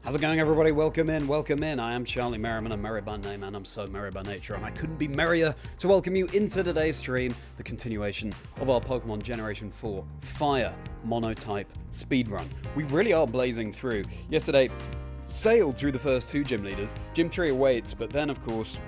How's it going, everybody? Welcome in, welcome in. I am Charlie Merriman, I'm Merri by name, and I'm so merry by nature, and I couldn't be merrier to welcome you into today's stream, the continuation of our Pokémon Generation 4 Fire Monotype Speedrun. We really are blazing through. Yesterday, sailed through the first two gym leaders. Gym 3 awaits, but then, of course,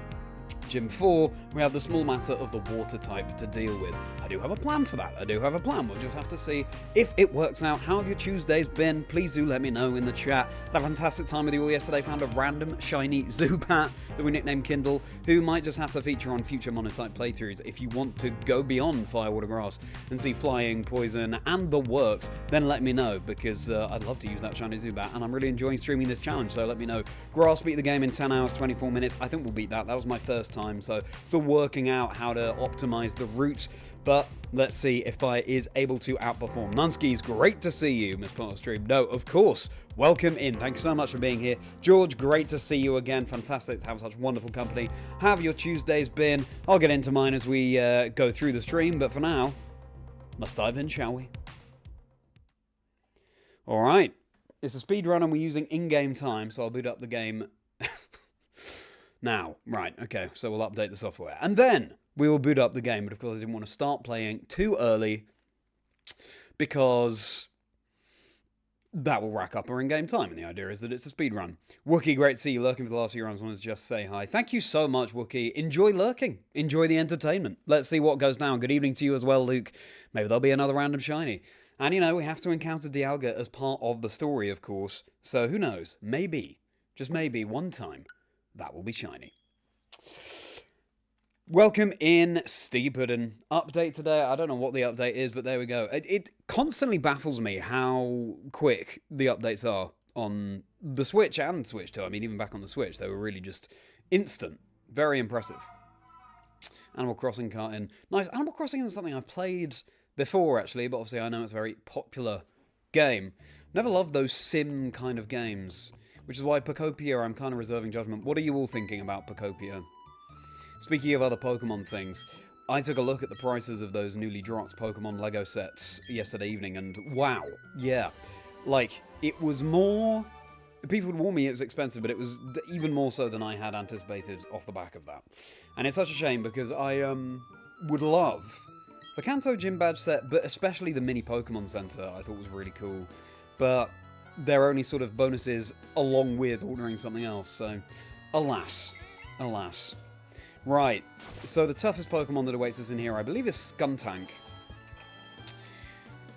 Gym 4, we have the small matter of the water type to deal with. I do have a plan for that. I do have a plan. We'll just have to see if it works out. How have your Tuesdays been? Please do let me know in the chat. Had a fantastic time with you all yesterday. Found a random shiny Zubat that we nicknamed Kindle, who might just have to feature on future Monotype playthroughs. If you want to go beyond Fire, Water, Grass and see Flying, Poison, and the works, then let me know, because I'd love to use that shiny Zubat, and I'm really enjoying streaming this challenge, so let me know. Grass beat the game in 10 hours, 24 minutes. I think we'll beat that. That was my first time, so still working out how to optimize the route, but let's see if Fire is able to outperform. Nunskis, great to see you, Miss Part of Stream. No, of course, welcome in. Thanks so much for being here. George, great to see you again. Fantastic to have such wonderful company. How have your Tuesdays been? I'll get into mine as we go through the stream, but for now, let's dive in, shall we? All right, it's a speed run and we're using in-game time, so I'll boot up the game now. Right, okay, so we'll update the software. And then we will boot up the game, but of course I didn't want to start playing too early because that will rack up our in-game time, and the idea is that it's a speed run. Wookie, great to see you lurking for the last few runs. Wanted to just say hi. Thank you so much, Wookie. Enjoy lurking. Enjoy the entertainment. Let's see what goes down. Good evening to you as well, Luke. Maybe there'll be another random shiny. And, you know, we have to encounter Dialga as part of the story, of course. So who knows? Maybe, just maybe, one time, that will be shiny. Welcome in, Sticky Puddin. Update today. I don't know what the update is, but there we go. It constantly baffles me how quick the updates are on the Switch and Switch 2. I mean, even back on the Switch, they were really just instant. Very impressive. Animal Crossing carton. Nice. Animal Crossing is something I've played before, actually, but obviously I know it's a very popular game. Never loved those sim kind of games, which is why Pokopia, I'm kind of reserving judgment. What are you all thinking about Pokopia? Speaking of other Pokemon things, I took a look at the prices of those newly dropped Pokemon Lego sets yesterday evening, and wow, yeah. Like, it was more... People would warn me it was expensive, but it was even more so than I had anticipated off the back of that. And it's such a shame, because I would love the Kanto Gym Badge set, but especially the mini Pokemon Center I thought was really cool. But they're only sort of bonuses along with ordering something else, so alas. Alas. Right, so the toughest Pokemon that awaits us in here, I believe, is Skuntank.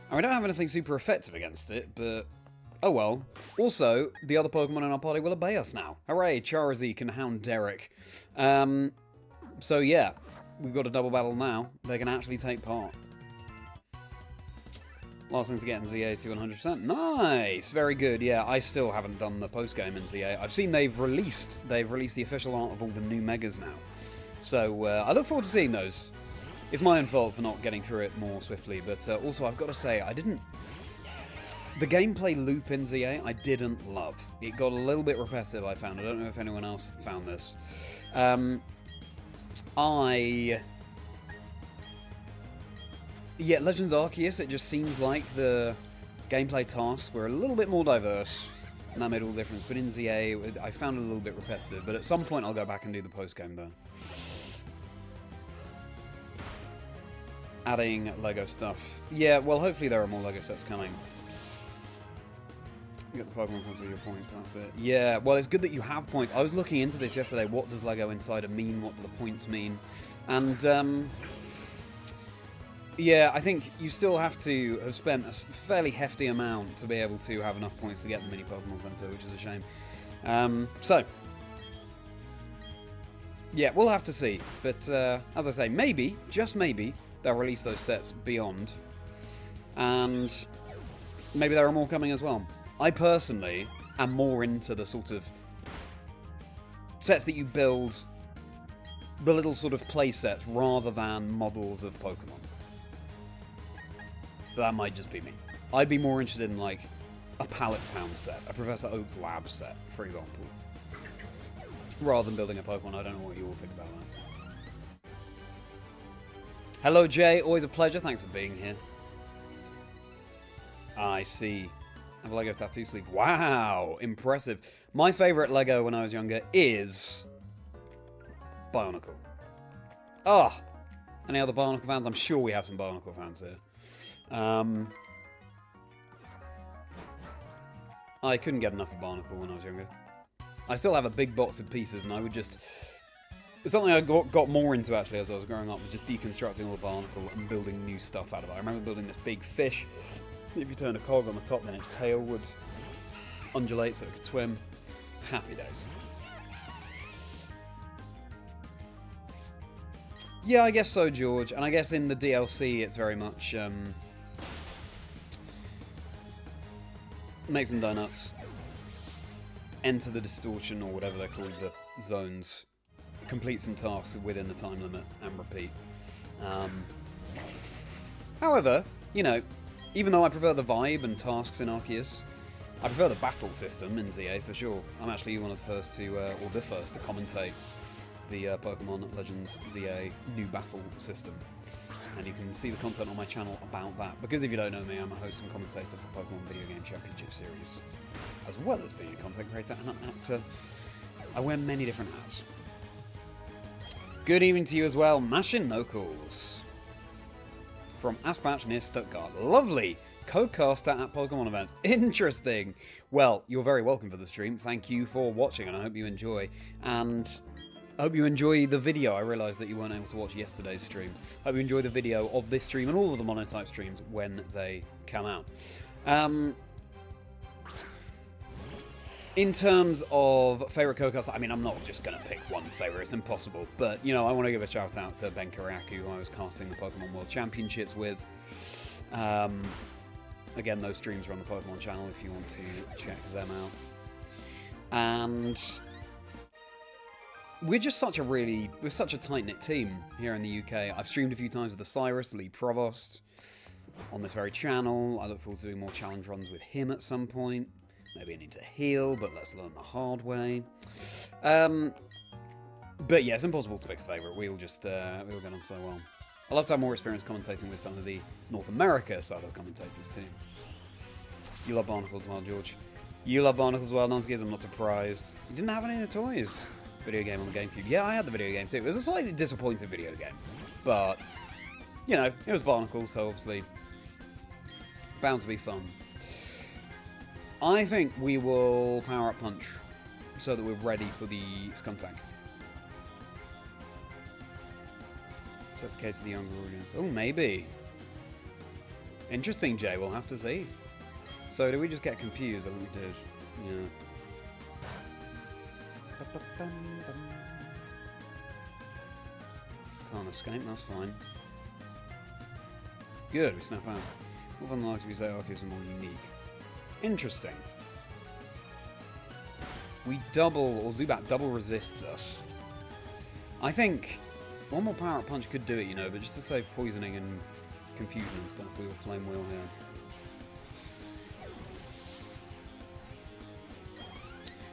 And we don't have anything super effective against it, but oh well. Also, the other Pokemon in our party will obey us now. Hooray, Charizard can hound Derek. So yeah, we've got a double battle now. They can actually take part. Last thing to get in ZA to 100%. Nice! Very good, yeah. I still haven't done the post-game in ZA. I've seen they've released the official art of all the new Megas now. So, I look forward to seeing those. It's my own fault for not getting through it more swiftly, but also I've got to say, the gameplay loop in ZA, I didn't love. It got a little bit repetitive, I found. I don't know if anyone else found this. Yeah, Legends Arceus, it just seems like the gameplay tasks were a little bit more diverse, and that made all the difference. But in ZA, I found it a little bit repetitive, but at some point I'll go back and do the post-game though. Adding Lego stuff. Yeah, well, hopefully there are more Lego sets coming. You get the Pokemon Center with your points, that's it. Yeah, well, it's good that you have points. I was looking into this yesterday. What does Lego Insider mean? What do the points mean? And, yeah, I think you still have to have spent a fairly hefty amount to be able to have enough points to get the mini Pokemon Center, which is a shame. So, yeah, we'll have to see. But, as I say, maybe, just maybe, they'll release those sets beyond. And maybe there are more coming as well. I personally am more into the sort of sets that you build, the little sort of play sets, rather than models of Pokemon. But that might just be me. I'd be more interested in, like, a Pallet Town set, a Professor Oak's Lab set, for example. Rather than building a Pokemon. I don't know what you all think about that. Hello, Jay. Always a pleasure. Thanks for being here. I see. Have a Lego tattoo sleeve. Wow. Impressive. My favourite Lego when I was younger is Bionicle. Oh. Any other Bionicle fans? I'm sure we have some Bionicle fans here. I couldn't get enough of Bionicle when I was younger. I still have a big box of pieces, and I would just... Something I got more into, actually, as I was growing up, was just deconstructing all the Bionicle and building new stuff out of it. I remember building this big fish. If you turn a cog on the top, then its tail would undulate so it could swim. Happy days. Yeah, I guess so, George. And I guess in the DLC, it's very much... make some donuts. Enter the distortion, or whatever they're called, the zones. Complete some tasks within the time limit, and repeat. However, you know, even though I prefer the vibe and tasks in Arceus, I prefer the battle system in ZA for sure. I'm actually one of the first to, or the first to commentate the Pokemon Legends ZA new battle system. And you can see the content on my channel about that. Because if you don't know me, I'm a host and commentator for Pokemon Video Game Championship Series. As well as being a content creator and an actor. I wear many different hats. Good evening to you as well, Mashin Knuckles. From Aspatch near Stuttgart. Lovely! Co-caster at Pokemon events. Interesting. Well, you're very welcome for the stream. Thank you for watching, and I hope you enjoy. And I hope you enjoy the video. I realised that you weren't able to watch yesterday's stream. I hope you enjoy the video of this stream and all of the Monotype streams when they come out. In terms of favourite co-caster, I mean, I'm not just going to pick one favourite. It's impossible. But, you know, I want to give a shout-out to Ben Karaku, who I was casting the Pokemon World Championships with. Again, those streams are on the Pokemon channel if you want to check them out. And we're just such a tight-knit team here in the UK. I've streamed a few times with the Cyrus, Lee Provost, on this very channel. I look forward to doing more challenge runs with him at some point. Maybe I need to heal, but let's learn the hard way. But yeah, it's impossible to pick a favourite. We all get on so well. I love to have more experience commentating with some of the North America side of commentators too. You love Barnacles as well, George. You love Barnacles as well, Nonskies, I'm not surprised. You didn't have any of the toys. Video game on the GameCube. Yeah, I had the video game too. It was a slightly disappointing video game. But, you know, it was Barnacles, so obviously bound to be fun. I think we will power up Punch so that we're ready for the Skuntank. So that's the case of the younger audience. Oh, maybe. Interesting, Jay. We'll have to see. So, did we just get confused? I think we did. Yeah. Can't escape. That's fine. Good. We snap out. What fun likes we say archives are more unique. Interesting. We double, or Zubat double resists us. I think one more power up punch could do it, you know, but just to save poisoning and confusion and stuff, we will Flame Wheel here.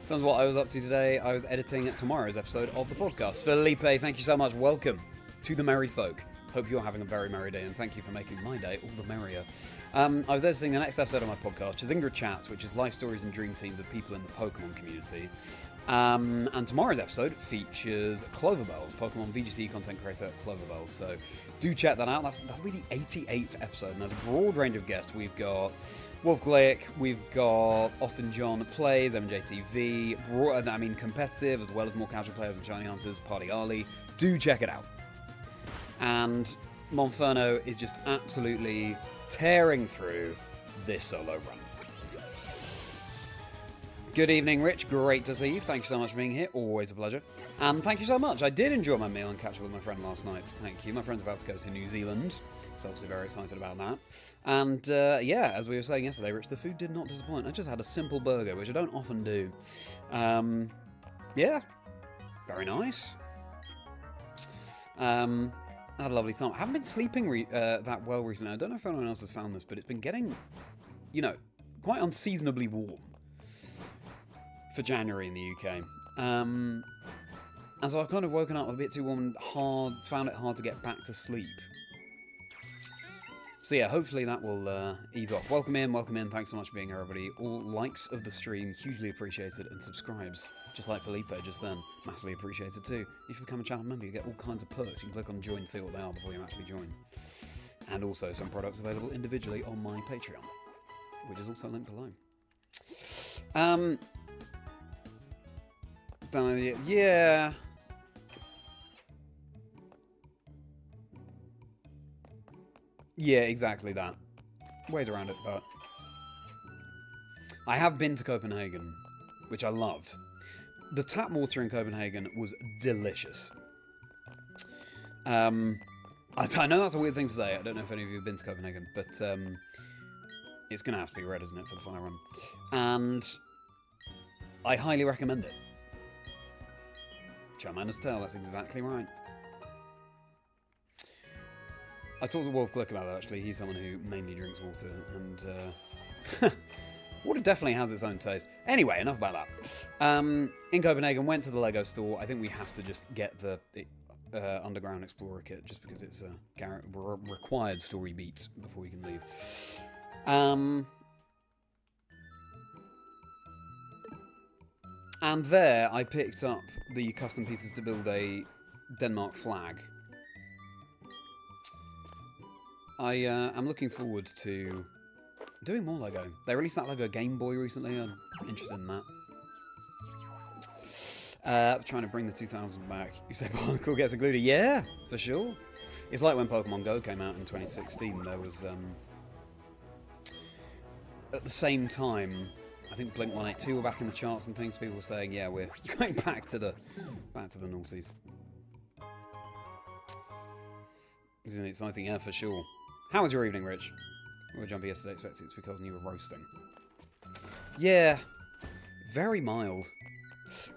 Sounds what I was up to today. I was editing tomorrow's episode of the podcast. Felipe, thank you so much. Welcome to the merry folk. Hope you're having a very merry day, and thank you for making my day all the merrier. I was editing the next episode of my podcast, Chazingdra Chats, which is life stories and dream teams of people in the Pokemon community. And tomorrow's episode features Cloverbells, Pokemon VGC content creator Cloverbells. So do check that out. That'll be the 88th episode, and there's a broad range of guests. We've got Wolf Glick, we've got Austin John Plays, MJTV, competitive as well as more casual players and Shiny Hunters, Party Ali. Do check it out. And Monferno is just absolutely tearing through this solo run. Good evening, Rich. Great to see you. Thank you so much for being here. Always a pleasure. And thank you so much. I did enjoy my meal and catch up with my friend last night. Thank you. My friend's about to go to New Zealand, so obviously very excited about that. And yeah, as we were saying yesterday, Rich, the food did not disappoint. I just had a simple burger, which I don't often do. Yeah, very nice. I had a lovely time. I haven't been sleeping that well recently. I don't know if anyone else has found this, but it's been getting, you know, quite unseasonably warm for January in the UK. And so I've kind of woken up a bit too warm and found it hard to get back to sleep. So yeah, hopefully that will ease off. Welcome in. Thanks so much for being here, everybody. All likes of the stream, hugely appreciated, and subscribes, just like Felipe just then, massively appreciated too. If you become a channel member, you get all kinds of perks. You can click on join to see what they are before you actually join. And also some products available individually on my Patreon, which is also linked below. Yeah. Yeah, exactly that. Ways around it, but I have been to Copenhagen, which I loved. The tap water in Copenhagen was delicious. I know that's a weird thing to say. I don't know if any of you have been to Copenhagen, but it's going to have to be red, isn't it, for the final run? And I highly recommend it. Charmander's Tale, that's exactly right. I talked to Wolf Glick about that, actually. He's someone who mainly drinks water, and water definitely has its own taste. Anyway, enough about that. In Copenhagen, went to the Lego store. I think we have to just get the Underground Explorer kit, just because it's a required story beat before we can leave. And there, I picked up the custom pieces to build a Denmark flag. I'm looking forward to Doing more Lego. They released that Lego Game Boy recently. I'm interested in that. Trying to bring the 2000 back. You said Barnacle gets included. Yeah, for sure. It's like when Pokemon Go came out in 2016. There was at the same time, I think Blink-182 were back in the charts and things. People were saying, "Yeah, we're going back to the noughties." Isn't it exciting? Yeah, for sure. How was your evening, Rich? We were jumpy yesterday, expecting it to be cold, and you were roasting. Yeah, very mild.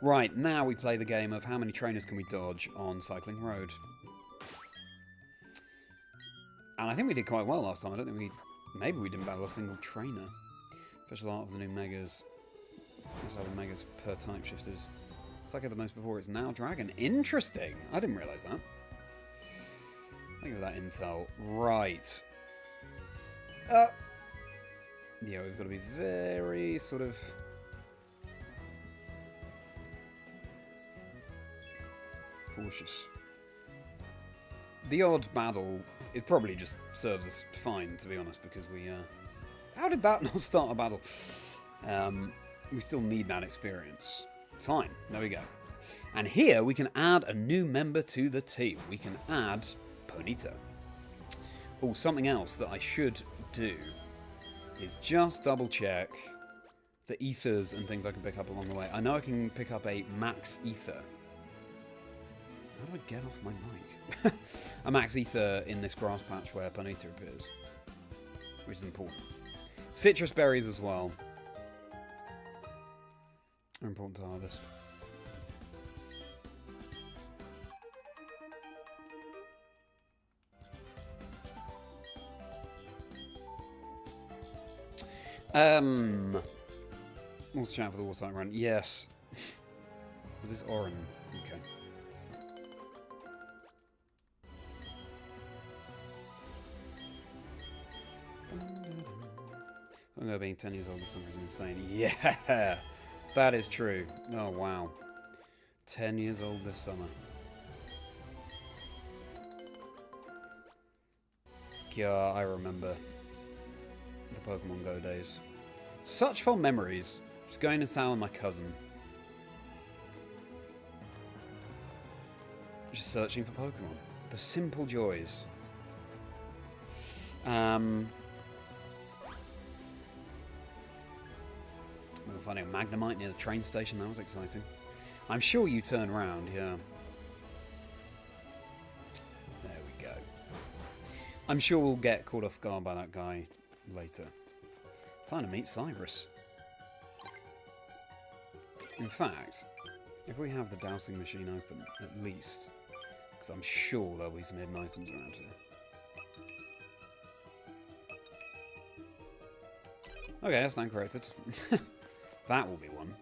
Right, now we play the game of how many trainers can we dodge on Cycling Road. And I think we did quite well last time. I don't think maybe we didn't battle a single trainer. Special art of the new Megas. Also the Megas per type shifters. It's like the most before, it's now Dragon. Interesting! I didn't realise that. Think of that intel. Right. Yeah, we've got to be very sort of... cautious. The odd battle, it probably just serves us fine, to be honest, because we... How did that not start a battle? We still need that experience. Fine, there we go. And here we can add a new member to the team. We can add Ponyta. Oh, something else that I should do is just double check the ethers and things I can pick up along the way. I know I can pick up a max ether. How do I get off my mic? A max ether in this grass patch where Ponyta appears, which is important. Citrus berries as well are important to harvest. What's the chat for the water run? Yes. Is this Oran? Okay. I'm going being 10 years old this summer is insane. Yeah, that is true. Oh wow, 10 years old this summer. Yeah, I remember the Pokemon Go days. Such fond memories. Just going to town with my cousin. Just searching for Pokemon. The simple joys. We were finding a Magnemite near the train station. That was exciting. I'm sure you turn around, yeah. There we go. I'm sure we'll get caught off guard by that guy later. Time to meet Cyrus. In fact, if we have the dowsing machine open, at least, because I'm sure there'll be some hidden items around here. Okay, that's not created. That will be one.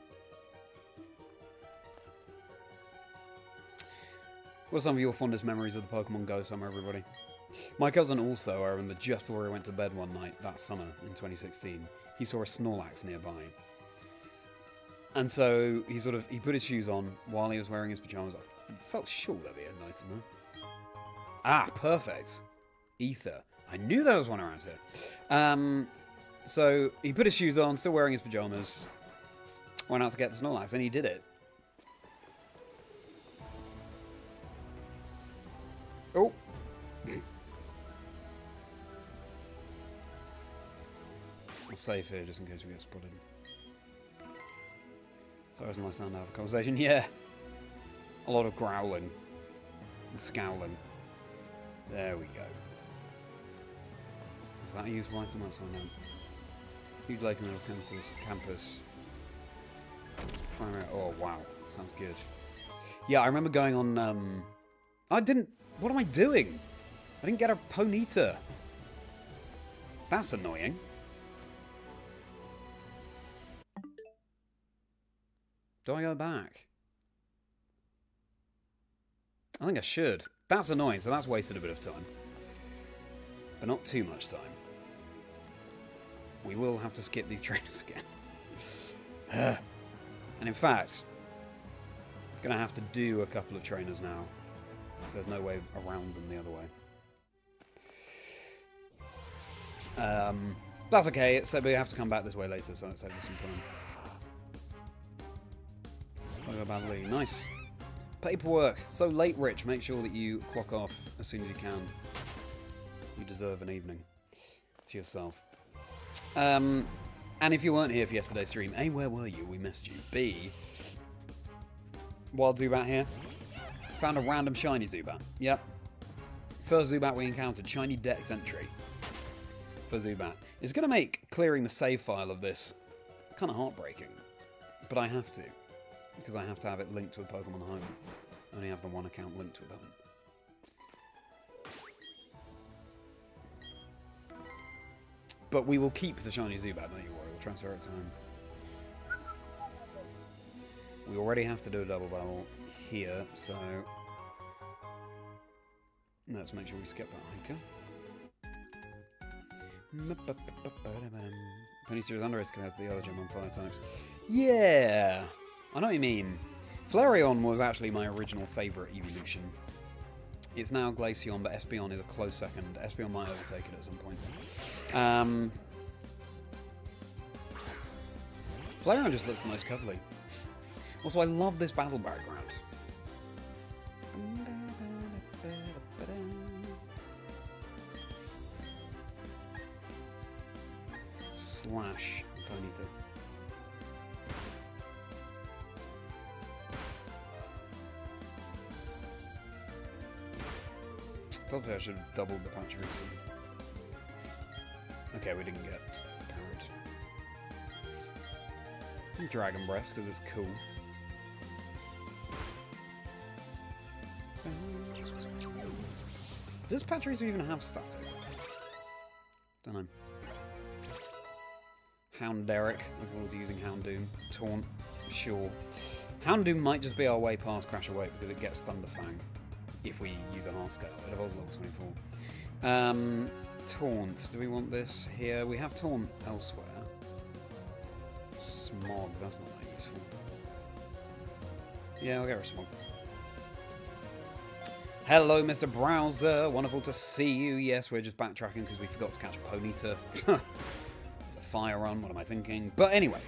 What are some of your fondest memories of the Pokemon Go summer, everybody? My cousin also, I remember just before he went to bed one night that summer in 2016, he saw a Snorlax nearby. And so he put his shoes on while he was wearing his pajamas. I felt sure there'd be a nice in there. Ah, perfect. Ether. I knew there was one around here. So he put his shoes on, still wearing his pajamas, went out to get the Snorlax, and he did it. Oh. I'll save here just in case we get spotted. So it was a nice sound to have a conversation. Yeah. A lot of growling and scowling. There we go. Is that a useful item? That's one now. Huge Lake in the campus. Primary. Oh wow, sounds good. Yeah, I remember going on. I didn't. What am I doing? I didn't get a Ponyta. That's annoying. Do I go back? I think I should. That's annoying, so that's wasted a bit of time. But not too much time. We will have to skip these trainers again. And in fact, I'm going to have to do a couple of trainers now. Because there's no way around them the other way. That's okay, so we have to come back this way later, so it saves us some time. Battle League. Nice. Paperwork. So late, Rich. Make sure that you clock off as soon as you can. You deserve an evening to yourself. And if you weren't here for yesterday's stream, A, where were you? We missed you. B, wild Zubat here. Found a random shiny Zubat. Yep. First Zubat we encountered. Shiny Dex entry for Zubat. It's going to make clearing the save file of this kind of heartbreaking. But I have to. Because I have to have it linked with Pokemon Home. I only have the one account linked with Home. But we will keep the shiny Zubat, don't you worry. We'll transfer it to him. We already have to do a double battle here, so let's make sure we skip that hiker. Ponyta is underestimated as the other gym on fire types. Yeah! I know what you mean. Flareon was actually my original favourite evolution. It's now Glaceon, but Espeon is a close second. Espeon might overtake it at some point. Flareon just looks the most cuddly. Also, I love this battle background. Slash Ponyta. Probably I should have doubled the Pachirisu. Okay, we didn't get Parrot. Dragon Breath, because it's cool. Does Pachirisu even have static? Don't know. Hounderic, if everyone's using Houndoom. Taunt, sure. Houndoom might just be our way past Crash Awake because it gets Thunderfang. If we use a half scale, it evolves level 24. Taunt, do we want this here? We have Taunt elsewhere. Smog, that's not that useful. Yeah, I'll get rid of Smog. Hello, Mr. Browser. Wonderful to see you. Yes, we're just backtracking because we forgot to catch a Ponyta. It's a fire run, what am I thinking? But anyway.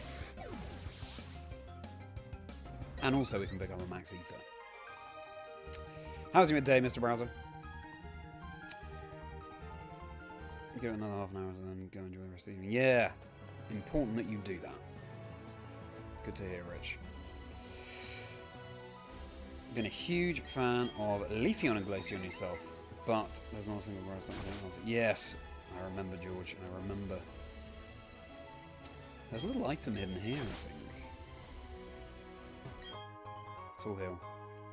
And also we can pick up a Max Ether. How's your midday, Mr. Browser? Give it another half an hour and then go enjoy the rest of the evening. Yeah, important that you do that. Good to hear, Rich. Been a huge fan of Leafeon and Glaceon yourself, but there's not a single grass that I don't love. Yes, I remember, George. I remember. There's a little item hidden here, I think. Full heal.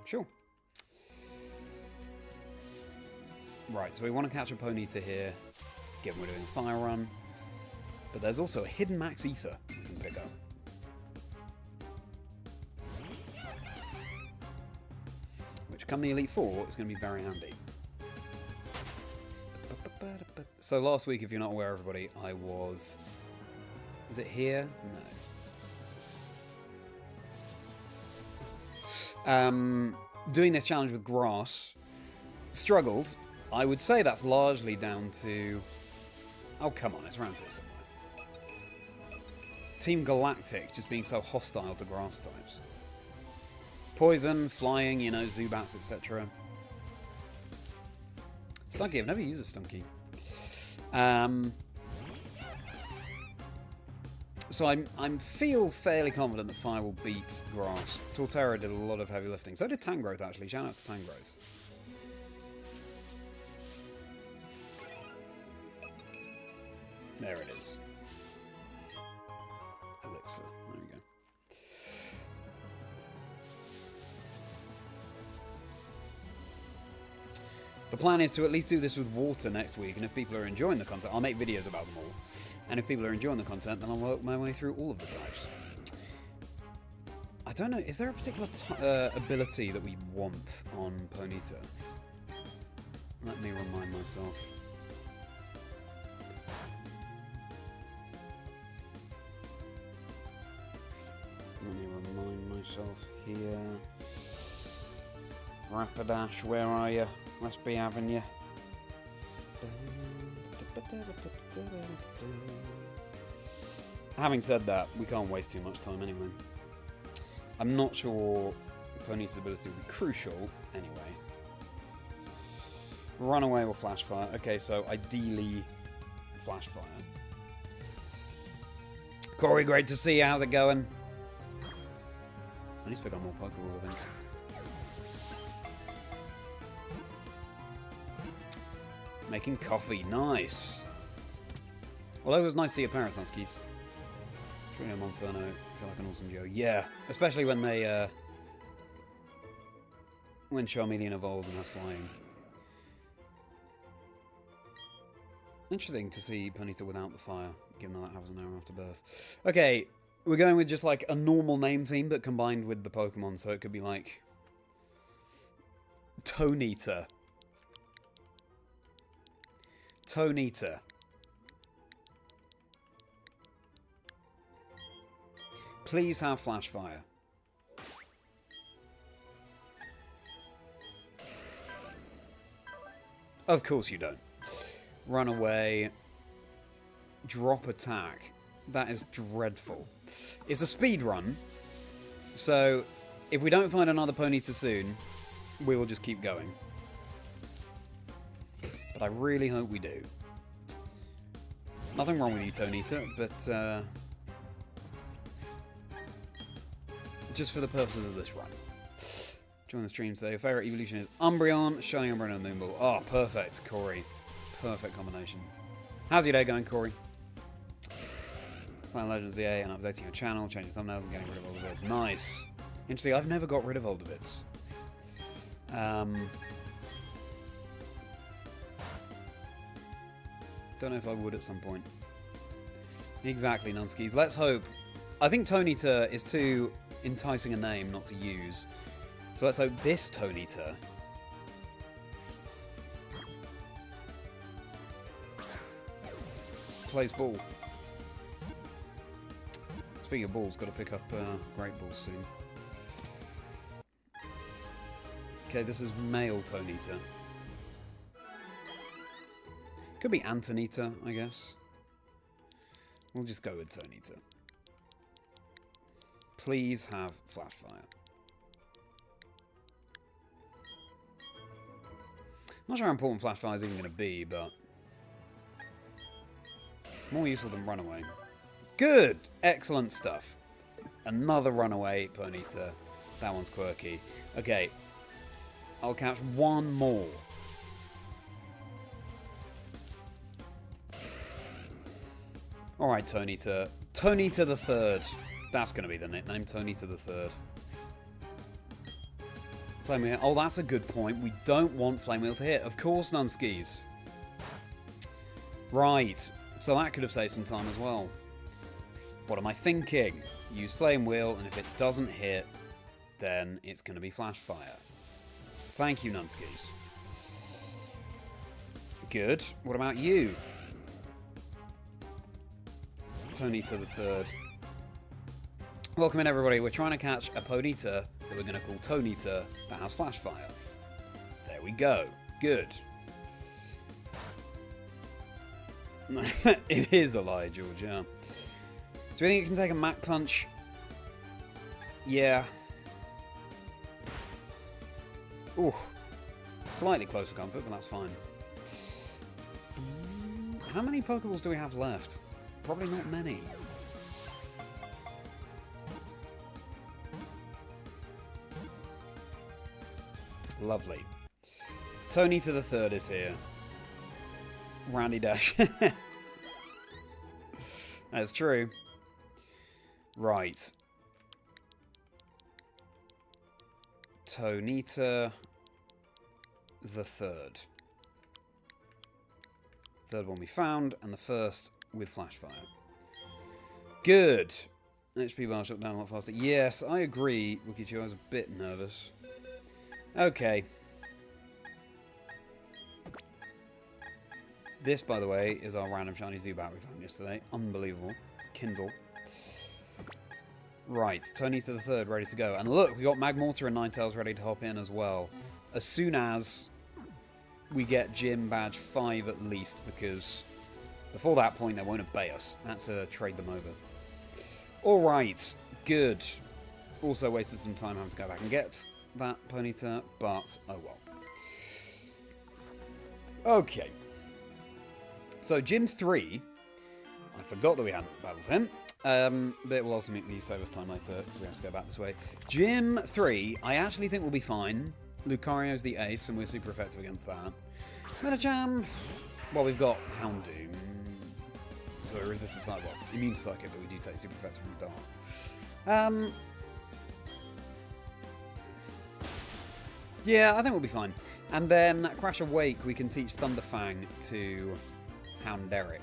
Sure. Right, so we want to catch a Ponyta here, given we're doing a fire run. But there's also a hidden Max Ether we can pick up. Which, come the Elite Four, is going to be very handy. So last week, if you're not aware, everybody, I was... Was it here? No. Doing this challenge with grass. Struggled. I would say that's largely down to... Oh, come on, it's around here somewhere. Team Galactic just being so hostile to grass types. Poison, flying, you know, Zubats, etc. Stunky, I've never used a Stunky. So I feel fairly confident that Fire will beat Grass. Torterra did a lot of heavy lifting. So did Tangrowth, actually. Shout out to Tangrowth. There it is. Elixir. There we go. The plan is to at least do this with water next week, and if people are enjoying the content, I'll make videos about them all. And if people are enjoying the content, then I'll work my way through all of the types. I don't know, is there a particular ability that we want on Ponyta? Let me remind myself. Let me remind myself here. Rapidash, where are you? Must be having you. Having said that, we can't waste too much time anyway. I'm not sure Ponyta's ability will be crucial anyway. Runaway or Flash Fire. Okay, so ideally Flash Fire. Corey, great to see you. How's it going? I need to pick up more Pokeballs, I think. Making coffee. Nice. Although it was nice to see your parents, Nuskies. Trinity and Monferno feel like an awesome duo. Yeah, especially when they, when Charmeleon evolves and has flying. Interesting to see Ponyta without the fire, given that happens an hour after birth. Okay, we're going with just like a normal name theme, but combined with the Pokemon, so it could be like Tonita. Tonita. Please have Flash Fire. Of course you don't. Run away. Drop attack. That is dreadful. It's a speed run, so if we don't find another Ponyta soon, we will just keep going. But I really hope we do. Nothing wrong with you, Tonita, but just for the purposes of this run. Join the stream today. Your favourite evolution is Umbreon, Shining Umbreon, and Moonball. Oh, perfect, Corey. Perfect combination. How's your day going, Corey? Playing Legends EA and updating your channel, changing thumbnails and getting rid of older bits. Nice. Interesting, I've never got rid of older bits. Don't know if I would at some point. Exactly, Nunskis. Let's hope. I think Tonita is too enticing a name not to use. So let's hope this Tonita plays ball. Speaking of balls, got to pick up Great Balls soon. Okay, this is male Tonita. Could be Antonita, I guess. We'll just go with Tonita. Please have Flash Fire. Not sure how important Flash Fire is even going to be, but more useful than Runaway. Good! Excellent stuff. Another Runaway Ponyta. That one's quirky. Okay. I'll catch one more. Alright, Tonita. Tonita the Third. That's going to be the nickname. Tonita the Third. Flame Wheel. Oh, that's a good point. We don't want Flame Wheel to hit. Of course, Nunskis. Right. So that could have saved some time as well. What am I thinking? Use Flame Wheel, and if it doesn't hit, then it's going to be Flash Fire. Thank you, Nunskis. Good. What about you? Tonita the Third. Welcome in, everybody. We're trying to catch a Ponyta that we're going to call Tonita that has Flash Fire. There we go. Good. It is a lie, George, yeah. Do you think it can take a Mach Punch? Yeah. Ooh. Slightly close for comfort, but that's fine. How many Pokeballs do we have left? Probably not many. Lovely. Tonita the Third is here. Rapidash. That's true. Right. Tonita the Third. Third one we found, and the first with Flash Fire. Good. HP bar shut down a lot faster. Yes, I agree. Wikichu, I was a bit nervous. Okay. This, by the way, is our random shiny Zubat we found yesterday. Unbelievable. Kindle. Right, Tonita the Third ready to go. And look, we got Magmortar and Ninetales ready to hop in as well. As soon as we get Gym Badge 5 at least, because Before that point, they won't obey us. I had to trade them over. Alright, good. Also wasted some time having to go back and get that Ponyta, but oh well. Okay. So, Gym 3. I forgot that we hadn't battled him. But it will also make me save us time later, so we have to go back this way. Gym 3, I actually think we'll be fine. Lucario's the ace, and we're super effective against that. Medicham. Well, we've got Houndoom. So it resists the side, well, immune to psychic, but we do take super effective from Dark. Yeah, I think we'll be fine. And then Crash Awake, we can teach Thunderfang to Hounderic.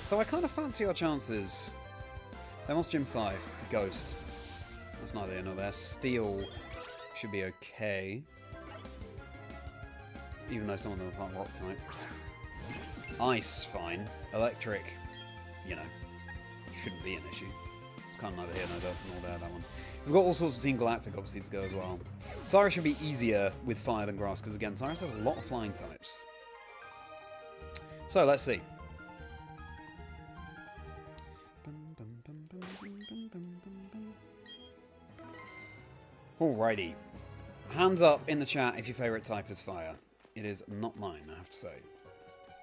So I kind of fancy our chances. Then what's Gym 5? Ghost. That's neither here nor there. Steel should be okay. Even though some of them aren't rock type. Ice, fine. Electric, you know, shouldn't be an issue. It's kind of neither here nor there, that one. We've got all sorts of Team Galactic, obviously, to go as well. Cyrus should be easier with fire than grass, because, again, Cyrus has a lot of flying types. So, let's see. Alrighty. Hands up in the chat if your favourite type is fire. It is not mine, I have to say.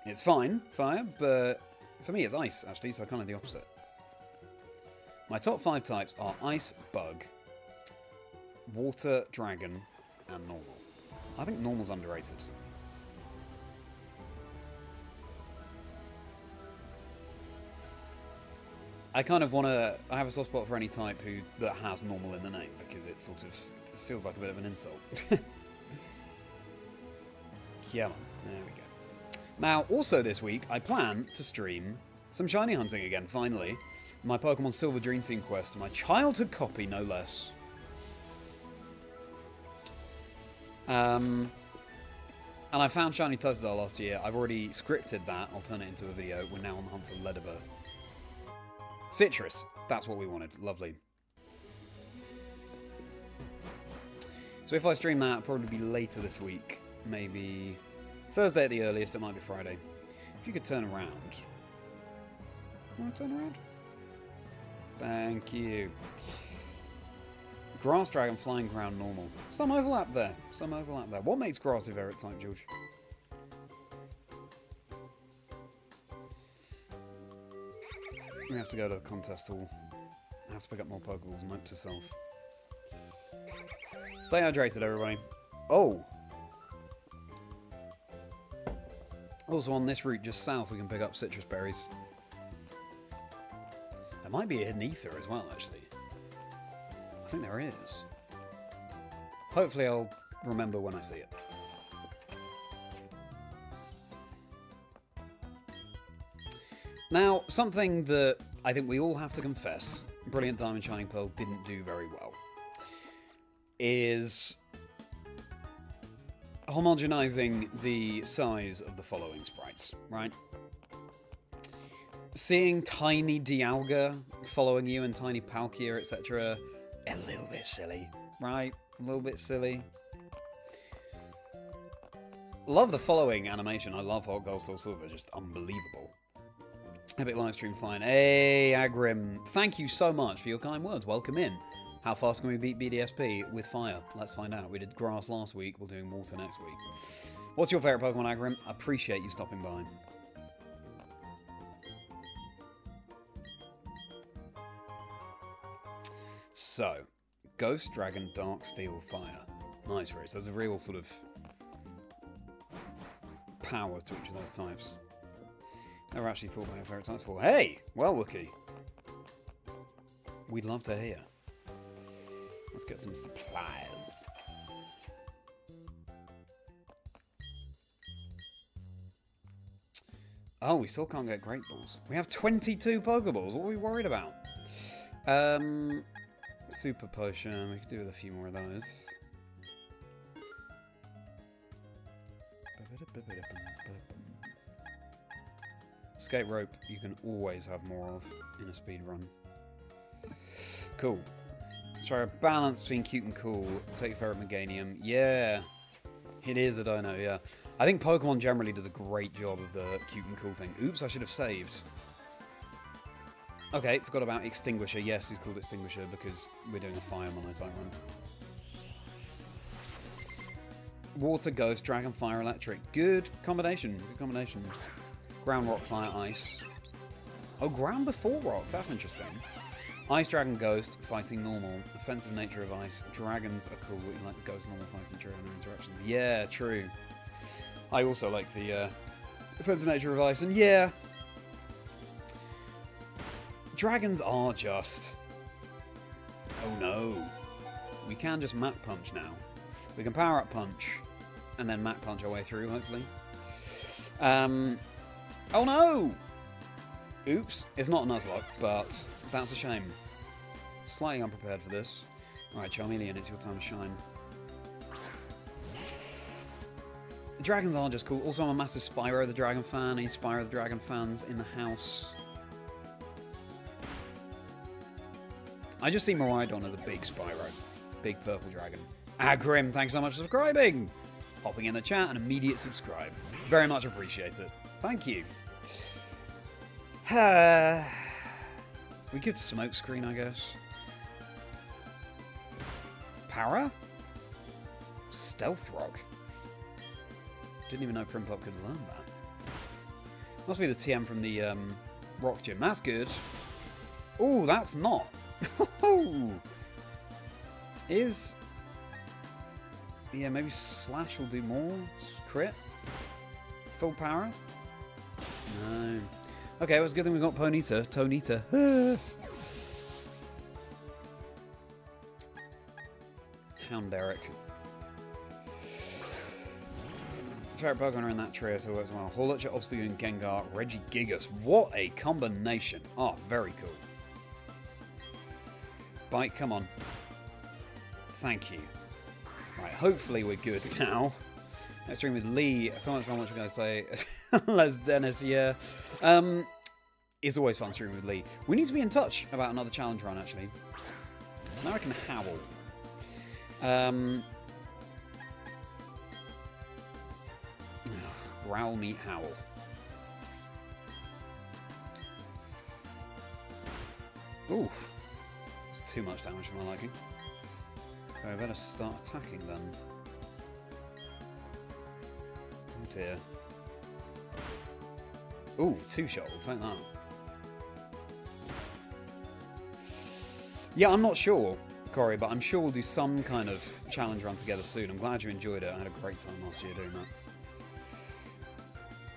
It's fine, fire, but for me it's ice, actually, so kind of the opposite. My top 5 types are ice, bug, water, dragon, and normal. I think normal's underrated. I kind of want to... I have a soft spot for any type that has normal in the name, because it sort of feels like a bit of an insult. Yeah, there we go. Now, also this week, I plan to stream some shiny hunting again, finally. My Pokemon Silver Dream Team quest, my childhood copy, no less. And I found Shiny Totodile last year. I've already scripted that. I'll turn it into a video. We're now on the hunt for Ledibur. Citrus. That's what we wanted. Lovely. So if I stream that, it'll probably be later this week. Maybe Thursday at the earliest. It might be Friday. If you could turn around. Want to turn around? Thank you. Grass Dragon, Flying Ground, Normal. Some overlap there. Some overlap there. What makes grass your favourite type, George? We have to go to the contest hall. I have to pick up more Pokeballs. Note to self. Stay hydrated, everybody. Oh! Also on this route just south we can pick up citrus berries. There might be a hidden ether as well, actually. I think there is. Hopefully I'll remember when I see it. Now, something that I think we all have to confess Brilliant Diamond Shining Pearl didn't do very well is homogenizing the size of the following sprites, right? Seeing tiny Dialga following you and tiny Palkia, etc., a little bit silly, right? A little bit silly. Love the following animation. I love Hot Gold Soul Silver, just unbelievable. Epic livestream fine. Hey, Agrim. Thank you so much for your kind words. Welcome in. How fast can we beat BDSP with fire? Let's find out. We did grass last week. We're doing water next week. What's your favourite Pokemon, Agrim? I appreciate you stopping by. So, Ghost, Dragon, Dark, Steel, Fire. Nice, Rich. There's a real sort of power to each of those types. Never actually thought about your favourite types before. Hey! Well, Wookie. We'd love to hear. Let's get some supplies. Oh, we still can't get Great Balls. We have 22 Pokeballs. What are we worried about? Super Potion. We could do with a few more of those. Escape Rope, you can always have more of in a speed run. Cool. Let's try a balance between cute and cool. Take your favourite Meganium. Yeah. It is a dino, yeah. I think Pokemon generally does a great job of the cute and cool thing. Oops, I should have saved. Okay, forgot about Extinguisher. Yes, he's called Extinguisher because we're doing a fire monotype run. Water, Ghost, Dragon, Fire, Electric. Good combination. Good combination. Ground, Rock, Fire, Ice. Oh, Ground before Rock. That's interesting. Ice, Dragon, Ghost, fighting normal. Offensive nature of Ice. Dragons are cool. You like the Ghost, normal, fighting nature, and their interactions. Yeah, true. I also like the offensive nature of Ice. And yeah, dragons are just... Oh no. We can just Mach Punch now. We can Power Up Punch and then Mach Punch our way through, hopefully. Oh no! Oops. It's not a Nuzlocke, but that's a shame. Slightly unprepared for this. Alright, Charmeleon, it's your time to shine. Dragons are just cool. Also, I'm a massive Spyro the Dragon fan. Any Spyro the Dragon fans in the house? I just see Miraidon as a big Spyro. Big purple dragon. Grim, thanks so much for subscribing. Hopping in the chat and immediate subscribe. Very much appreciate it. Thank you. We could smoke screen, I guess. Para? Stealth Rock. Didn't even know Primpop could learn that. Must be the TM from the Rock Gym. That's good. Oh, that's not. Is... Yeah, maybe Slash will do more. Crit. Full power. No. Okay, well, it's a good thing we got Ponyta. Tonita. Houndoom. Favorite Pokemon are in that trio, so it works well. Horlucha, Obstagoon, Gengar, Regigigas. What a combination. Oh, very cool. Bite, come on. Thank you. Right, hopefully we're good now. Next stream with Lee. So much fun watching you guys play. Les Dennis, yeah. It's always fun streaming with Lee. We need to be in touch about another challenge run, actually. So now I can howl. Growl, meet, howl. Ooh. That's too much damage for my liking. Okay, I better start attacking then. Oh dear. Ooh, 2-shot, we'll take that. Yeah, I'm not sure, Corey, but I'm sure we'll do some kind of challenge run together soon. I'm glad you enjoyed it. I had a great time last year doing that.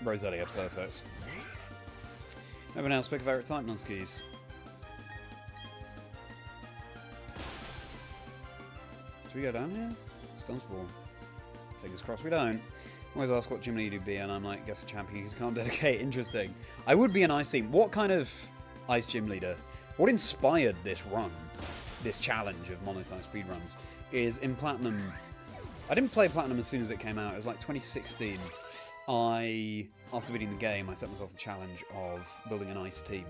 Roselia, perfect. Everyone else, pick a favourite type, Nunskis. Do we go down here? Stunspore. Fingers crossed we don't. Always ask what gym leader you'd be, and I'm like, guess a champion who can't dedicate. Interesting. I would be an ice team. What kind of ice gym leader? What inspired this run, this challenge of monotype speedruns, is in Platinum. I didn't play Platinum as soon as it came out. It was like 2016. After beating the game, I set myself the challenge of building an ice team.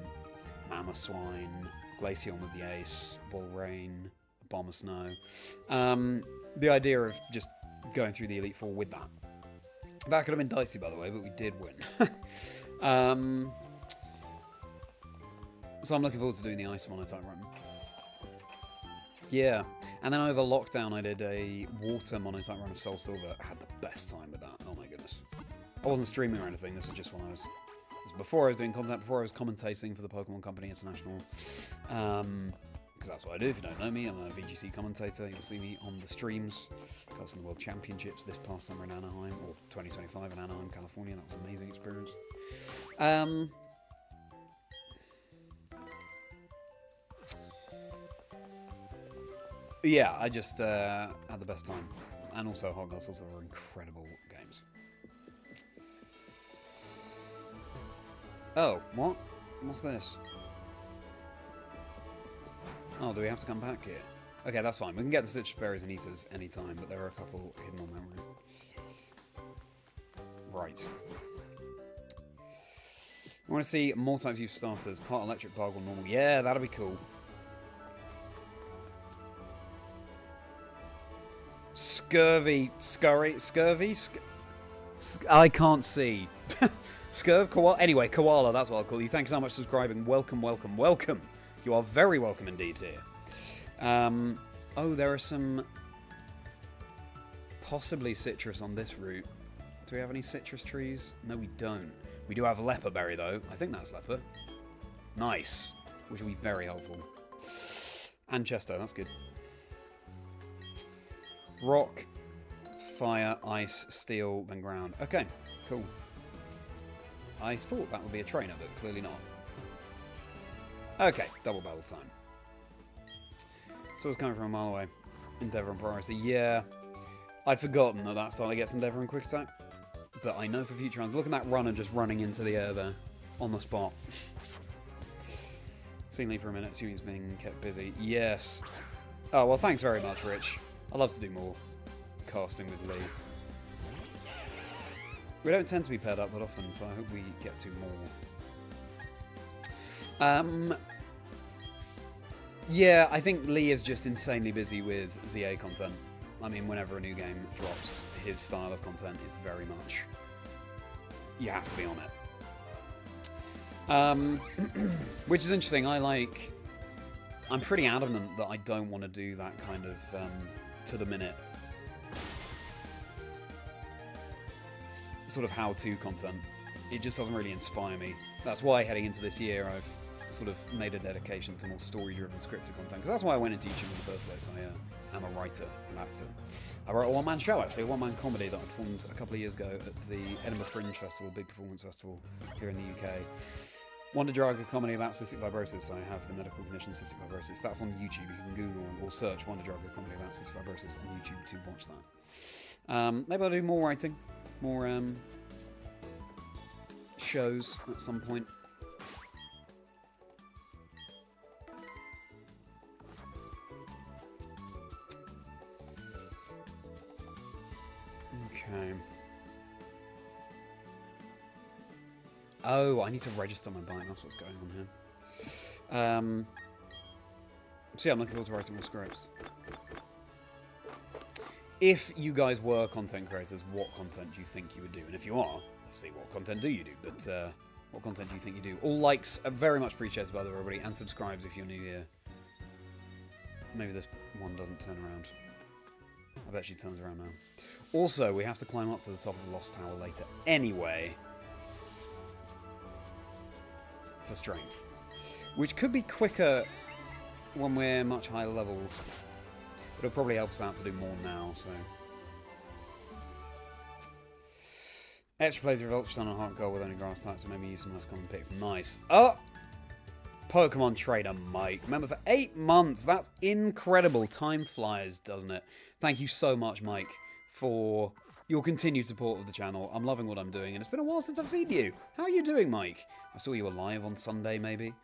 Mamoswine, Glaceon was the ace, Bullrain, Bomber Snow. The idea of just going through the Elite Four with that. That could have been dicey, by the way, but we did win. So I'm looking forward to doing the Ice Monotype run. Yeah. And then over lockdown, I did a Water Monotype run of Soul Silver. I had the best time with that. Oh my goodness. I wasn't streaming or anything. This was just when I was... Before I was doing content, before I was commentating for the Pokemon Company International. Because that's what I do. If you don't know me, I'm a VGC commentator. You'll see me on the streams. Covering the World Championships this past summer in Anaheim, or 2025 in Anaheim, California. That was an amazing experience. Yeah, I just had the best time. And also, Hot Gods also are incredible games. Oh, what? What's this? Oh, do we have to come back here? Okay, that's fine. We can get the Citrus Berries and Ethers anytime, but there are a couple hidden on memory. Right. I want to see more types use starters. Part electric, part normal. Yeah, that'll be cool. Scurvy. I can't see. Scurv, Koala. Anyway, Koala, that's what I'll call you. Thanks so much for subscribing. Welcome, welcome, welcome. You are very welcome indeed here. Oh, there are some possibly citrus on this route. Do we have any citrus trees? No, we don't. We do have a leper berry, though. I think that's leper. Nice. Which will be very helpful. And Chesto, that's good. Rock, fire, ice, steel, then ground. Okay, cool. I thought that would be a trainer, but clearly not. Okay, double battle time. So it's coming from a mile away. Endeavour and priority. Yeah, I'd forgotten that that style gets Endeavour and quick attack. But I know for future rounds. Look at that runner just running into the air there. On the spot. Seen Lee for a minute. Assuming he's being kept busy. Yes. Oh, well, thanks very much, Rich. I'd love to do more casting with Lee. We don't tend to be paired up that often, so I hope we get to more. Yeah, I think Lee is just insanely busy with ZA content. I mean, whenever a new game drops, his style of content is very much... You have to be on it. Which is interesting. I'm pretty adamant that I don't want to do that kind of to-the-minute sort of how-to content. It just doesn't really inspire me. That's why heading into this year I've sort of made a dedication to more story-driven scripted content, because that's why I went into YouTube in the first place. I am a writer, an actor. I wrote a one-man show, actually, a one-man comedy that I performed a couple of years ago at the Edinburgh Fringe Festival, big performance festival here in the UK. Wonder Drug, a comedy about cystic fibrosis. I have the medical condition cystic fibrosis. That's on YouTube. You can Google or search Wonder Drug, a comedy about cystic fibrosis on YouTube to watch that. Maybe I'll do more writing, more shows at some point. Okay. Oh, I need to register my bike. That's what's going on here. So yeah, I'm looking forward to writing more scripts. If you guys were content creators, what content do you think you would do? And if you are, obviously, what content do you do? But what content do you think you do? All likes are very much appreciated by everybody, and subscribes if you're new here. Maybe this one doesn't turn around. I bet she turns around now. Also, we have to climb up to the top of the Lost Tower later anyway. For strength. Which could be quicker when we're much higher levels. But it'll probably help us out to do more now, so... Extra playthrough of Ultra Sun and Heart Gold with only grass types, so maybe use some less common picks. Nice. Oh! Pokemon Trader Mike. Remember, for 8 months. That's incredible. Time flies, doesn't it? Thank you so much, Mike, for your continued support of the channel. I'm loving what I'm doing, and it's been a while since I've seen you. How are you doing, Mike? I saw you were live on Sunday, maybe.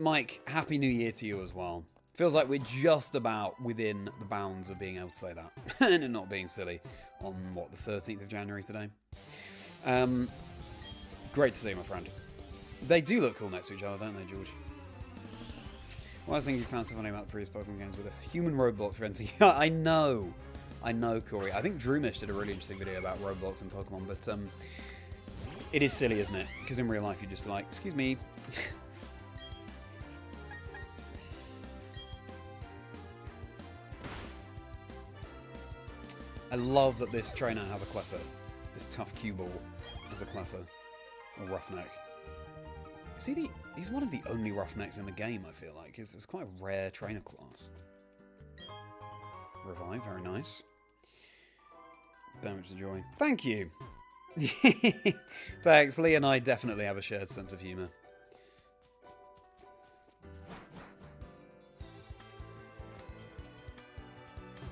Mike, Happy New Year to you as well. Feels like we're just about within the bounds of being able to say that. And it not being silly on, what, the 13th of January today? Great to see you, my friend. They do look cool next to each other, don't they, George? Well, I was thinking you found something about the previous Pokemon games with a human roadblock preventing... Yeah, I know, Corey. I think Droomish did a really interesting video about roadblocks in Pokemon, but it is silly, isn't it? Because in real life, you'd just be like, excuse me. I love that this trainer has a Cleffa. This tough cue ball has a Cleffa. Or Roughneck. He's one of the only Roughnecks in the game, I feel like. It's quite a rare trainer class. Revive, very nice. Damage the joy. Thank you! Thanks, Lee and I definitely have a shared sense of humour.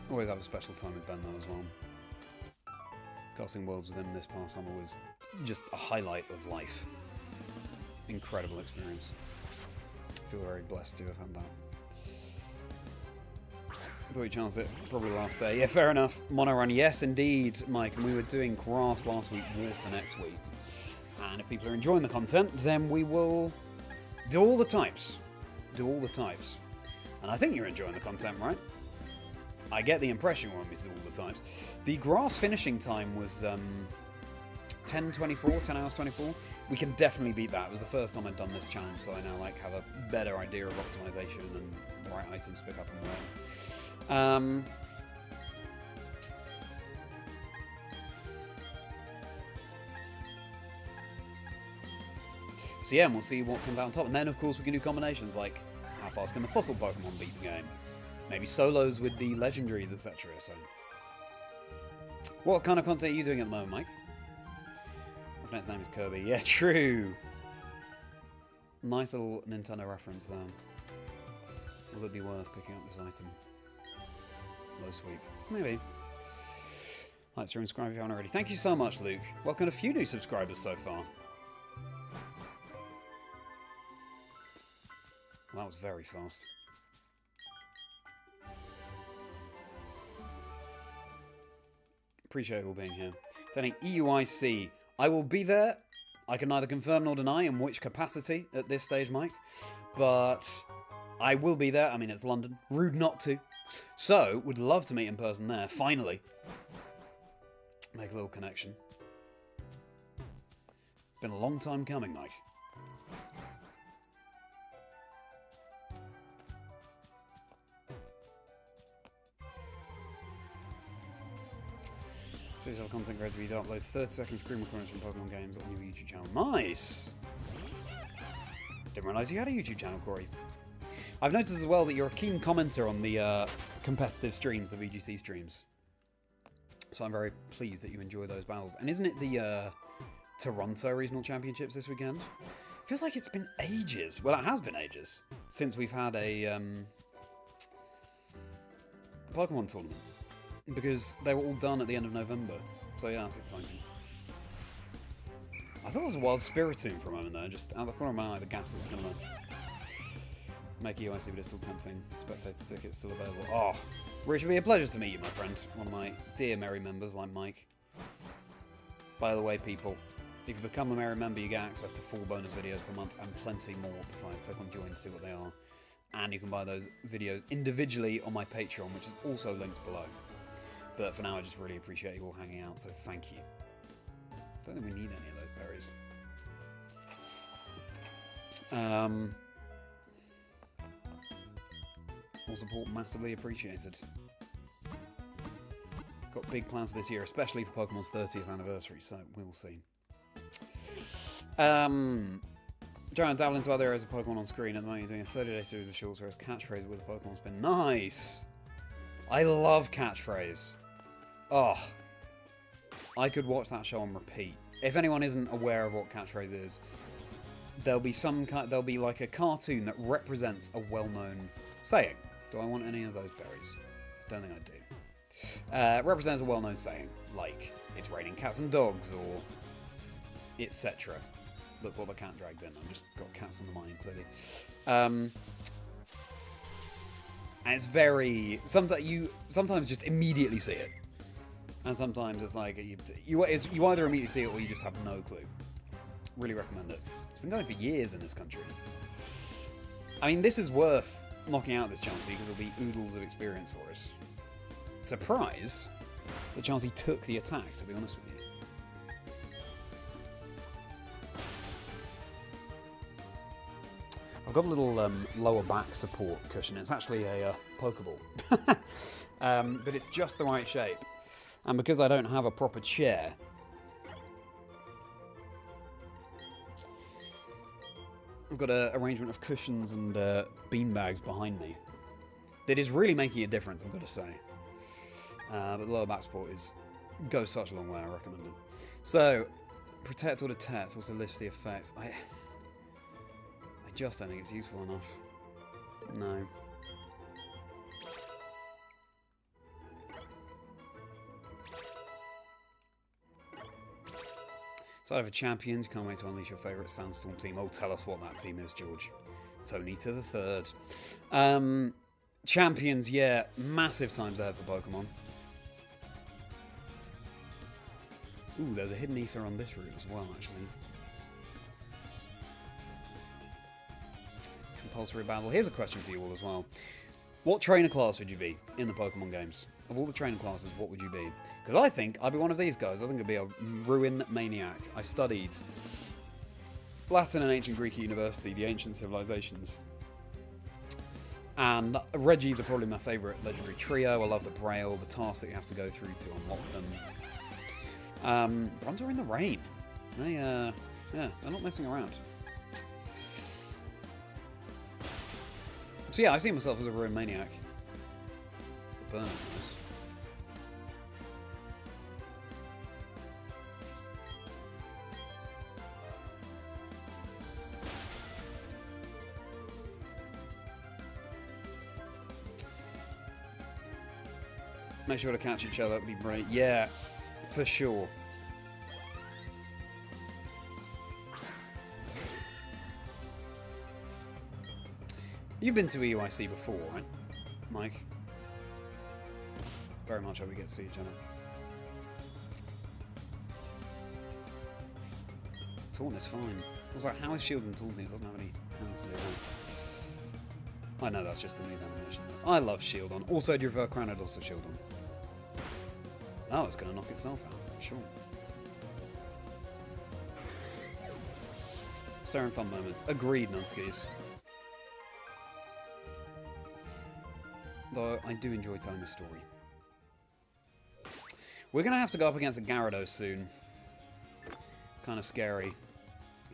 Always have a special time with Ben though as well. Casting Worlds with him this past summer was just a highlight of life. Incredible experience. I feel very blessed to have had that. I thought you chanced it. Probably last day. Yeah, fair enough. Mono run. Yes, indeed, Mike. And we were doing grass last week, water next week. And if people are enjoying the content, then we will do all the types. Do all the types. And I think you're enjoying the content, right? I get the impression one misses all the times. The grass finishing time was 10:24, 10 hours 24. We can definitely beat that. It was the first time I'd done this challenge, so I now like have a better idea of optimization and the right items to pick up and where. So yeah, and we'll see what comes out on top. And then, of course, we can do combinations like how fast can the fossil Pokemon beat the game? Maybe solos with the legendaries, etc. So, what kind of content are you doing at the moment, Mike? My friend's name is Kirby. Yeah, true. Nice little Nintendo reference there. Will it be worth picking up this item? This week. Maybe. Like to subscribe if you haven't already. Thank you so much, Luke. Welcome to a few new subscribers so far. Well, that was very fast. Appreciate you all being here. Sending EUIC. I will be there. I can neither confirm nor deny in which capacity at this stage, Mike. But I will be there. I mean, it's London. Rude not to. So, would love to meet in person there, finally. Make a little connection. It's been a long time coming, Mike. Series of content creator, you upload 30-second screen recordings from Pokemon games on your YouTube channel. Nice! Didn't realise you had a YouTube channel, Corey. I've noticed as well that you're a keen commenter on the competitive streams, the VGC streams. So I'm very pleased that you enjoy those battles. And isn't it the Toronto Regional Championships this weekend? Feels like it's been ages. Well, it has been ages since we've had a Pokemon tournament. Because they were all done at the end of November. So yeah, that's exciting. I thought it was a Wild Spiritomb for a moment there, just out of the corner of my eye, the ghastly cinema. Make UIC, but it's still tempting. Spectator tickets still available. Oh, it should be a pleasure to meet you, my friend. One of my dear Merri members, like Mike. By the way, people, if you become a Merri member, you get access to 4 bonus videos per month and plenty more besides. Click on join to see what they are. And you can buy those videos individually on my Patreon, which is also linked below. But for now, I just really appreciate you all hanging out, so thank you. Don't think we need any of those berries. All support massively appreciated. Got big plans for this year, especially for Pokemon's 30th anniversary, so we'll see. Trying to dabble into other areas of Pokemon on screen. At the moment, you're doing a 30-day series of shorts where it's catchphrase with the Pokemon's been nice. I love catchphrase. Oh, I could watch that show on repeat. If anyone isn't aware of what catchphrase is, there'll be like a cartoon that represents a well-known saying. Do I want any of those berries? Don't think I do. Represents a well-known saying, like it's raining cats and dogs, or etc. Look what the cat dragged in. I've just got cats on the mind, clearly. And it's very sometimes just immediately see it. And sometimes it's like you either immediately see it or you just have no clue. Really recommend it. It's been going for years in this country. I mean, this is worth knocking out this Chansey because it'll be oodles of experience for us. Surprise that Chansey took the attack, to be honest with you. I've got a little lower back support cushion. It's actually a Pokeball. But it's just the right shape. And because I don't have a proper chair, I've got an arrangement of cushions and beanbags behind me that is really making a difference, I've got to say. But the lower back support goes such a long way, I recommend it. So, Protect or Detect also lists the effects. I just don't think it's useful enough. No. Side of champions, can't wait to unleash your favourite Sandstorm team. Oh, tell us what that team is, George. Tony to the third. Champions, yeah, massive times ahead for Pokemon. Ooh, there's a hidden ether on this route as well, actually. Compulsory battle. Here's a question for you all as well. What trainer class would you be in the Pokemon games? Of all the trainer classes, what would you be? Because I think I'd be one of these guys. I think I'd be a ruin maniac. I studied Latin and Ancient Greek at university, the ancient civilizations. And Regis are probably my favourite legendary trio. I love the Braille, the tasks that you have to go through to unlock them. Ones are in the rain. Yeah, they're not messing around. So yeah, I see myself as a ruin maniac. The burn is nice. Make sure to catch each other, that'd be great. Yeah, for sure. You've been to EUIC before, right, Mike? Very much hope we get to see each other. Taunt is fine. I was like, how is Shield and Taunting? It doesn't have any hands to do. I know that's just the lead animation. I love Shield on. Also, do you prefer Crown? I'd also Shield on. Oh, it's going to knock itself out, sure. Stirring fun moments. Agreed, Nunskis. Though I do enjoy telling the story. We're going to have to go up against a Gyarados soon. Kind of scary.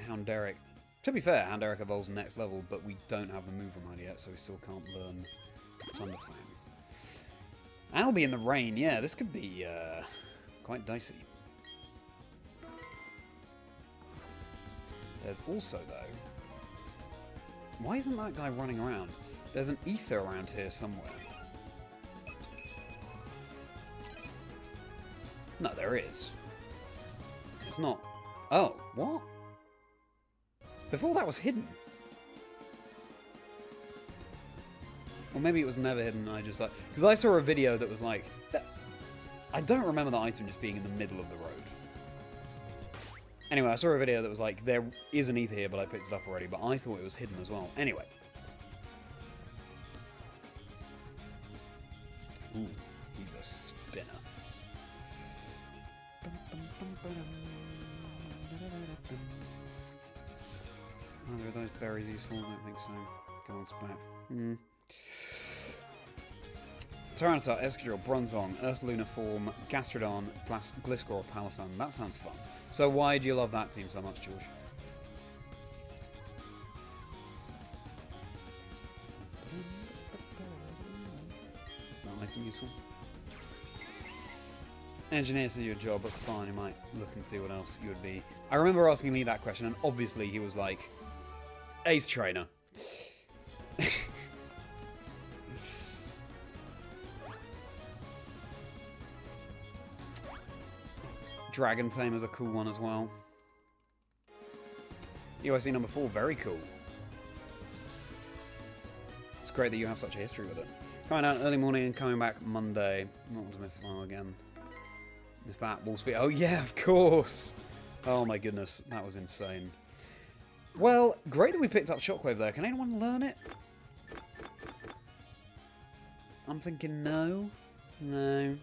Houndoom. To be fair, Houndoom evolves next level, but we don't have the move reminder yet, so we still can't learn Thunderfang. And it'll be in the rain. Yeah, this could be quite dicey. There's also, though... Why isn't that guy running around? There's an ether around here somewhere. No, there is. It's not... Oh, what? Before that was hidden. Or maybe it was never hidden and I just like... Because I saw a video that was like... I don't remember the item just being in the middle of the road. Anyway, I saw a video that was like, there is an ether here, but I picked it up already. But I thought it was hidden as well. Anyway. Ooh, he's a spinner. Are those berries useful? I don't think so. Go on, Splat. Tyranitar, Escadrille, Bronzong, Ursaluna Form, Gastrodon, Gliscor, Palossand. That sounds fun. So why do you love that team so much, George? Is that nice and useful? Engineer said your job, but fine, you might look and see what else you would be. I remember asking Lee that question, and obviously he was like, Ace Trainer. Dragon Tamer's a cool one as well. UIC number 4, very cool. It's great that you have such a history with it. Coming out early morning and coming back Monday. Not to miss the file again. Missed that. Wall speed. Oh yeah, of course. Oh my goodness, that was insane. Well, great that we picked up Shockwave there. Can anyone learn it? I'm thinking no. No.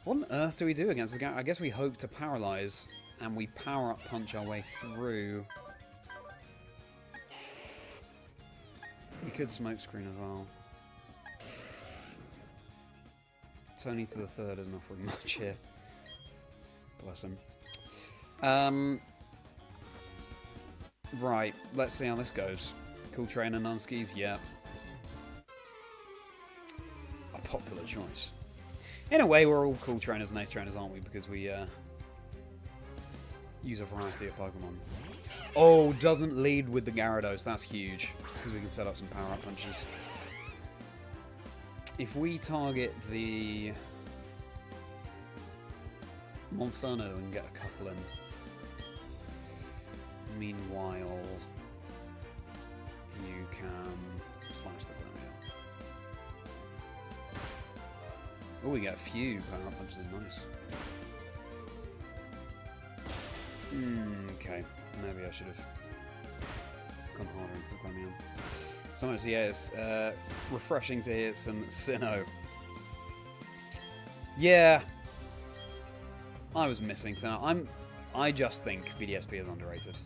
What on earth do we do against the guy? I guess we hope to paralyze, and we power-up punch our way through. We could smoke screen as well. Tony to the third isn't offering much here. Bless him. Right, let's see how this goes. Cool trainer, Nunskis, yeah. A popular choice. In a way, we're all cool trainers and ace trainers, aren't we? Because we use a variety of Pokemon. Oh, doesn't lead with the Gyarados. That's huge. Because we can set up some power-up punches. If we target the Monferno and get a couple in. Meanwhile, you can slash the ground out. Oh, we get a few power punches, nice. Okay, maybe I should have gone harder into the Clemion. So much, yeah, it's refreshing to hear some Sinnoh. Yeah. I was missing Sinnoh. I just think BDSP is underrated.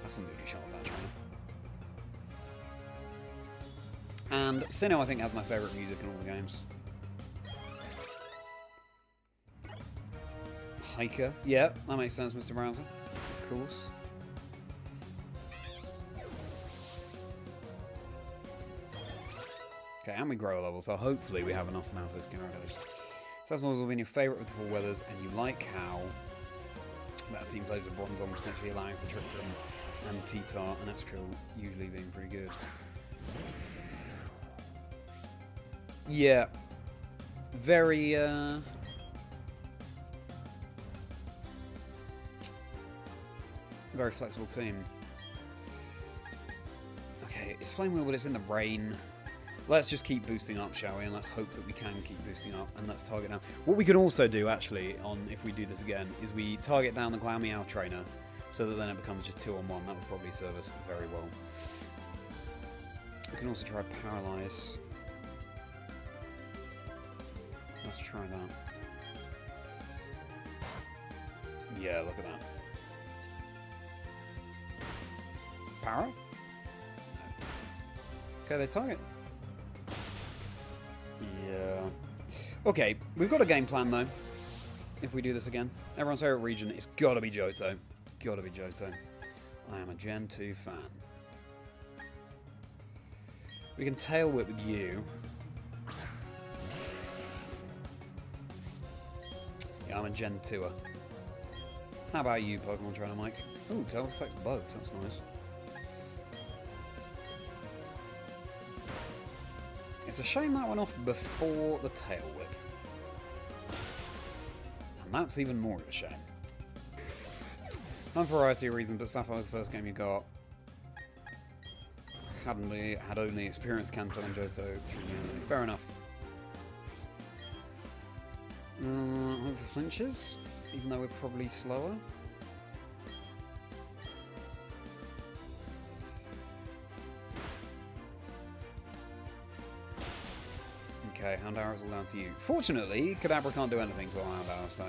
That's a moody shot of that trainer. And Sinnoh, I think, has my favourite music in all the games. Hiker. Yeah, that makes sense, Mr. Browser. Of course. Okay, and we grow a level, so hopefully we have enough now for this Gyarados. So that's always been your favourite with the four weathers, and you like how that team plays with Bronzong, potentially allowing for Trick Room and T-Tar and Excadrill usually being pretty good. Yeah. Very, very flexible team. Okay, it's Flame Wheel, but it's in the rain. Let's just keep boosting up, shall we? And let's hope that we can keep boosting up. And let's target down. What we can also do, actually, if we do this again, is we target down the Glameow trainer so that then it becomes just 2-on-1. That would probably serve us very well. We can also try Paralyze. Let's try that. Yeah, look at that. Para? No. Okay, they target. Yeah. Okay, we've got a game plan though. If we do this again. Everyone's favourite region, it's gotta be Johto. Gotta be Johto. I am a Gen 2 fan. We can Tail Whip with you. Yeah, I'm a Gen 2er. How about you, Pokemon Trainer Mike? Ooh, Tail affects both, that's nice. It's a shame that went off before the Tail Whip. And that's even more of a shame. Not for a variety of reasons, but Sapphire's the first game you got. Had only experienced Kanto and Johto. Fair enough. Hope for flinches, even though we're probably slower. Okay, Houndour's all down to you. Fortunately, Kadabra can't do anything to Houndour, so...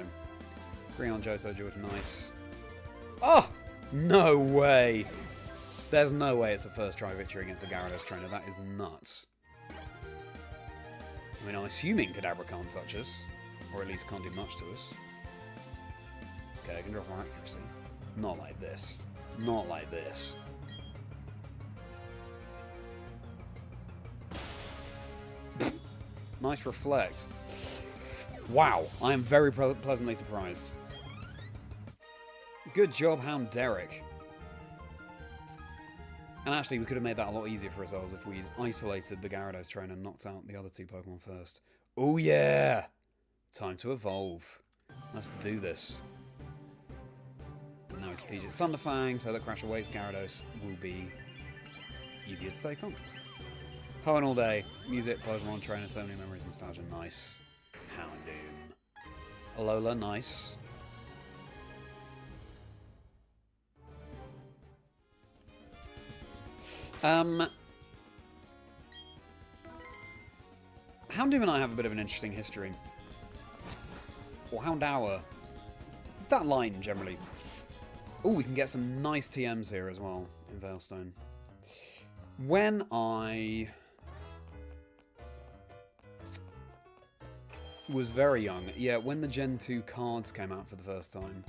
Green on Johto, George, nice. Oh! No way! There's no way it's a first try victory against the Gyarados trainer. That is nuts. I mean, I'm assuming Kadabra can't touch us. Or at least can't do much to us. Okay, I can drop our accuracy. Not like this. Not like this. Nice reflect. Wow, I am very pleasantly surprised. Good job, Hound Derek. And actually, we could have made that a lot easier for ourselves if we'd isolated the Gyarados trainer and knocked out the other two Pokemon first. Oh yeah! Time to evolve. Let's do this. And now we can teach it Thunderfang, so that Crash Away's Gyarados will be easier to take on. Hoenn all day. Music, Pokemon trainer, so many memories, nostalgia, nice. Houndoom. Alola, nice. Houndoom and I have a bit of an interesting history. Or Houndour. That line, generally. Oh, we can get some nice TMs here as well, in Veilstone. When I was very young, yeah, when the Gen 2 cards came out for the first time,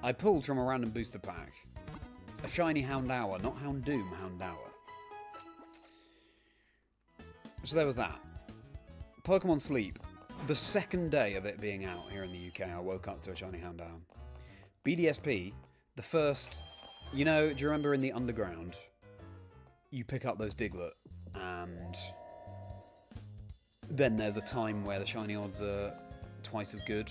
I pulled from a random booster pack a shiny Houndour, not Houndoom, Houndour. So there was that. Pokemon Sleep. The second day of it being out here in the UK, I woke up to a shiny Houndour. BDSP, the first... You know, do you remember in the underground, you pick up those Diglett, and then there's a time where the shiny odds are twice as good?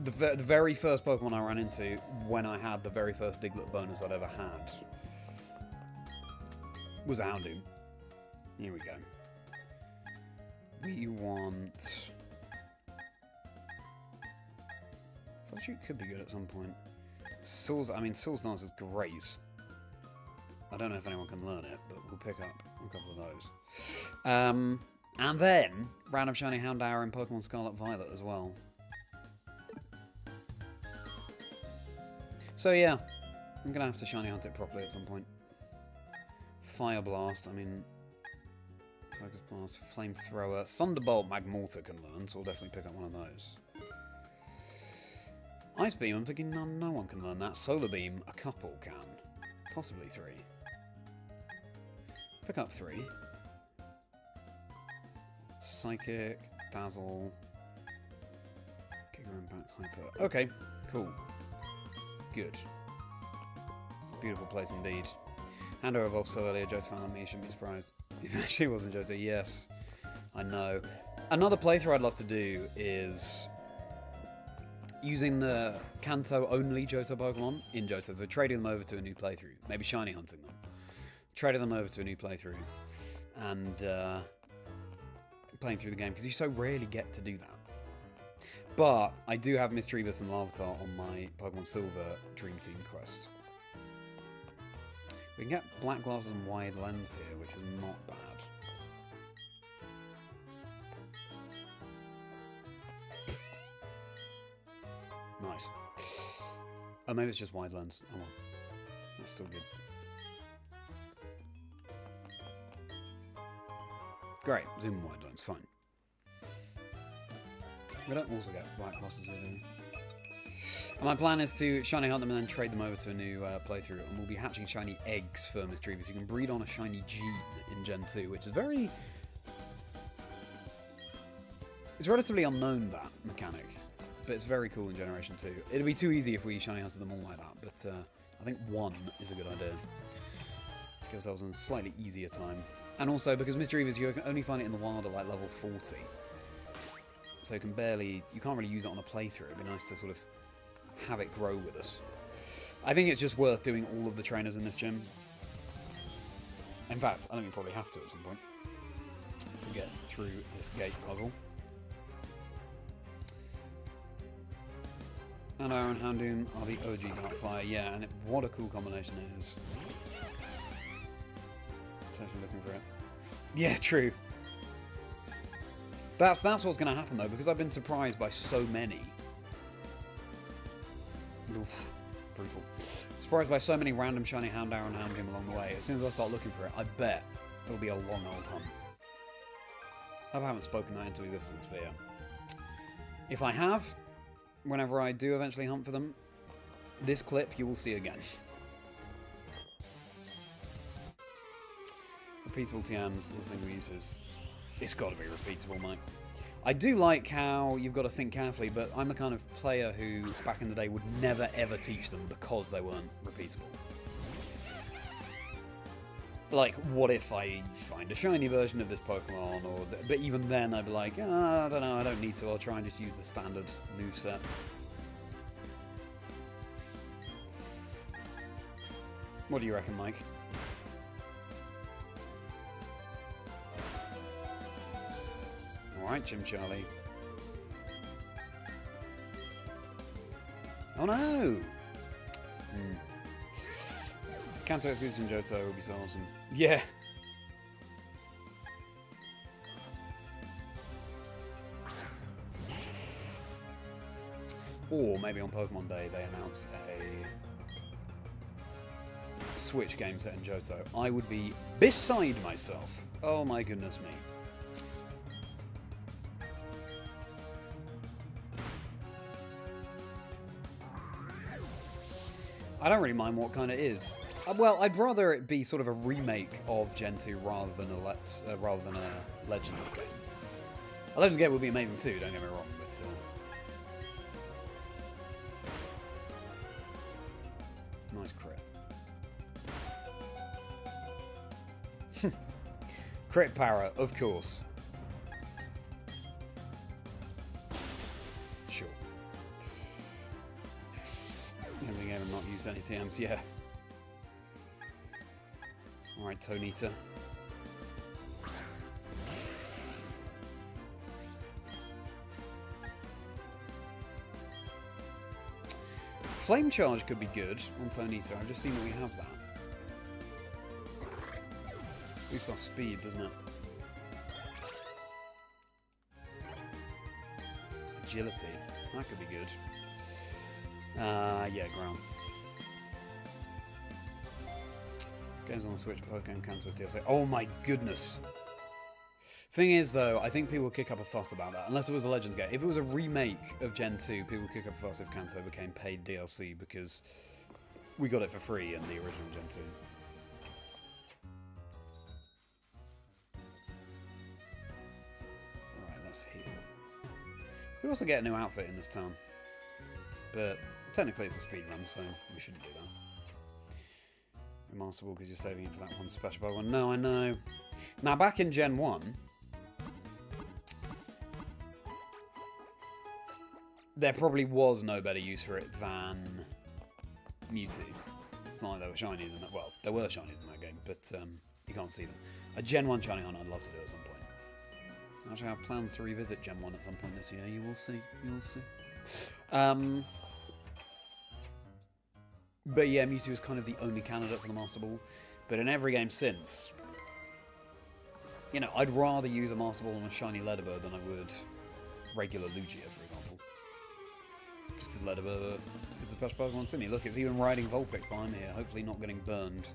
The very first Pokemon I ran into when I had the very first Diglett bonus I'd ever had was a Houndoom. Here we go. We want Substitute could be good at some point. Soul's Dance is great. I don't know if anyone can learn it, but we'll pick up a couple of those. And then, random shiny Houndour in Pokemon Scarlet Violet as well. So yeah, I'm gonna have to shiny hunt it properly at some point. Fire Blast, I mean... Focus Blast, Flamethrower, Thunderbolt Magmortar can learn, so we'll definitely pick up one of those. Ice Beam, I'm thinking no one can learn that. Solar Beam, a couple can. Possibly 3. Pick up 3. Psychic, Dazzle, Giga Impact, Hyper. Okay, cool. Good. Beautiful place indeed. Houndour evolved so earlier, Joseph found on me, you shouldn't be surprised. She wasn't Joseph, yes. I know. Another playthrough I'd love to do is using the Kanto-only Johto Pokemon in Johto, so trading them over to a new playthrough. Maybe shiny hunting them. Trading them over to a new playthrough. And playing through the game, because you so rarely get to do that. But I do have Mischievous and Larvitar on my Pokemon Silver Dream Team quest. We can get black glasses and wide lens here, which is not bad. Nice. Oh, maybe it's just wide lens. Oh well. That's still good. Great. Zoom and wide lens. Fine. We don't also get black glasses here, do we? And my plan is to shiny hunt them and then trade them over to a new playthrough, and we'll be hatching shiny eggs for Mischievous. You can breed on a shiny gene in Gen 2, which is very... It's relatively unknown, that mechanic, but it's very cool in Generation 2. It'd be too easy if we shiny hunted them all like that, but I think 1 is a good idea. Give ourselves a slightly easier time. And also, because Mischievous, you can only find it in the wild at like level 40. So you can't really use it on a playthrough. It'd be nice to sort of have it grow with us. I think it's just worth doing all of the trainers in this gym. In fact, I think we probably have to at some point to get through this gate puzzle. And Iron Houndoom are the OG Darkfire, yeah, and what a cool combination it is. Totally looking for it. Yeah, true. That's what's going to happen though, because I've been surprised by so many. Oof, brutal. Surprised by so many random shiny Houndour and Houndoom along the way. As soon as I start looking for it, I bet it'll be a long old hunt. I haven't spoken that into existence, but yeah. If I have, whenever I do eventually hunt for them, this clip you will see again. Repeatable TMs and single uses. It's got to be repeatable, mate. I do like how you've got to think carefully, but I'm the kind of player who, back in the day, would never ever teach them because they weren't repeatable. Like, what if I find a shiny version of this Pokemon? But even then, I'd be like, I don't know, I don't need to. I'll try and just use the standard moveset. What do you reckon, Mike? Alright, Jim Charlie. Oh no! Kanto exclusive from Johto would be so awesome. Yeah! Or maybe on Pokemon Day they announce a Switch game set in Johto. I would be beside myself. Oh my goodness me. I don't really mind what kind it is. Well, I'd rather it be sort of a remake of Gen 2 rather than a Legends game. A Legends game would be amazing too, don't get me wrong, but... Nice crit. Crit power, of course. Sure. Every game I've not used any TMs, yeah. Alright, Tonita. Flame Charge could be good on Tonito. I've just seen that we have that. Boosts our speed, doesn't it? Agility. That could be good. Yeah, ground. Games on the Switch, Pokemon Cancer with DLC. Oh my goodness. Thing is, though, I think people would kick up a fuss about that, unless it was a Legends game. If it was a remake of Gen 2, people would kick up a fuss if Kanto became paid DLC, because we got it for free in the original Gen 2. Alright, let's heal. We also get a new outfit in this town. But technically it's a speedrun, so we shouldn't do that. Remarkable because you're saving it for that one special Pokemon. No, I know. Now, back in Gen 1, there probably was no better use for it than Mewtwo. It's not like there were shinies in that. Well, there were shinies in that game, but you can't see them. A Gen 1 shiny hunt I'd love to do at some point. Actually, I have plans to revisit Gen 1 at some point this year. You will see. You will see. But yeah, Mewtwo is kind of the only candidate for the Master Ball. But in every game since, you know, I'd rather use a Master Ball on a shiny Ledabur than I would regular Lugia, for example. Just as Ledabur is a special Pokemon to me. Look, it's even riding Vulpix while I'm here, hopefully not getting burned,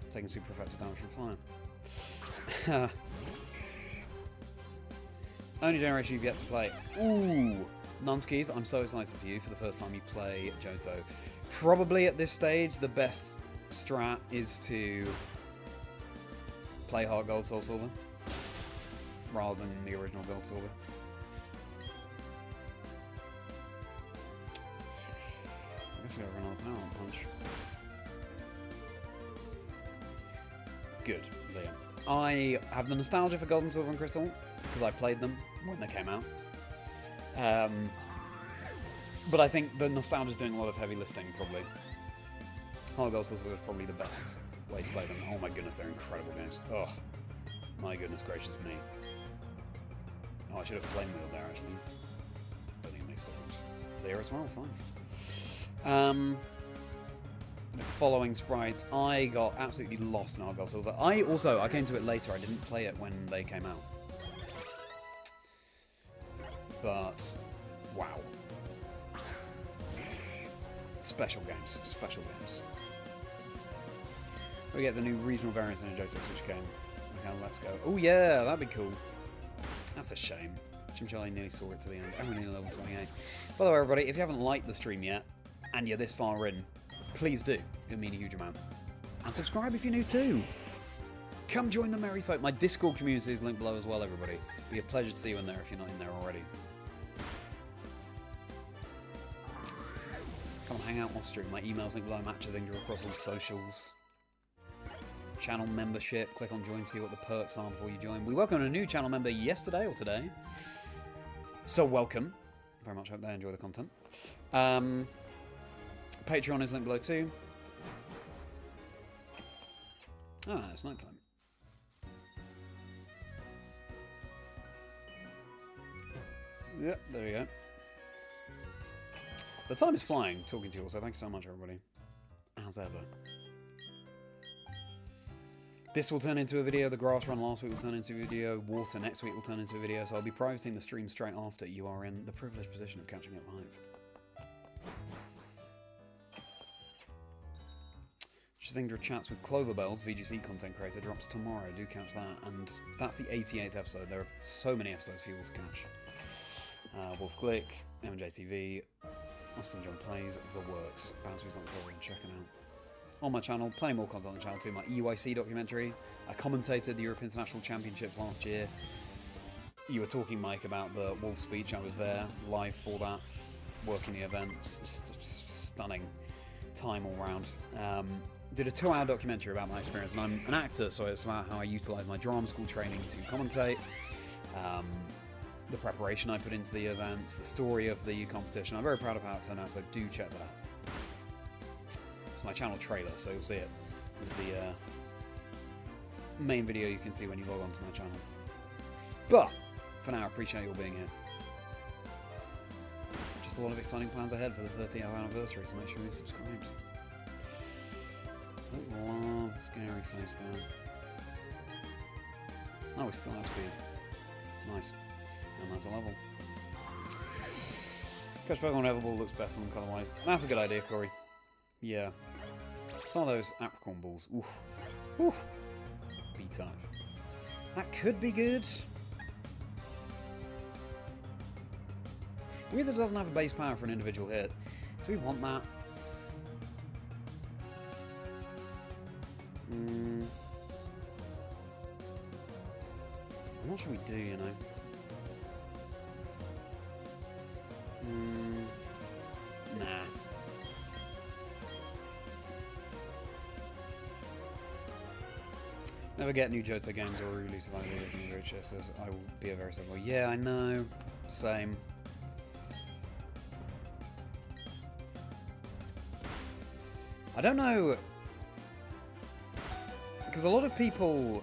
taking super effective damage from fire. Only generation you've yet to play. Ooh! Nunskis, I'm so excited for you for the first time you play Johto. Probably at this stage, the best strat is to play Heart Gold, Soul Silver, rather than the original Gold Silver. I guess we have another power punch. Good, there. I have the nostalgia for Gold and Silver and Crystal, because I played them when they came out. But I think the nostalgia is doing a lot of heavy lifting, probably. Heart Gold Silver was probably the best way to play them. Oh my goodness, they're incredible games. Oh, my goodness gracious me. Oh, I should have Flame Wheeled there, actually. Don't think it makes a difference. There as well, fine. The following sprites, I got absolutely lost in Heart Gold Silver. I came to it later, I didn't play it when they came out. But, wow. Special games, special games. We get the new regional variants in a Johto Switch game. Okay, let's go. Oh yeah, that'd be cool. That's a shame. Charlie nearly saw it to the end. Oh, we're nearly level 28. By the way, everybody, if you haven't liked the stream yet, and you're this far in, please do. It would mean a huge amount. And subscribe if you're new too. Come join the merry folk. My Discord community is linked below as well, everybody. It'd be a pleasure to see you in there if you're not in there already. Come on, hang out off stream. My email's linked below. Chazingdra across all socials. Channel membership. Click on join, see what the perks are before you join. We welcomed a new channel member yesterday or today. So welcome. Very much hope they enjoy the content. Patreon is linked below too. Ah, it's night time. Yep, there you go. The time is flying talking to you all, so thanks so much, everybody. As ever. This will turn into a video. The grass run last week will turn into a video. Water next week will turn into a video. So I'll be privating the stream straight after. You are in the privileged position of catching it live. Chazingdra chats with Cloverbells, VGC content creator, drops tomorrow. Do catch that. And that's the 88th episode. There are so many episodes for you all to catch. Wolf Glick, MJTV, Austin John Plays, The Works. Bouncy's on the and check it out. On my channel, plenty more content on the channel too. My EYC documentary. I commentated the European International Championships last year. You were talking, Mike, about the Wolf speech. I was there live for that, working the events. Stunning time all round. Did a 2-hour documentary about my experience, and I'm an actor, so it's about how I utilise my drama school training to commentate. The preparation I put into the events, the story of the competition. I'm very proud of how it turned out, so do check that out. It's my channel trailer, so you'll see it. It's the main video you can see when you log on to my channel. But, for now, I appreciate you all being here. Just a lot of exciting plans ahead for the 30th anniversary, so make sure you're subscribed. Don't love the scary face there. Oh, we still have speed. Nice. And that's a level. Catch Pokemon Everball looks best on them colour-wise. That's a good idea, Corey. Yeah. Some of those apricorn balls. Oof. Oof. Beat up. That could be good. Weird that it doesn't have a base power for an individual hit. Do we want that? I'm not sure we do, you know. Nah. Never get new Johto games or release of any of new Roadshow says I will be a very sad boy. Yeah, I know. Same. I don't know, because a lot of people,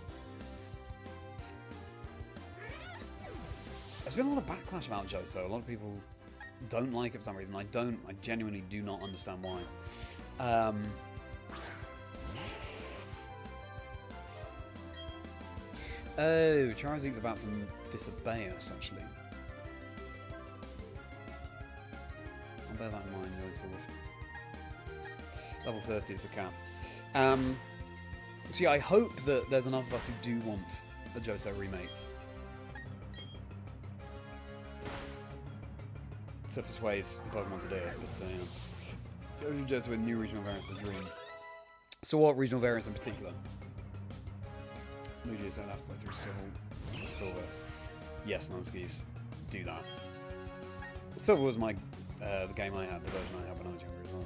there's been a lot of backlash about Johto. A lot of people don't like it for some reason. I genuinely do not understand why. Oh, Charizard's about to disobey us, actually. I'll bear that in mind going forward. Level 30 is the cap. So yeah, I hope that there's enough of us who do want a Johto remake to persuade Pokemon to do it. But Johto with new regional variants is a dream. So what regional variants in particular? Luigi said I have to play through Silver. Yes, non-skis. Do that. Silver was my the game I had, the version I had when I was younger as well.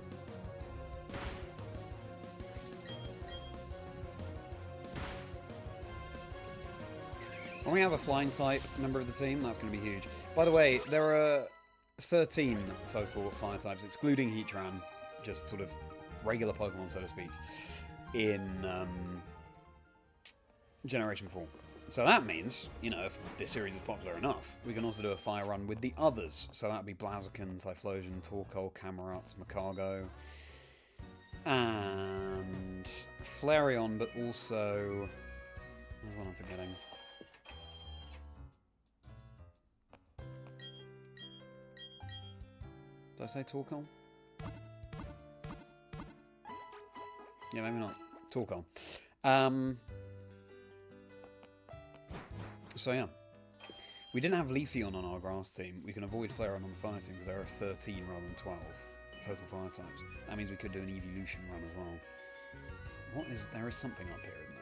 When we have a flying type member of the team, that's going to be huge. By the way, there are 13 total fire types, excluding Heatran, just sort of regular Pokemon, so to speak, in Generation 4. So that means, you know, if this series is popular enough, we can also do a fire run with the others. So that'd be Blaziken, Typhlosion, Torkoal, Camerupt, Macargo, and Flareon, but also... There's one I'm forgetting. Did I say Torkoal? Yeah, maybe not. Torkoal. So yeah. We didn't have Leafeon on our grass team. We can avoid Flareon on the fire team because there are 13 rather than 12 total fire types. That means we could do an evolution run as well. What is... There is something up here in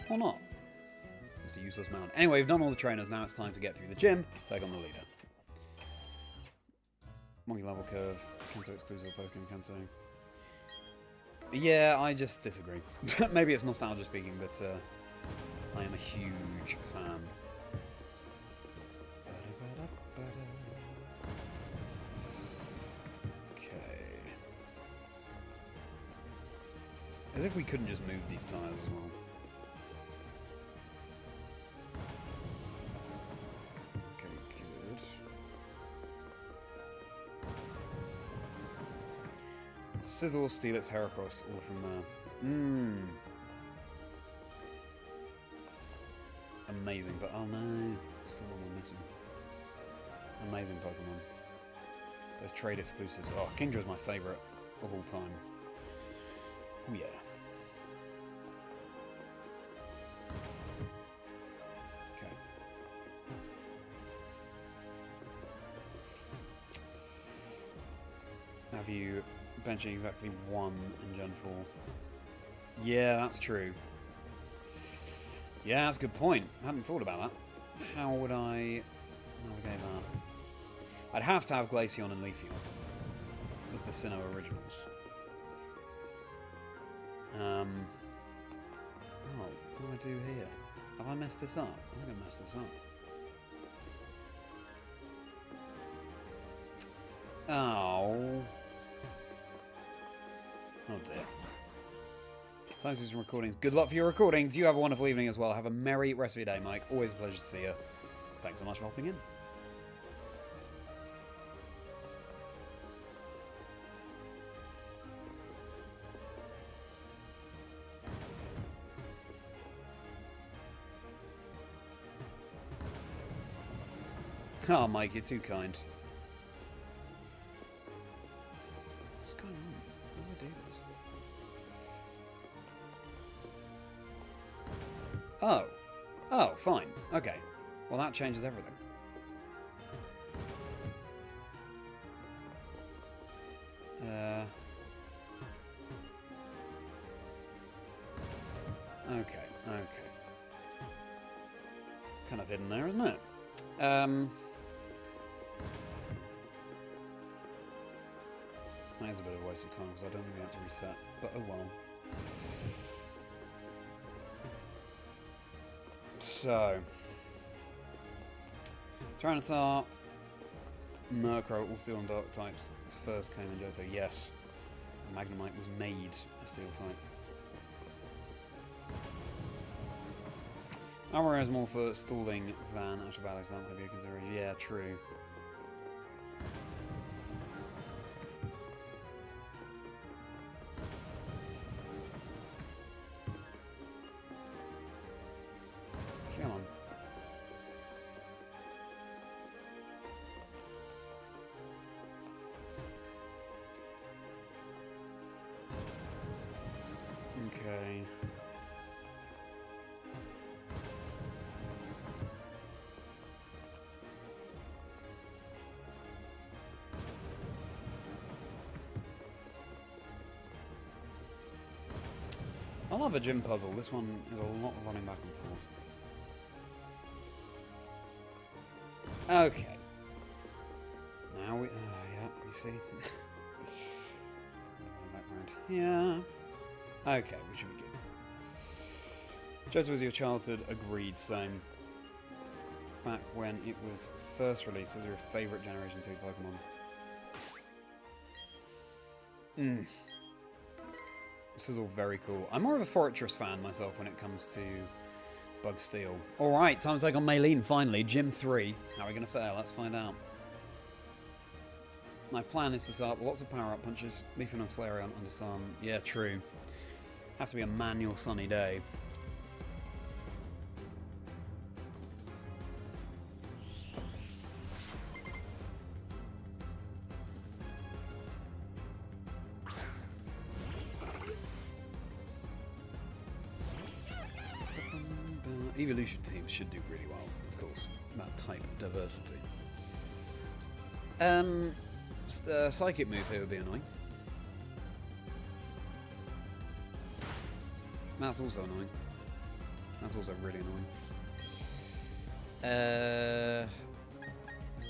that. Or not. Just a useless mound. Anyway, we've done all the trainers. Now it's time to get through the gym. Take on the leader. Monkey level curve. Kanto exclusive Pokemon Kanto. Yeah, I just disagree. Maybe it's nostalgia speaking, but I am a huge fan. Okay. As if we couldn't just move these tires as well. Okay, good. Sizzle, Steelix, Heracross, all from there. Amazing, but oh no, still one missing. Amazing Pokemon. Those trade exclusives. Oh, Kingdra is my favourite of all time. Oh yeah. Okay. Have you benching exactly one in Gen 4? Yeah, that's true. Yeah, that's a good point. I hadn't thought about that. How would I navigate that? I'd have to have Glaceon and Leafeon as the Sinnoh originals. Oh, what do I do here? Have I messed this up? I'm going to mess this up. Oh. Oh dear. Thanks for some recordings. Good luck for your recordings. You have a wonderful evening as well. Have a merry rest of your day, Mike. Always a pleasure to see you. Thanks so much for hopping in. Oh, Mike, you're too kind. What's going on? How do I do this? Oh. Oh, fine. Okay. Well, that changes everything. Okay, okay. Kind of hidden there, isn't it? That is a bit of a waste of time because I don't think we have to reset, but oh well. So, Tyranitar, Murkrow, all steel and dark types first came in Johto, yes. Magnemite was made a steel type. Armor is more for stalling than actual battles, that might be a consideration. Yeah, true. Come on. Okay. I'll have a gym puzzle. This one is a lot of running back and forth. Okay. Now we... yeah, you see. Background. Yeah. Okay, we should be good. Just was your childhood, agreed, same. Back when it was first released as your favourite Generation 2 Pokemon. This is all very cool. I'm more of a Fortress fan myself when it comes to Bug Steel. Alright, time to take on Maylene finally. Gym 3. How are we going to fare? Let's find out. My plan is to start with lots of power-up punches. Leafing and Flareon under some. Yeah, true. Have to be a manual sunny day. Evolution teams should do really well, of course. That type diversity. Psychic move here would be annoying. That's also annoying. That's also really annoying.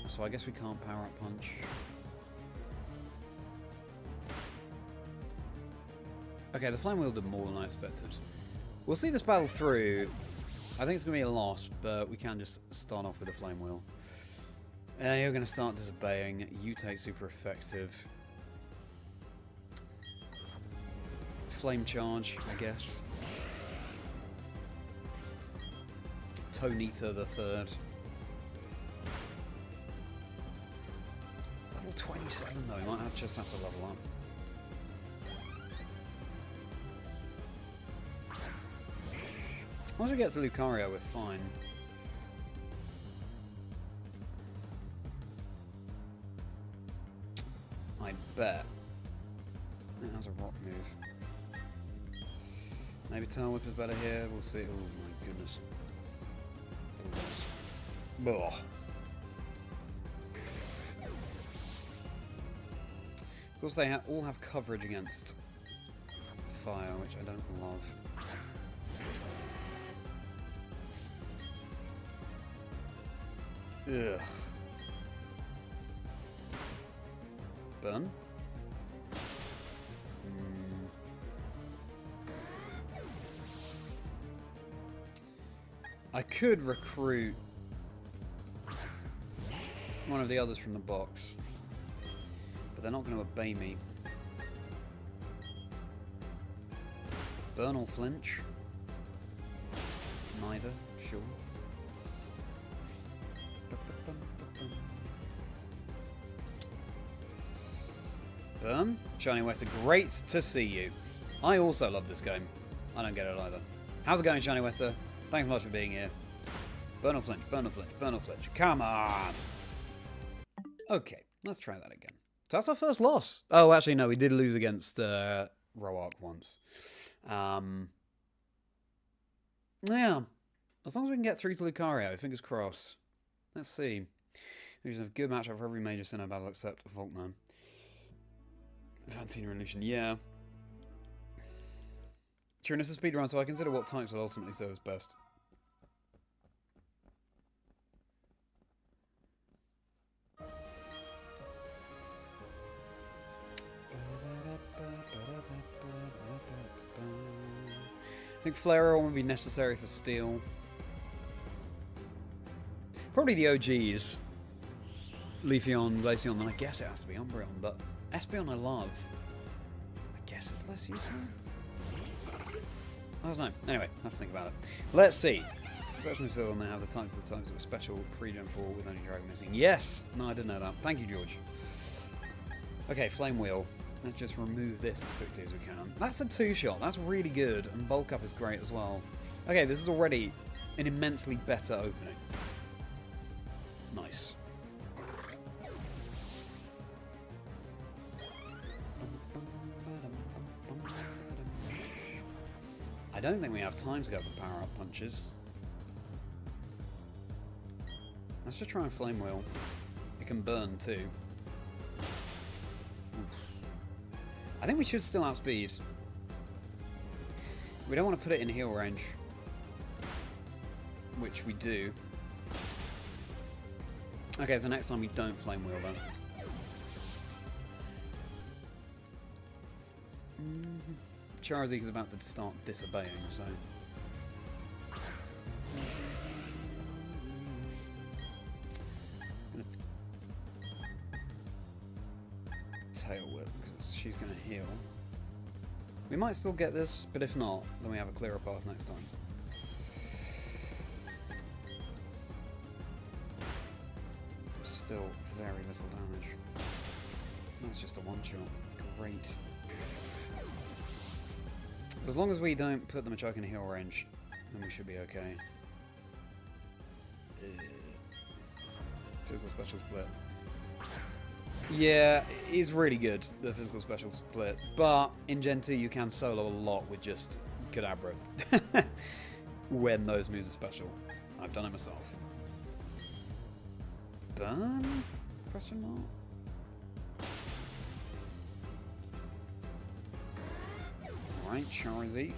So I guess we can't power up punch. Okay, the Flame Wheel did more than I expected. We'll see this battle through. I think it's going to be a loss, but we can just start off with a Flame Wheel. You're going to start disobeying. You take super effective. Flame Charge, I guess. Tonita the third. Level 27 though, we might just have to level up. Once we get to Lucario, we're fine. I bet. That was a rock move. Maybe Tail Whip is better here. We'll see. Oh my goodness. Ugh. Of course, they all have coverage against fire, which I don't love. Ugh. Burn. I could recruit one of the others from the box, but they're not going to obey me. Burn or flinch? Neither, sure. Burn. Shiny Wetter, great to see you. I also love this game. I don't get it either. How's it going, Shiny Wetter? Thanks so much for being here. Burn or flinch, burn or flinch, burn or flinch. Come on! Okay, let's try that again. So that's our first loss. Oh, actually, no, we did lose against Roark once. Yeah. As long as we can get through to Lucario, fingers crossed. Let's see. We just have a good matchup for every major Sinnoh battle except Volkman. Fantina and Lucian, yeah. True, this is a speedrun, so I consider what types will ultimately serve us best. I think Flareon would be necessary for Steel. Probably the OGs. Leafeon, Glaceon, and I guess it has to be Umbreon, but Espeon I love. I guess it's less useful? I don't know. Anyway, I have to think about it. Let's see. Exceptionally still when they have the types of the types that were special pre-Gen 4 with only Dragon missing. Yes! No, I didn't know that. Thank you, George. Okay, Flame Wheel. Let's just remove this as quickly as we can. That's a 2-shot. That's really good. And Bulk Up is great as well. Okay, this is already an immensely better opening. Nice. I don't think we have time to go for power-up punches. Let's just try and Flame Wheel. It can burn too. Oof. I think we should still outspeed. We don't want to put it in heal range. Which we do. Okay, so next time we don't Flame Wheel then. Charizard is about to start disobeying, so... Tail Whip, because she's going to heal. We might still get this, but if not, then we have a clearer path next time. Still very little damage. That's just a one-shot. Great. As long as we don't put the Machoke in heal range, then we should be okay. Physical special split. Yeah, it's really good, the physical special split. But in Gen 2 you can solo a lot with just Kadabra. When those moves are special. I've done it myself. Burn? Question mark? Alright, Charizard.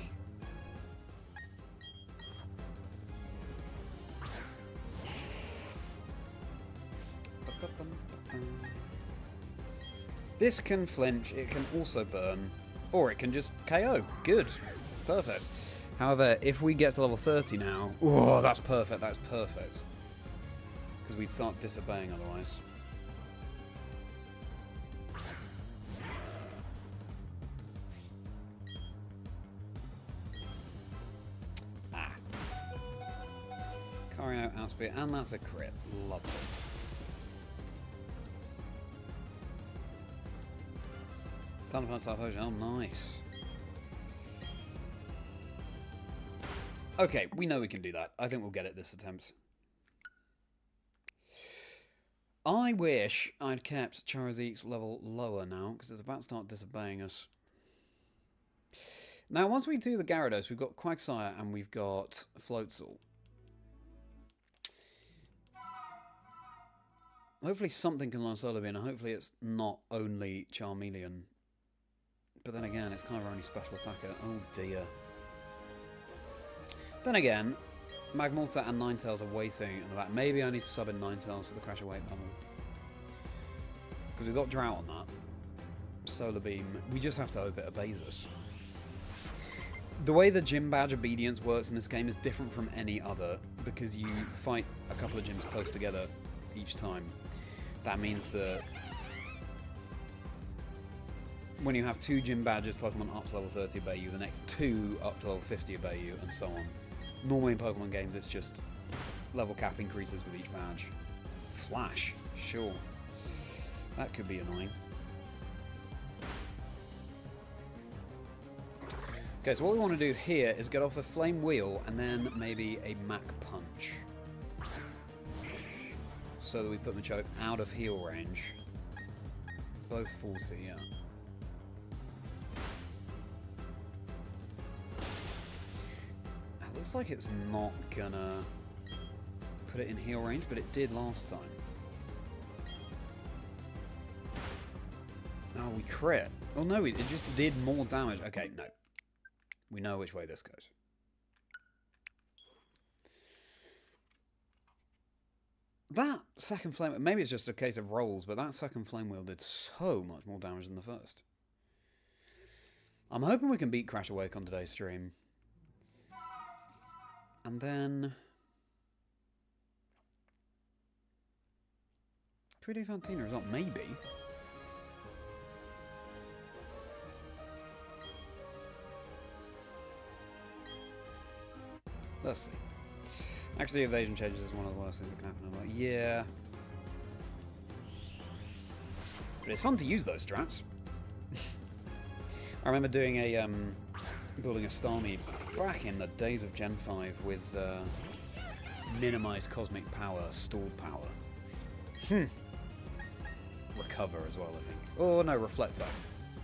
This can flinch, it can also burn, or it can just KO. Good. Perfect. However, if we get to level 30 now, oh, that's perfect, that's perfect. Because we'd start disobeying otherwise. Cario, outspeed, and that's a crit. Lovely. Thunderpunk type potion. Oh, nice. Okay, we know we can do that. I think we'll get it this attempt. I wish I'd kept Charizard's level lower now, because it's about to start disobeying us. Now, once we do the Gyarados, we've got Quagsire and we've got Floatzel. Hopefully something can learn Solar Beam, and hopefully it's not only Charmeleon. But then again, it's kind of our only special attacker. Oh dear. Then again, Magmortar and Ninetales are waiting in the back. Maybe I need to sub in Ninetales for the Crash Away panel. Because we've got Drought on that. Solar Beam. We just have to hope it obeys us. The way the Gym Badge obedience works in this game is different from any other, because you fight a couple of gyms close together each time. That means that when you have 2 gym badges, Pokemon up to level 30 obey you, the next 2 up to level 50 obey you, and so on. Normally in Pokemon games it's just level cap increases with each badge. Flash, sure. That could be annoying. Okay, so what we want to do here is get off a Flame Wheel and then maybe a Mach Punch. So that we put Machoke out of heal range. Both 40, yeah. It looks like it's not gonna put it in heal range, but it did last time. Oh, we crit. Oh no, it just did more damage. Okay, no. We know which way this goes. That second flame... Maybe it's just a case of rolls, but that second flame wheel did so much more damage than the first. I'm hoping we can beat Crash Awake on today's stream. And then... Can we do Fantina as well? Maybe. Let's see. Actually, evasion changes is one of the worst things that can happen. I'm like, yeah. But it's fun to use those strats. I remember doing a, building a Starmie back in the days of Gen 5 with, minimized cosmic power, stored power. Recover as well, I think. Oh, no, Reflector.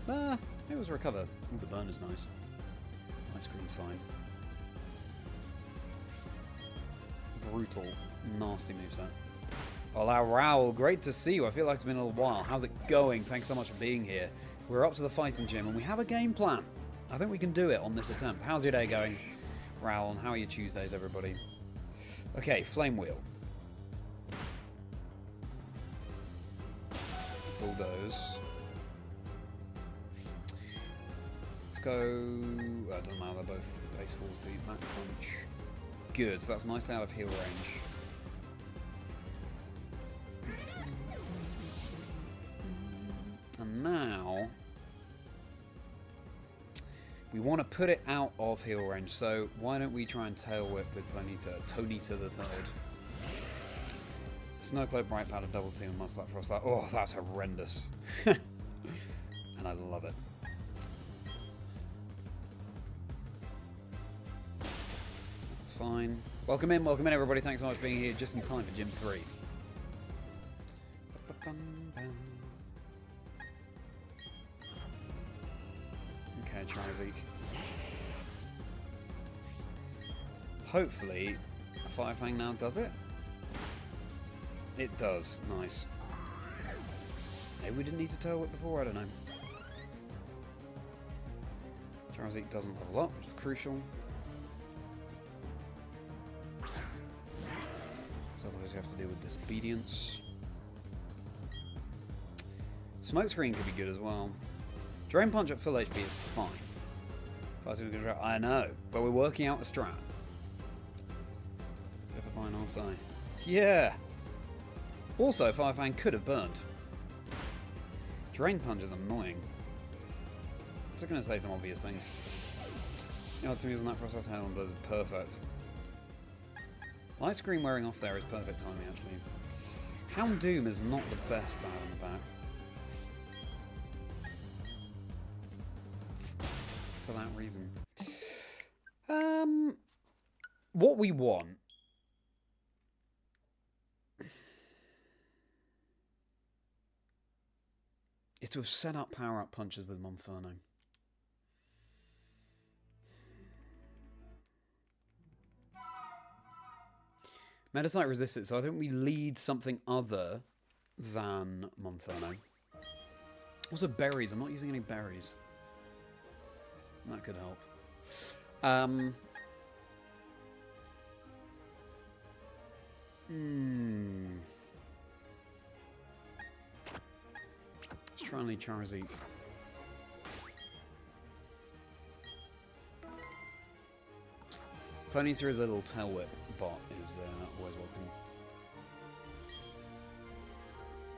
It was Recover. Ooh, the burn is nice. My screen's fine. Brutal, nasty moveset. Hola, Raul. Great to see you. I feel like it's been a little while. How's it going? Thanks so much for being here. We're up to the fighting gym, and we have a game plan. I think we can do it on this attempt. How's your day going, Raul? And how are your Tuesdays, everybody? Okay, Flame Wheel. Bulldoze. Let's go... Well, it doesn't matter, they're both base 40. Mach Punch. Good, so that's nicely out of heal range. And now... we want to put it out of heal range, so why don't we try and Tail Whip with Tonita the Third. Snowcloak, Bright Powder, Double Team, and Muscle Frost. Oh, that's horrendous. And I love it. That's fine. Welcome in everybody. Thanks so much for being here just in time for Gym 3. Okay, Charizard. Hopefully, Fire Fang now does it. It does. Nice. Maybe we didn't need to Tail Whip before, I don't know. Charizard doesn't level up, which is crucial. So otherwise you have to deal with Disobedience. Smokescreen could be good as well. Drain Punch at full HP is fine. I know, but we're working out a strat. Bit of a fine, aren't I? Yeah! Also, Fire Fang could have burned. Drain Punch is annoying. I'm just going to say some obvious things. You know, to use that process, Hell Blows is perfect. Light Screen wearing off there is perfect timing, actually. Houndoom is not the best out on the back. For that reason. What we want is to have set up power-up punches with Monferno. Metasite resists it, so I think we lead something other than Monferno. Also berries. I'm not using any berries. That could help. Let's try and lead Charizard. Ponyta is a little Tail Whip bot is always welcome.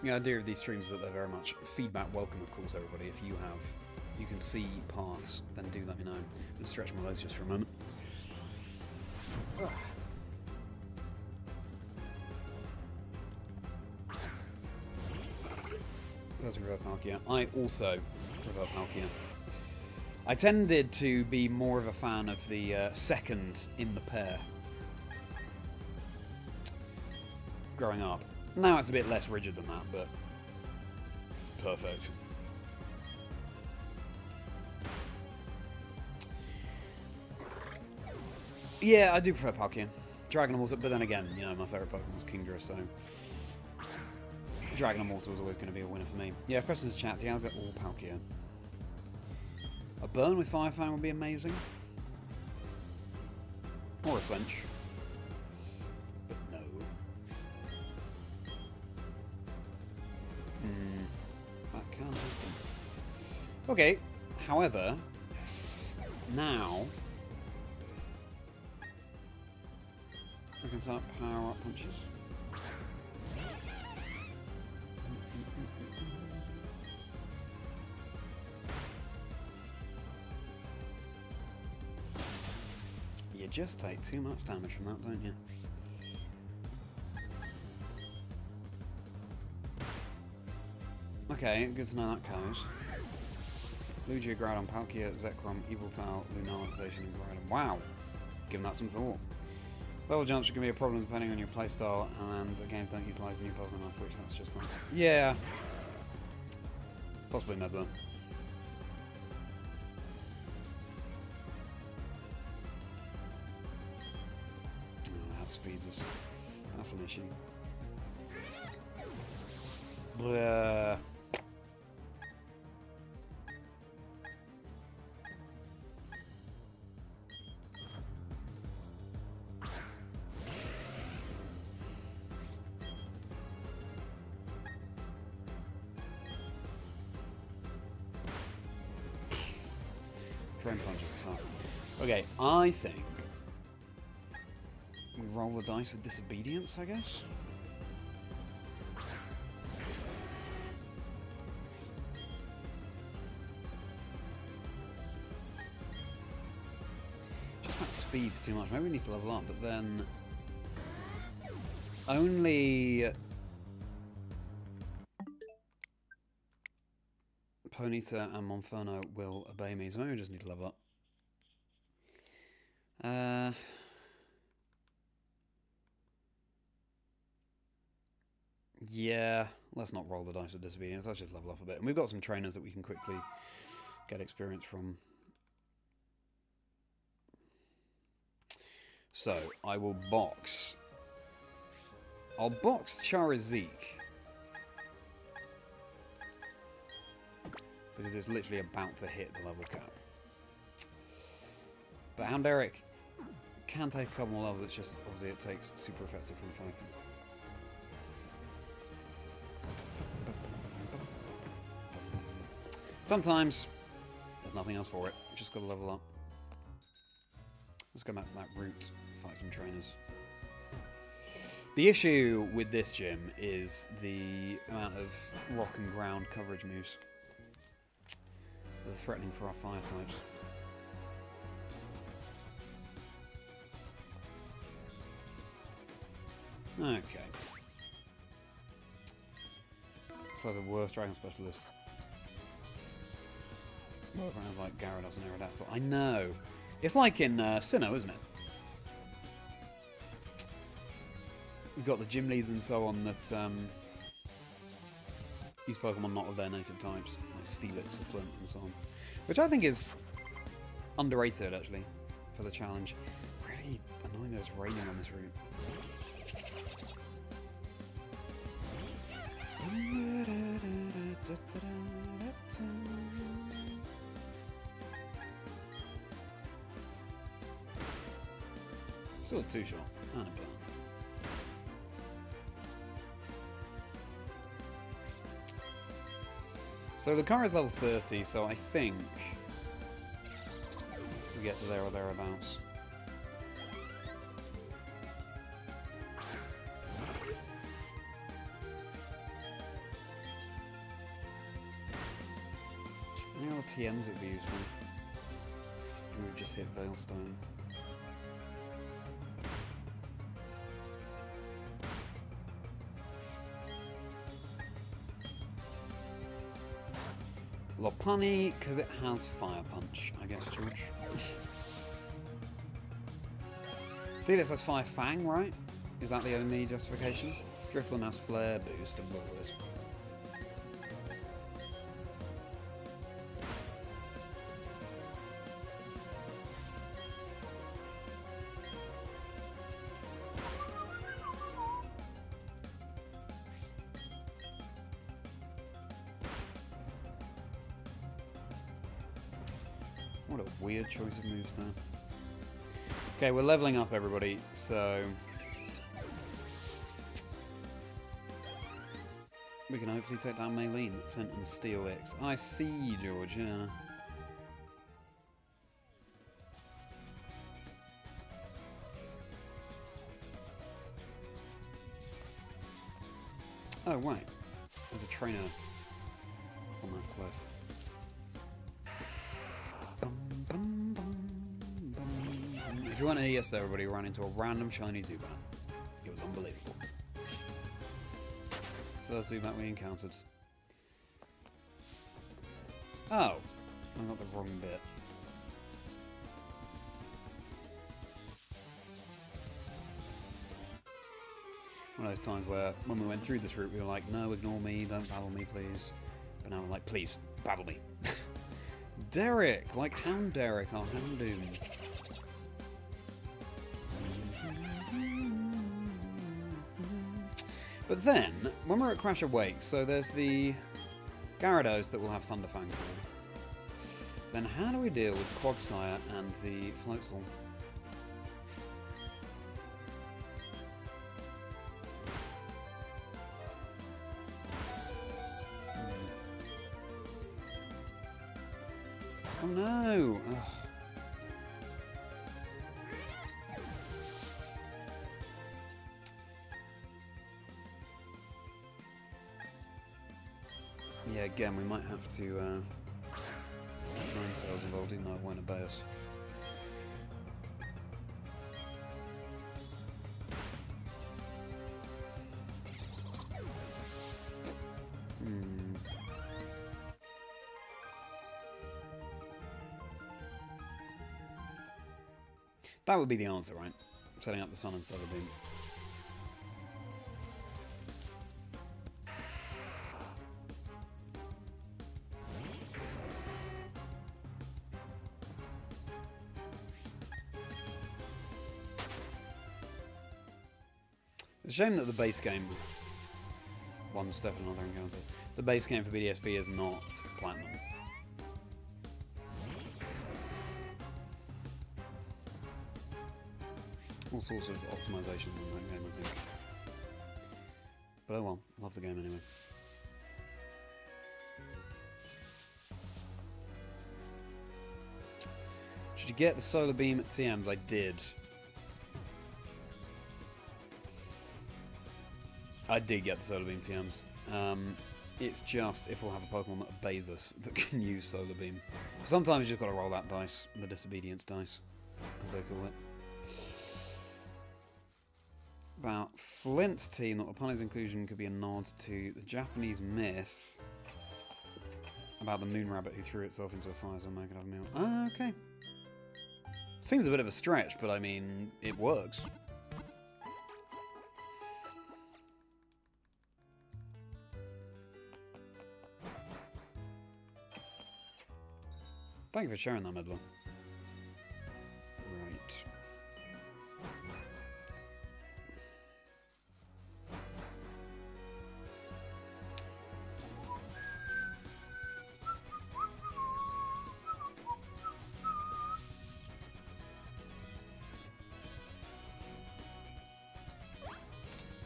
The idea of these streams is that they're very much feedback welcome, of course, everybody. If you can see paths, then do let me know. I'm going to stretch my legs just for a moment. That's Reverb Palkia. I also Reverb Palkia. I tended to be more of a fan of the second in the pair growing up. Now it's a bit less rigid than that, but perfect. Yeah, I do prefer Palkia. Dragon and Water, but then again, you know, my favourite Pokemon is Kingdra, so Dragon and Water was always going to be a winner for me. Yeah, questions in chat, Dialga or Palkia? A burn with Fire Fang would be amazing. Or a flinch. But no. That can't happen. Okay, however, now I can start power up punches. You just take too much damage from that, don't you? Okay, good to know that goes. Lugia, Groudon, Palkia, Zekrom, Yveltal, Lunalization, and Groudon. Wow! Giving that some thought. Level jumps are going to be a problem depending on your playstyle, and the games don't utilise the new Pokemon enough, which that's just like... Yeah. Possibly Nebula. Oh, that speeds us. That's an issue. Blah. Drain Punch is tough. Okay, I think we roll the dice with Disobedience, I guess? Just that speed's too much. Maybe we need to level up, but then only Ponyta and Monferno will obey me, so maybe we just need to level up. Yeah, let's not roll the dice with Disobedience, let's just level up a bit. And we've got some trainers that we can quickly get experience from. So, I will box. I'll box Charizard, because it's literally about to hit the level cap. But Houndoom can take a couple more levels, it's just obviously it takes super effective from fighting. Sometimes there's nothing else for it, just got to level up. Let's go back to that route, fight some trainers. The issue with this gym is the amount of rock and ground coverage moves. They're threatening for our fire types. Okay. So the worst dragon specialist. Well, rounds like Gyarados and Aerodactyl. I know. It's like in Sinnoh, isn't it? We've got the gym leads and so on that use Pokemon not of their native types, like Steelix or Flint and so on. Which I think is underrated, actually, for the challenge. Really annoying that it's raining on this route. Still a two-shot and a burn. So the car is level 30, so I think we get to there or thereabouts. Any other TMs that would be useful? We've just hit Veilstone. Lopunny, because it has Fire Punch, I guess, George. Steelix has Fire Fang, right? Is that the only justification? Drifloon has Flare Boost and Bulbous. What a weird choice of moves there. Okay, we're leveling up, everybody, so we can hopefully take down Maylene, Flint and Steelix. I see, George, yeah. Oh, wait. There's a trainer on that cliff. If you weren't here yesterday, everybody ran into a random shiny Zubat. It was unbelievable. First Zubat we encountered. Oh, I got the wrong bit. One of those times where, when we went through this route, we were like, no, ignore me, don't battle me, please. But now we're like, please, battle me. Derek, like Hound Derek, our Houndoom. But then, when we're at Crash Awake, so there's the Gyarados that will have Thunderfang for. Then how do we deal with Quagsire and the Floatzel? Oh no! Ugh. Yeah, again, we might have to Ninetales involved, even though it won't obey us. That would be the answer, right? Setting up the Sun and Solar Beam. It's a shame that the base game, one step and another encounter, the base game for BDSP is not Platinum. All sorts of optimizations in that game, I think. But oh well, love the game anyway. Did you get the Solar Beam at TMs? I did. I did get the Solar Beam TMs. It's just if we'll have a Pokemon that obeys us that can use Solar Beam. Sometimes you just got to roll that dice, the disobedience dice, as they call it. About Flint's team, that upon his inclusion could be a nod to the Japanese myth about the moon rabbit who threw itself into a fire so man could have a meal. Ah, okay. Seems a bit of a stretch, but I mean, it works. Thank you for sharing that, Medler. Right.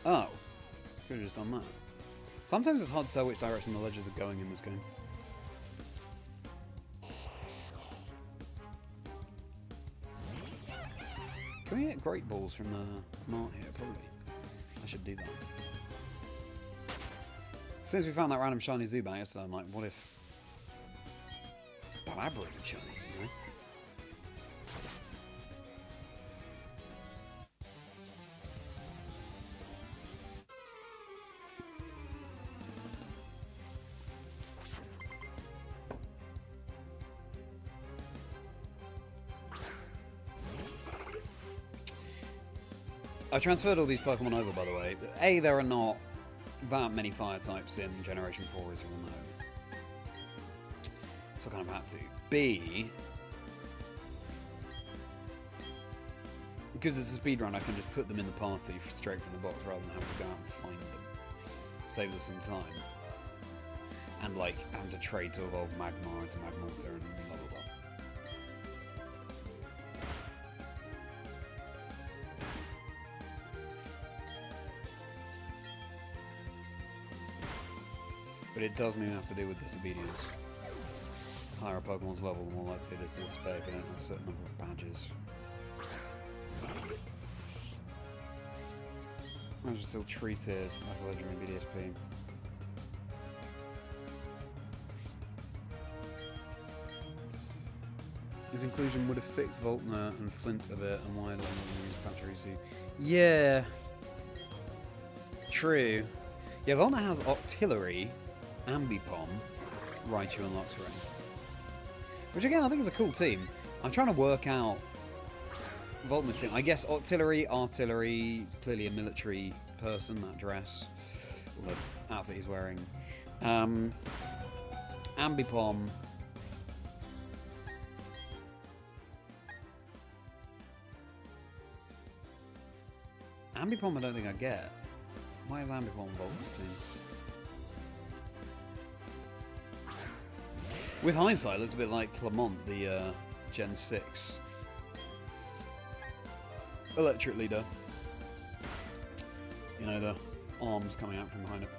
Oh. Could have just done that. Sometimes it's hard to tell which direction the ledges are going in this game. Can we get Great Balls from the Mart here? Probably. I should do that. Since we found that random shiny Zubat yesterday, I'm like, what if Balabra was shiny, you know? I transferred all these Pokemon over, by the way. A, there are not that many fire types in Generation 4, as you all know. So I kind of had to. B, because it's a speedrun, I can just put them in the party straight from the box rather than having to go out and find them. Saves us some time. And, like, having to trade to evolve Magmar into Magmortar and blah blah blah. But it does mean we have to deal with disobedience. The higher a Pokemon's level, the more likely it is to disobey if they don't have a certain number of badges. I should still treat it like a legendary BDSP. His inclusion would have fixed Voltner and Flint a bit, and why don't we use Pachirisu? Yeah. True. Yeah, Voltner has Octillery, Ambipom, Raichu and Luxray. Which again, I think is a cool team. I'm trying to work out Voltner's team. I guess Artillery is clearly a military person, that dress. Or the outfit he's wearing. Ambipom. Ambipom I don't think I get. Why is Ambipom Voltner's team? With hindsight, it looks a bit like Clement, the Gen 6 electric leader. You know, the arms coming out from behind it.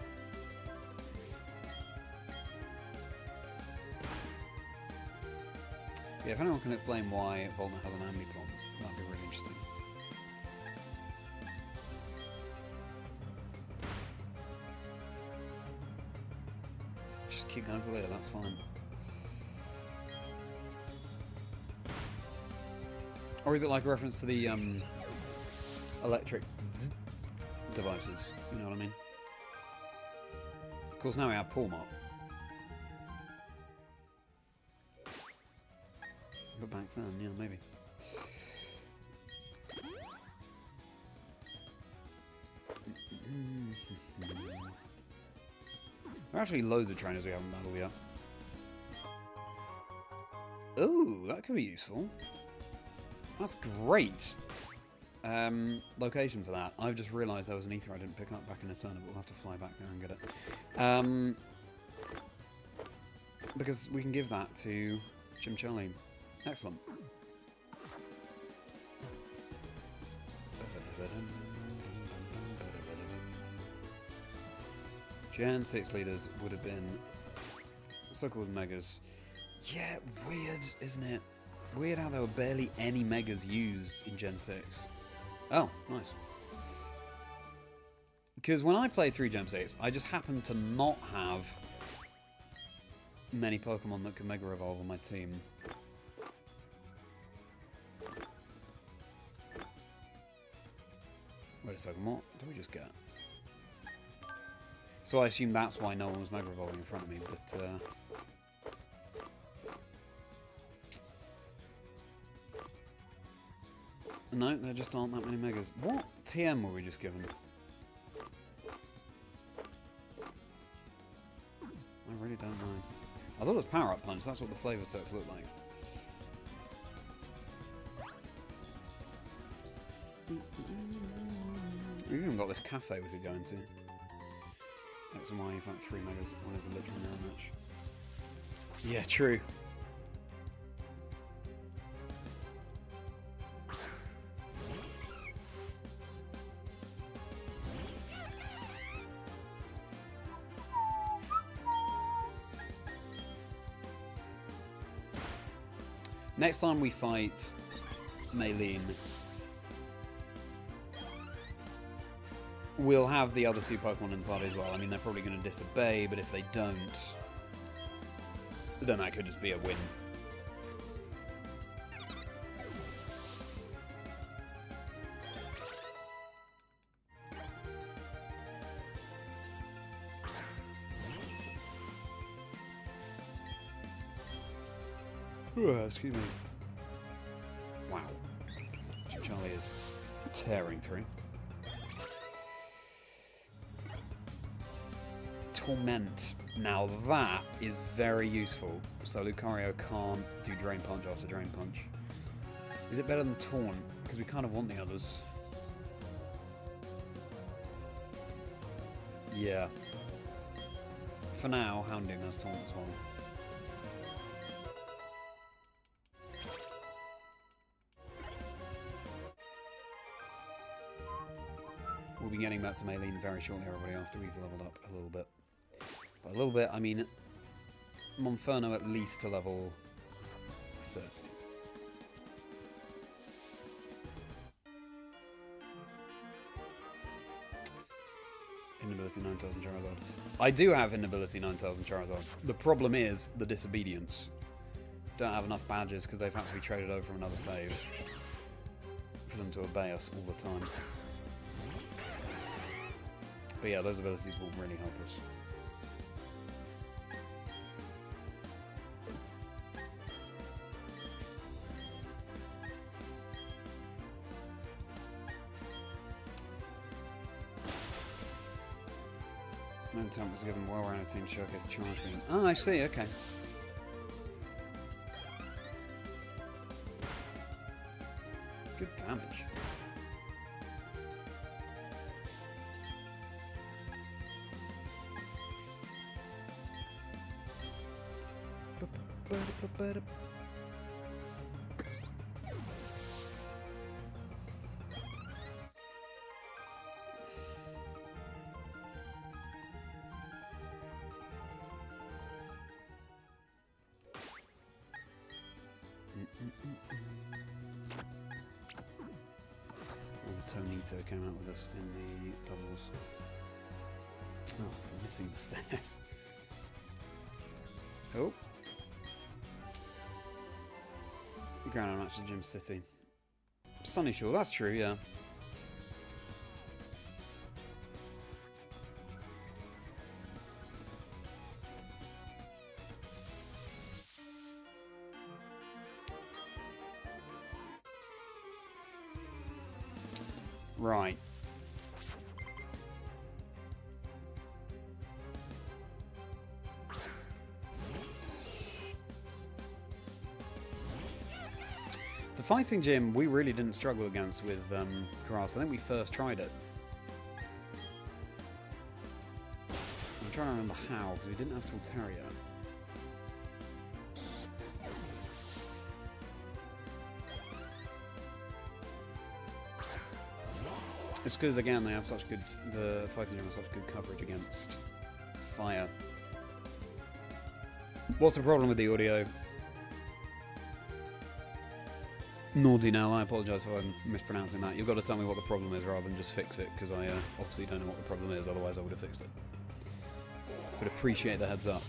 Yeah, if anyone can explain why Voltner has an Ambipom, that'd be really interesting. Just keep going for later, that's fine. Or is it like a reference to the electric devices? You know what I mean? Of course, now we have Pawmot. But back then, yeah, maybe. There are actually loads of trainers we haven't battled yet. Ooh, that could be useful. That's great. Location for that. I've just realised there was an ether I didn't pick up back in Eterna, but we'll have to fly back there and get it. Because we can give that to Jim Charlie. Excellent. Gen 6 leaders would have been so-called Megas. Yeah, weird, isn't it? Weird how there were barely any Megas used in Gen 6. Oh, nice. Because when I played through Gen 6, I just happened to not have many Pokemon that could Mega Evolve on my team. Wait a second, what did we just get? So I assume that's why no one was Mega Evolving in front of me, but no, there just aren't that many Megas. What TM were we just given? I really don't know. I thought it was Power Up Punch, that's what the Flavor Text looked like. We've even got this cafe we could go into. X and Y, in fact, 3 Megas. One is a literal now match. Yeah, true. Next time we fight Maylene, we'll have the other two Pokemon in the party as well. I mean, they're probably going to disobey, but if they don't, then that could just be a win. Excuse me. Wow. Charlie is tearing through. Torment. Now that is very useful. So Lucario can't do Drain Punch after Drain Punch. Is it better than Taunt? Because we kind of want the others. Yeah. For now, Houndoom has Taunt as well. We'll be getting back to Maylene very shortly, everybody, after we've leveled up a little bit. By a little bit, I mean Monferno at least to level 30. Inability Ninetales and Charizard. I do have Inability Ninetales and Charizard. The problem is the disobedience. Don't have enough badges because they've had to be traded over from another save for them to obey us all the time. But yeah, those abilities will really help us. No attempt was given well-rounded team showcase charge beam. Oh, I see, okay. Good damage. Tonito came out with us in the doubles. Oh, I'm missing the stairs. Oh. Ground match in Gym City. Sunny Shore, that's true, yeah. Right. The fighting gym we really didn't struggle against with Grass. I think we first tried it. I'm trying to remember how, because we didn't have Torterra. It's because, again, they have such good... The fighting gym has such good coverage against fire. What's the problem with the audio? Nordinel, I apologise if I'm mispronouncing that. You've got to tell me what the problem is rather than just fix it, because I obviously don't know what the problem is, otherwise I would have fixed it. But appreciate the heads up.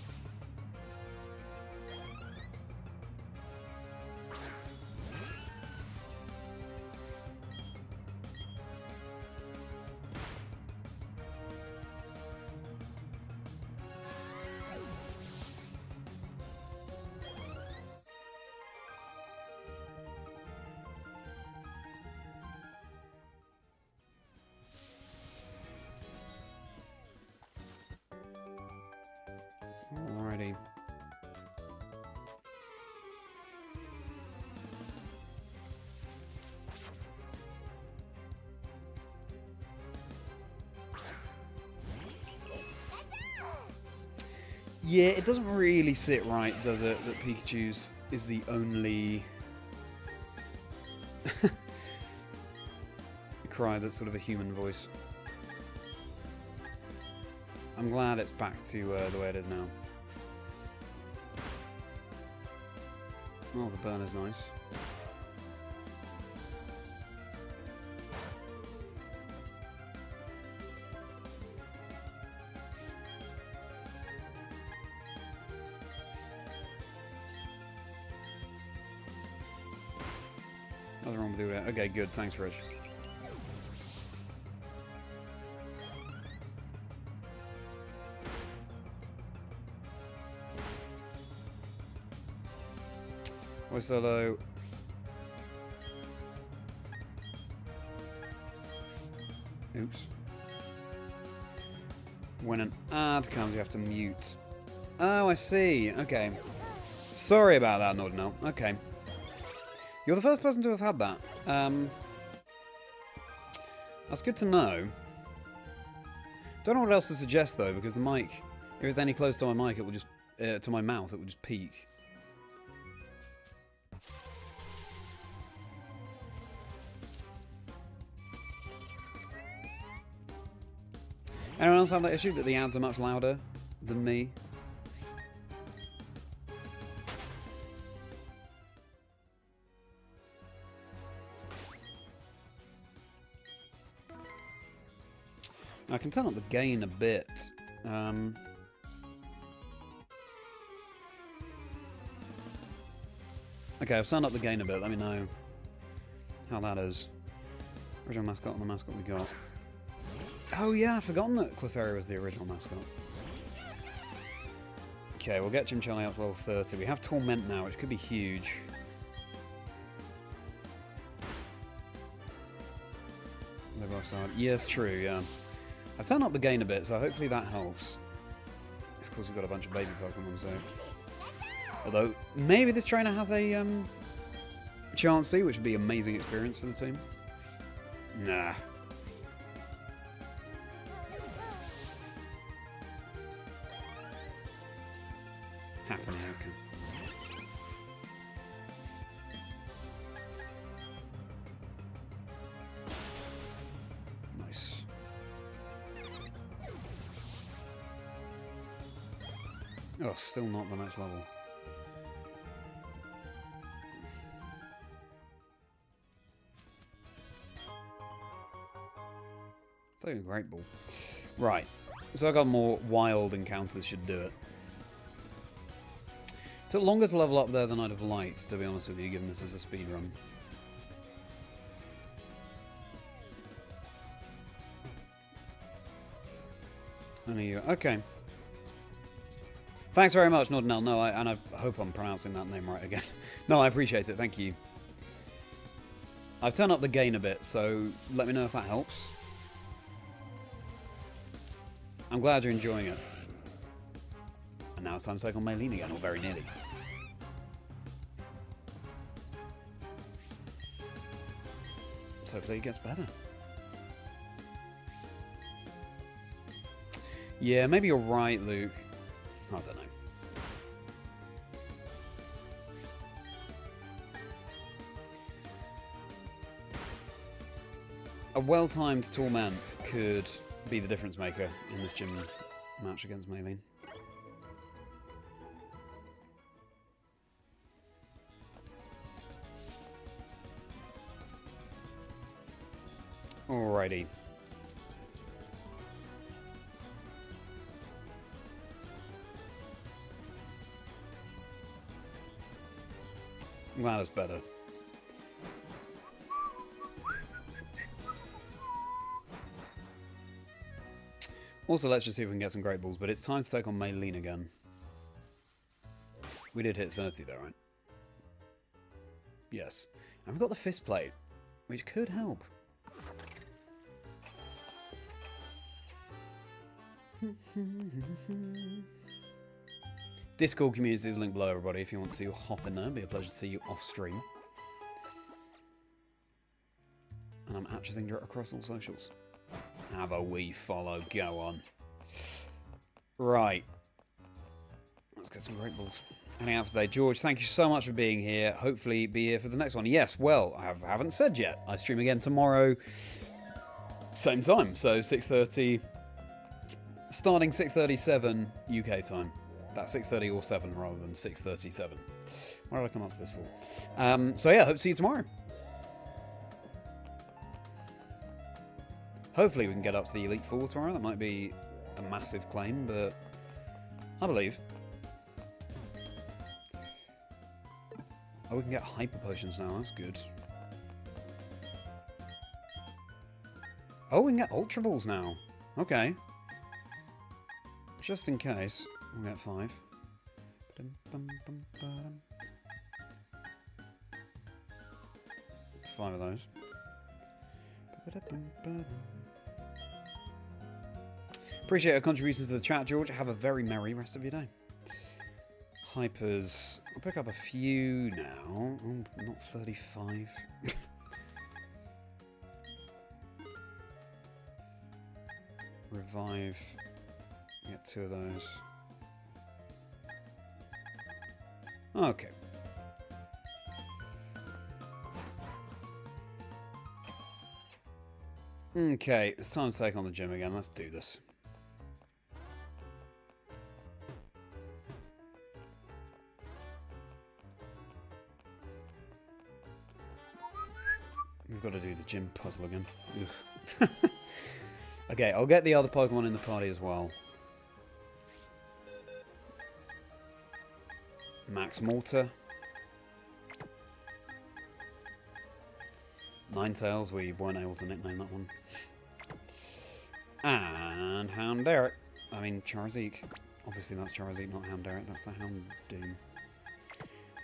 Alrighty. Yeah, it doesn't really sit right, does it, that Pikachu's is the only cry that's sort of a human voice. I'm glad it's back to the way it is now. Oh, the burn is nice. Nothing wrong with it. Okay, good. Thanks, Rich. Hi, Solo. Oops. When an ad comes, you have to mute. Oh, I see. Okay. Sorry about that, Nordinel. Okay. You're the first person to have had that. That's good to know. Don't know what else to suggest, though, because the mic, if it's any close to my mic, it will just, to my mouth, it will just peak. Anyone else have that issue, that the ads are much louder than me? I can turn up the gain a bit. Okay, I've turned up the gain a bit. Let me know how that is. Original mascot and the mascot we got. Oh yeah, I'd forgotten that Clefairy was the original mascot. Okay, we'll get Chimcharlie up to level 30. We have Torment now, which could be huge. Yes, true, yeah. I've turned up the gain a bit, so hopefully that helps. Of course, we've got a bunch of baby Pokemon, so... Although, maybe this trainer has a, Chansey, which would be an amazing experience for the team. Nah. Happen, okay. Nice. Oh, still not the next level. Taking a great ball. Right. So I got more wild encounters should do it. Took longer to level up there than I'd have liked, to be honest with you, given this is a speed run. Okay. Thanks very much, Nordinel. No, and I hope I'm pronouncing that name right again. No, I appreciate it. Thank you. I've turned up the gain a bit, so let me know if that helps. I'm glad you're enjoying it. And now it's time to take on Maylene again, or very nearly. So hopefully it gets better. Yeah, maybe you're right, Luke. I don't know. A well-timed Torment could be the difference maker in this gym match against Maylene. Alrighty. I'm glad it's better. Also, let's just see if we can get some Great Balls, but it's time to take on Maylene again. We did hit 30 though, right? Yes. And we've got the Fist Plate, which could help. Discord community is linked below, everybody, if you want to hop in there. It'd be a pleasure to see you off stream. And I'm at Chazingdra across all socials. Have a wee follow, go on. Right. Let's get some Great Balls. Heading out for today. George, thank you so much for being here. Hopefully be here for the next one. Yes, well, I haven't said yet. I stream again tomorrow. Same time, so 6:30. Starting 6:37 UK time. That's 6:30 or 7 rather than 6:37. What did I come up to this for? So yeah, hope to see you tomorrow. Hopefully we can get up to the Elite Four tomorrow. That might be a massive claim, but I believe. Oh, we can get Hyper Potions now. That's good. Oh, we can get Ultra Balls now. Okay. Just in case, we'll get 5. 5 of those. Appreciate your contributions to the chat, George. Have a very merry rest of your day. Hypers. I'll pick up a few now. Oh, not 35. Revive. Get 2 of those. Okay. Okay, it's time to take on the gym again. Let's do this. We've got to do the gym puzzle again. Okay, I'll get the other Pokemon in the party as well. Magmortar. Ninetales, we weren't able to nickname that one. And Houndoom. I mean, Charizard. Obviously that's Charizard, not Houndoom. That's the Houndoom.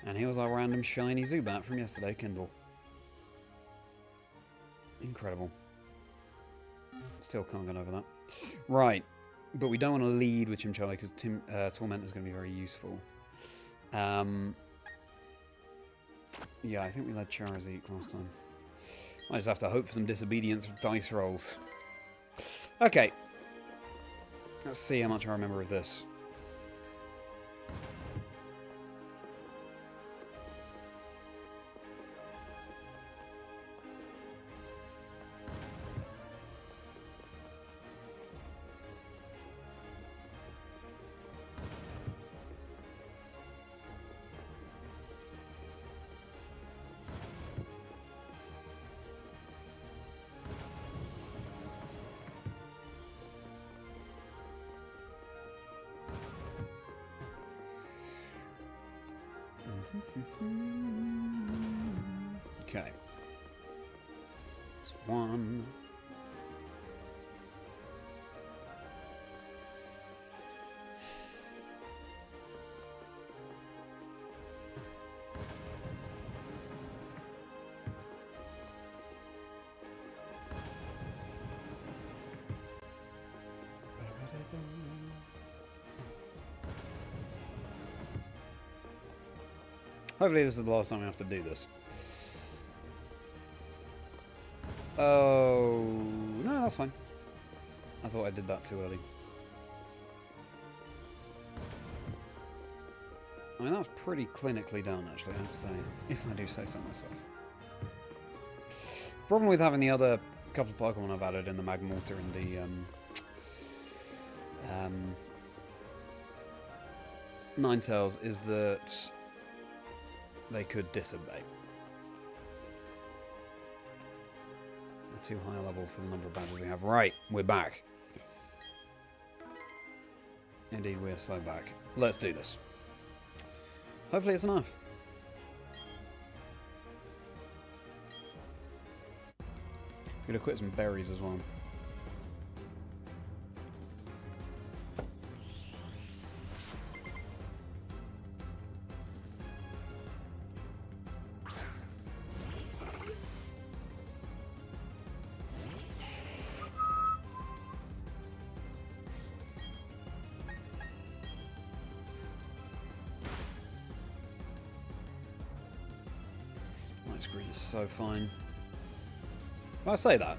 And here was our random shiny Zubat from yesterday, Kindle. Incredible. Still can't get over that. Right. But we don't want to lead with Charlie because Torment is going to be very useful. Yeah, I think we led Charizard last time. I just have to hope for some disobedience of dice rolls. Okay. Let's see how much I remember of this. Okay. That's 1. Hopefully this is the last time we have to do this. Oh, no, that's fine. I thought I did that too early. I mean, that was pretty clinically done, actually, I have to say, if I do say so myself. Problem with having the other couple of Pokemon I've added in the Magmortar and the Ninetales is that they could disobey. They're too high a level for the number of battles we have. Right, we're back. Indeed, we're so back. Let's do this. Hopefully it's enough. Could have quit some berries as well. Screen is so fine. Well, I say that.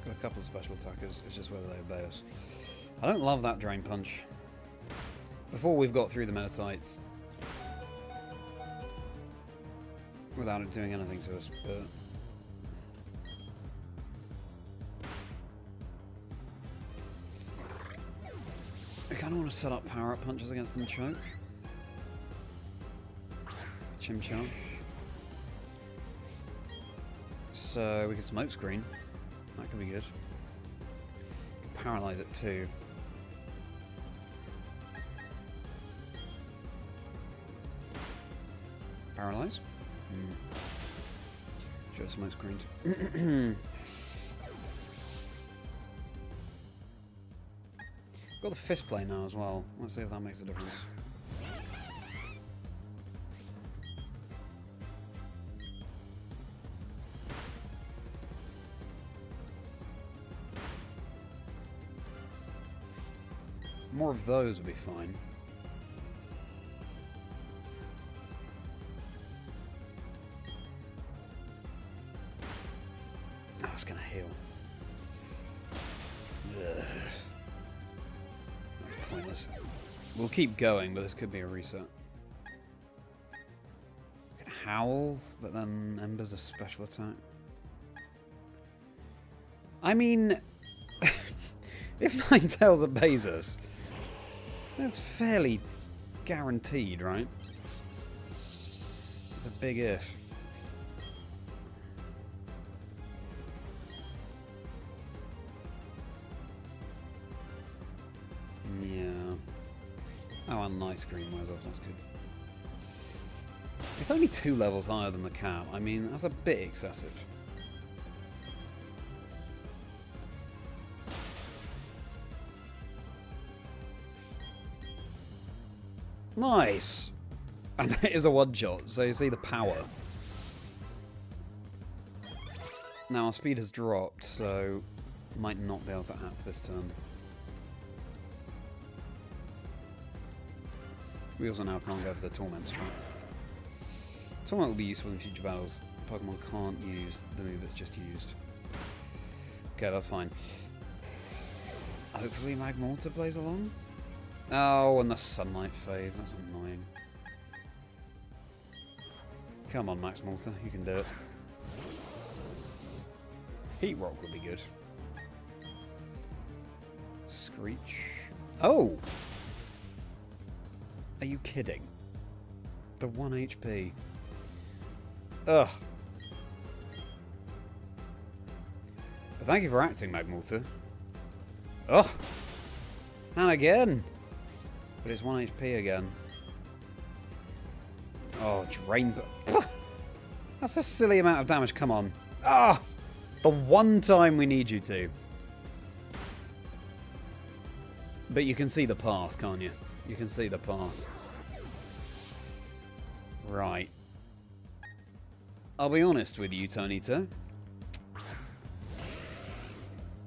Got a couple of special attackers, it's just whether they obey us. I don't love that Drain Punch. Before we've got through the Monotypes without it doing anything to us, but I kind of want to set up power-up punches against them choke. Chimchar. So we can smoke screen. That could be good. Paralyze it too. Paralyze? Should have smoke screened. Got the fist play now as well. Let's see if that makes a difference. More of those would be fine. Oh, it's gonna heal. Ugh. That's pointless. We'll keep going, but this could be a reset. We can howl, but then Ember's a special attack. I mean, if Ninetales obeys us, that's fairly guaranteed, right? It's a big if. Yeah. Oh, and nice green wears off, that's good. It's only 2 levels higher than the cap. I mean, that's a bit excessive. Nice! And that is a one-shot, so you see the power. Now our speed has dropped, so might not be able to act this turn. We also now can't go for the Torment Strike. Torment will be useful in future battles. Pokemon can't use the move that's just used. Okay, that's fine. Hopefully Magmortar plays along. Oh, and the sunlight phase. That's annoying. Come on, Magmortar. You can do it. Heat Rock would be good. Screech. Oh! Are you kidding? The 1 HP. Ugh. But thank you for acting, Magmortar. Ugh! And again! But it's 1 HP again. Oh, drain. That's a silly amount of damage, come on. Ah! Oh, the one time we need you to. But you can see the path, can't you? You can see the path. Right. I'll be honest with you, Tonita.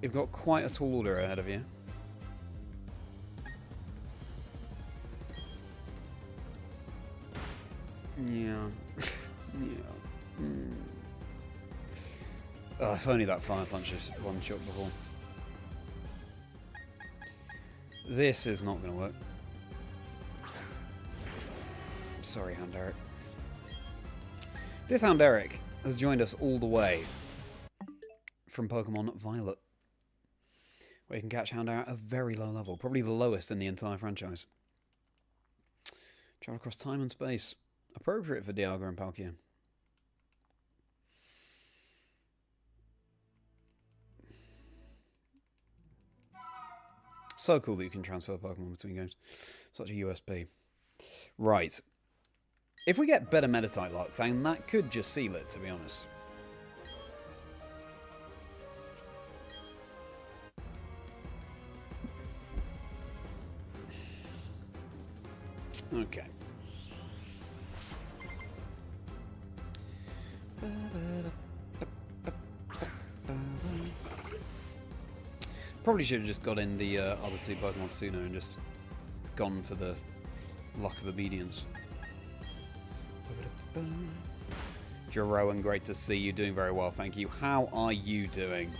You've got quite a tall order ahead of you. Yeah. Yeah. Mm. Oh, if only that Fire Punch is one shot before. This is not going to work. Sorry, Houndoom. This Houndoom has joined us all the way from Pokemon Violet, where you can catch Houndoom at a very low level, probably the lowest in the entire franchise. Travel across time and space. Appropriate for Dialga and Palkia. So cool that you can transfer Pokemon between games. Such a USP. Right. If we get better Meta-type luck, then that could just seal it, to be honest. Okay. Probably should have just got in the other 2 Pokemon sooner and just gone for the luck of obedience. Jeroen, great to see you. Doing very well, thank you. How are you doing?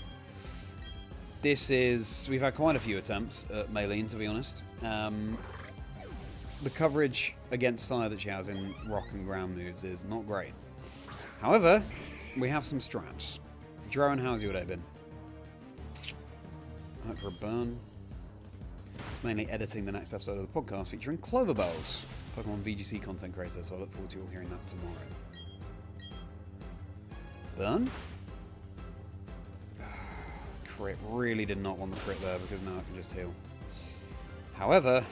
This is... We've had quite a few attempts at Maylene, to be honest. The coverage against fire that she has in rock and ground moves is not great. However, we have some strats. Jeroen, how's your day been? Hope for a burn. It's mainly editing the next episode of the podcast featuring Cloverbells, Pokemon VGC content creator, so I look forward to you all hearing that tomorrow. Burn? Crit. Really did not want the crit there because now I can just heal. However,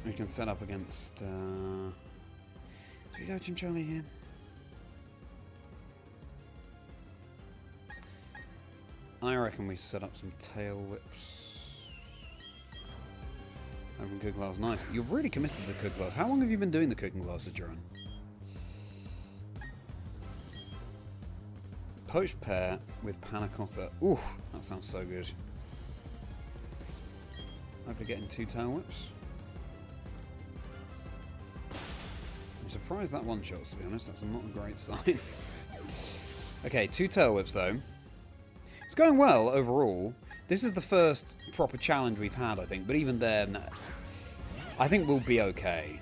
we can set up against... do we go Team Charlie here? I reckon we set up some tail whips. Open cooking glass, nice. You're really committed to the cooking glass. How long have you been doing the cooking glass, Jeroen? Poached pear with panna cotta. Ooh, that sounds so good. Hopefully getting 2 tail whips. I'm surprised that one shots, to be honest. That's not a great sign. Okay, 2 tail whips though. It's going well overall. This is the first proper challenge we've had, I think. But even then, I think we'll be okay.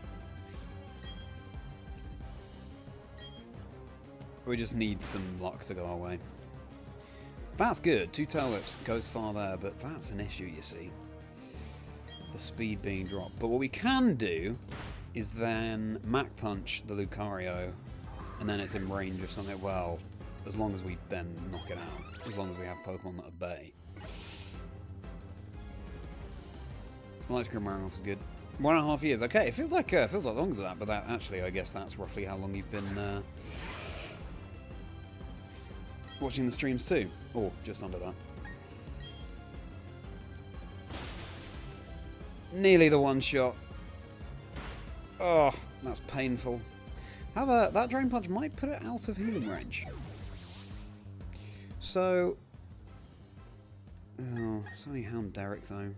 We just need some luck to go our way. That's good. 2 tail whips goes far there, but that's an issue, you see. The speed being dropped. But what we can do is then Mach Punch the Lucario, and then it's in range of something. Well, as long as we then knock it out. As long as we have Pokemon that obey. Light Screen wearing off is good. 1.5 years. Okay, it feels like longer than that, but that actually, I guess that's roughly how long you've been watching the streams too, or just under that. Nearly the one shot. Oh, that's painful. However, that Drain Punch might put it out of healing range. So, oh, it's only Hound Derek though.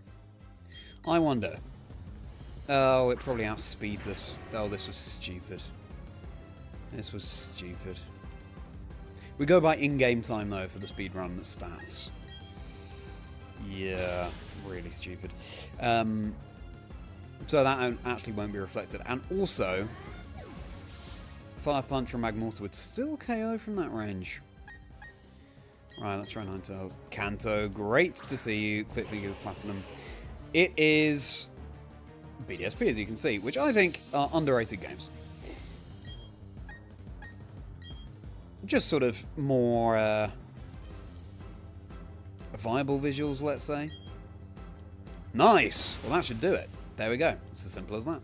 I wonder. Oh, it probably outspeeds us. Oh, this was stupid. This was stupid. We go by in-game time though for the speedrun stats. Yeah, really stupid. So that actually won't be reflected. And also, Fire Punch from Magmortar would still KO from that range. Right, let's try Ninetales. Kanto, great to see you quickly go Platinum. It is BDSP, as you can see, which I think are underrated games. Just sort of more viable visuals, let's say. Nice! Well, that should do it. There we go. It's as simple as that.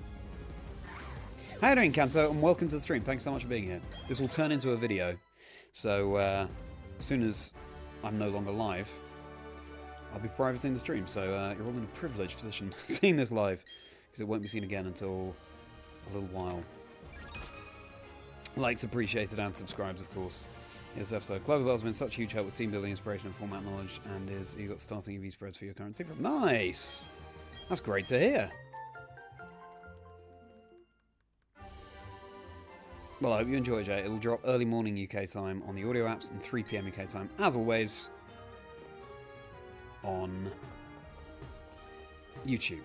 How you doing, Kanto? And welcome to the stream. Thanks so much for being here. This will turn into a video. So, as soon as I'm no longer live, I'll be privating the stream. So, you're all in a privileged position seeing this live, because it won't be seen again until a little while. Likes appreciated and subscribes, of course. This episode. Clover Bell's been such huge help with team building, inspiration, and format knowledge, and you got starting EV spreads for your current team. Nice! That's great to hear. Well, I hope you enjoy, Jay. It'll drop early morning UK time on the audio apps and 3 PM UK time, as always, on YouTube.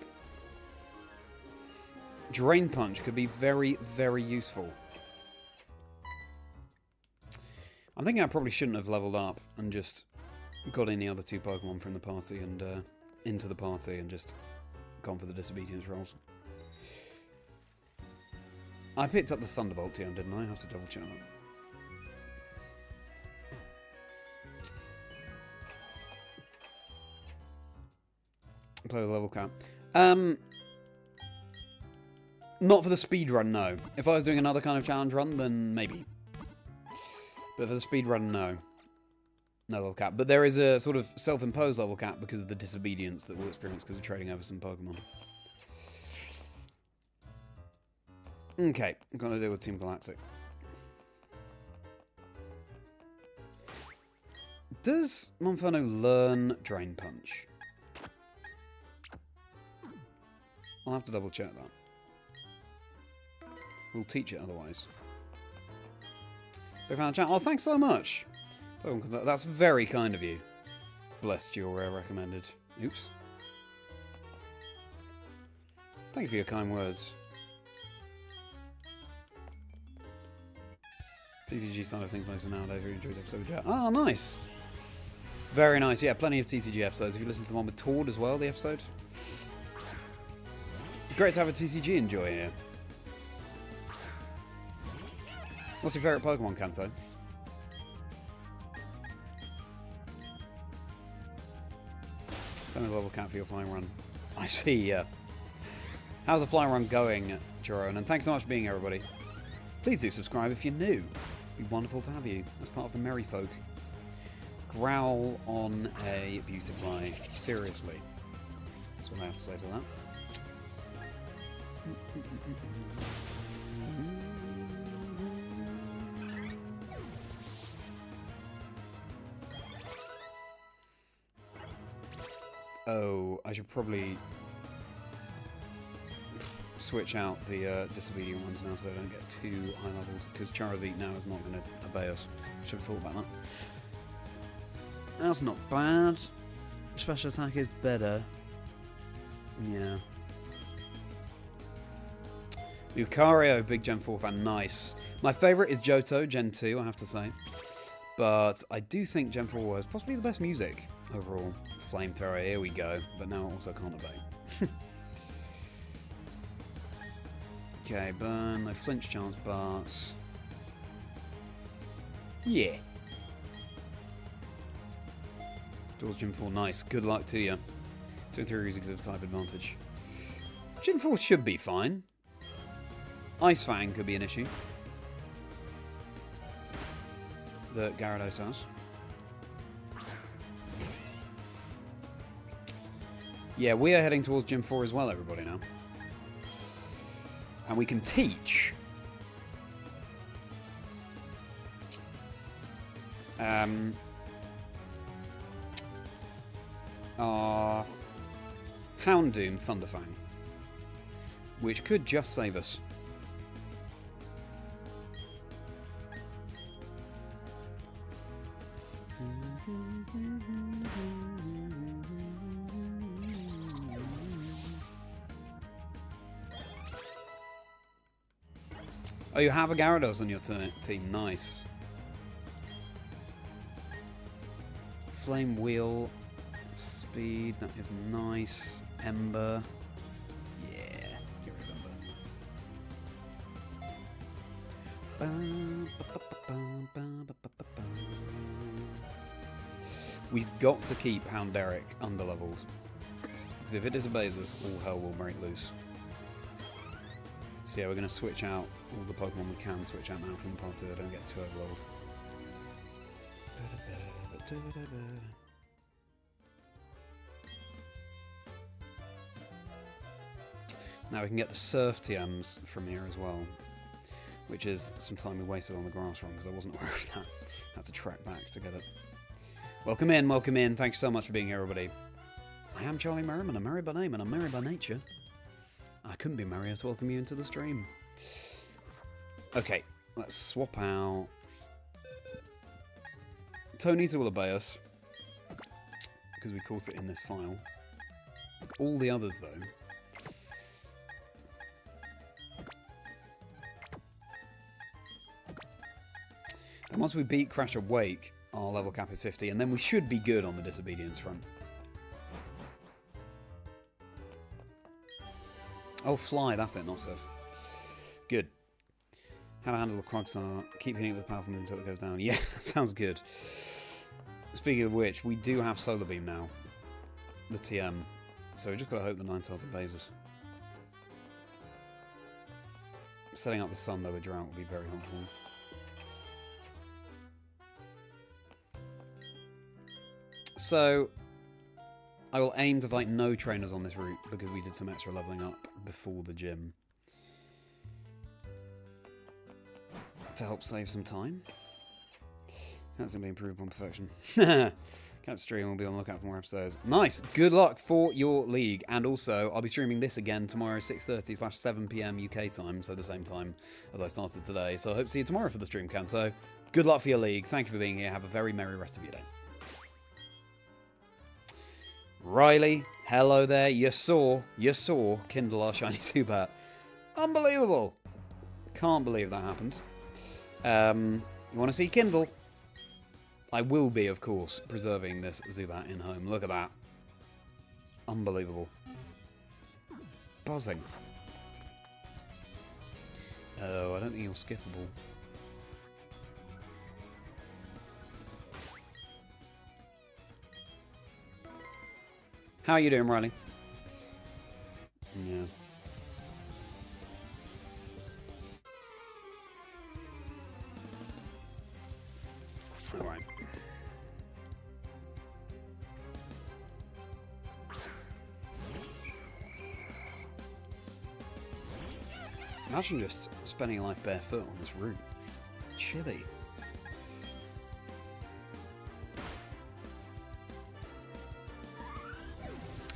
Drain Punch could be very, very useful. I'm thinking I probably shouldn't have leveled up and just got in the other 2 Pokemon from the party and into the party and just gone for the disobedience rolls. I picked up the Thunderbolt TM, didn't I? I have to double check that. Play with level cap. Not for the speed run, no. If I was doing another kind of challenge run, then maybe. But for the speed run, no. No level cap. But there is a sort of self-imposed level cap because of the disobedience that we'll experience because of trading over some Pokemon. Okay, I'm going to deal with Team Galactic. Does Monferno learn Drain Punch? I'll have to double check that. We'll teach it otherwise. They found a chat. Oh, thanks so much. That's very kind of you. Blessed your recommended. Oops. Thank you for your kind words. TCG side of things most of nowadays. Really enjoyed the episode of chat. Oh, nice. Very nice. Yeah, plenty of TCG episodes. If you listen to the one with Tord as well, the episode. Great to have a TCG enjoy here. What's your favourite Pokemon, Kanto? Don't have a level cap for your flying run. I see, yeah. How's the flying run going, Jerome? And thanks so much for being here, everybody. Please do subscribe if you're new. It'd be wonderful to have you as part of the merry folk. Growl on a Beautifly. Seriously. That's what I have to say to that. Oh, I should probably switch out the disobedient ones now so they don't get too high leveled, because Charizard now is not going to obey us. Should have thought about that. That's not bad. Special attack is better. Yeah. Lucario, big Gen 4 fan, nice. My favourite is Johto, Gen 2, I have to say. But I do think Gen 4 was possibly the best music overall. Flamethrower, here we go. But now it also can't obey. Okay, burn, no flinch chance, but... yeah. Doors Gen 4, nice. Good luck to you. 2 and 3 reasons of type advantage. Gen 4 should be fine. Ice Fang could be an issue that Gyarados has. Yeah, we are heading towards Gen 4 as well, everybody, now. And we can teach. Our Houndoom Thunderfang, which could just save us. Oh, you have a Gyarados on your team. Nice. Flame Wheel. Speed. That is nice. Ember. Yeah. You remember. We've got to keep Hounderric underleveled. Because if it disobeys us, all hell will break loose. So yeah, we're going to switch out all the Pokemon we can switch out now from the party so they don't get too overloaded. Now we can get the Surf TMs from here as well, which is some time we wasted on the grass run because I wasn't aware of that. I had to track back to get it. Welcome in, welcome in. Thanks so much for being here, everybody. I am Charlie Merriman. I'm Merri by name and I'm Merri by nature. I couldn't be merrier to welcome you into the stream. Okay, let's swap out. Tony's will obey us because we caught it in this file. All the others, though. And once we beat Crash Awake, our level cap is 50, and then we should be good on the disobedience front. Oh, Fly, that's it, not Surf. Good. How to handle the Quagsire. Keep hitting it with a powerful move until it goes down. Yeah, sounds good. Speaking of which, we do have Solar Beam now. The TM. So we just got to hope the Ninetales obeys us. Setting up the sun, though, with Drought would be very helpful. So, I will aim to fight no trainers on this route because we did some extra leveling up before the gym. To help save some time. That's going to be improved on perfection. Cap stream will be on the lookout for more episodes. Nice! Good luck for your league. And also, I'll be streaming this again tomorrow, 6:30/7 PM UK time, so the same time as I started today. So I hope to see you tomorrow for the stream, Kanto. Good luck for your league. Thank you for being here. Have a very merry rest of your day. Riley, hello there. You saw Kindle our shiny Zubat. Unbelievable. Can't believe that happened. You want to see Kindle? I will be, of course, preserving this Zubat in home. Look at that. Unbelievable. Buzzing. Oh, I don't think you're skippable. How are you doing, Riley? Yeah. Alright. Imagine just spending life barefoot on this route. Chilly.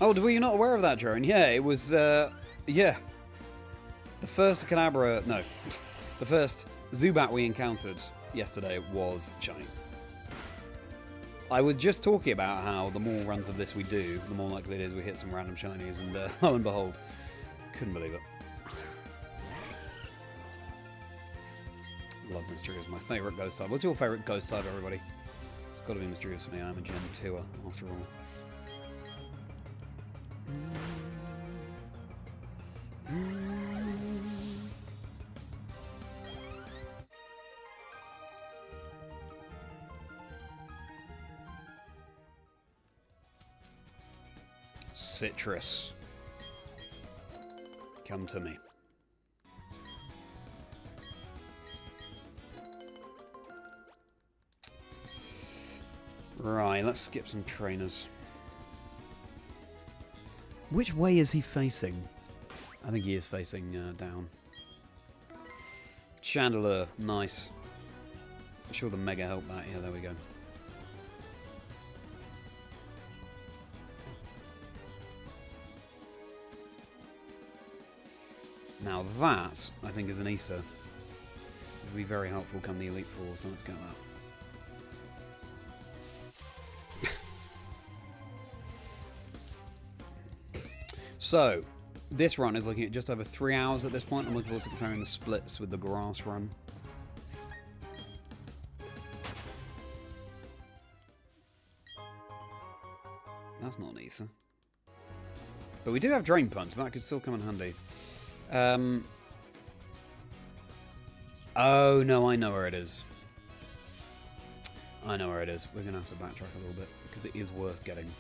Oh, were you not aware of that, Drone? Yeah, it was, yeah. first Kadabra... No. The first Zubat we encountered yesterday was shiny. I was just talking about how the more runs of this we do, the more likely it is we hit some random shinies, and lo and behold, couldn't believe it. Love Mysterious, my favourite ghost type. What's your favourite ghost type, everybody? It's got to be Mysterious for me. I'm a Gen 2er, after all. Citrus, come to me. Right, let's skip some trainers. Which way is he facing? I think he is facing down. Chandelier, nice. I'm sure the Mega helped that. Yeah, there we go. Now that, I think, is an Ether. It'll be very helpful come the Elite Four, so let's get that. So, this run is looking at just over 3 hours at this point. I'm looking forward to comparing the splits with the grass run. That's not an Ether. But we do have Drain Punch, so that could still come in handy. Oh, no, I know where it is. I know where it is. We're going to have to backtrack a little bit, because it is worth getting.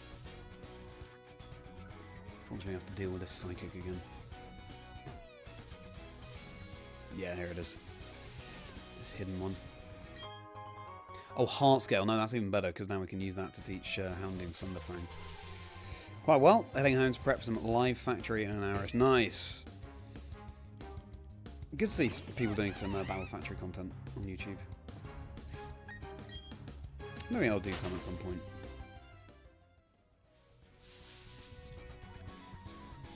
Once we have to deal with this Psychic again. Yeah, here it is. This hidden one. Oh, Heart Scale. No, that's even better, because now we can use that to teach Houndoom Thunderfang. Quite well. Heading home to prep some live factory in an hour. Nice. Good to see people doing some Battle Factory content on YouTube. Maybe I'll do some at some point.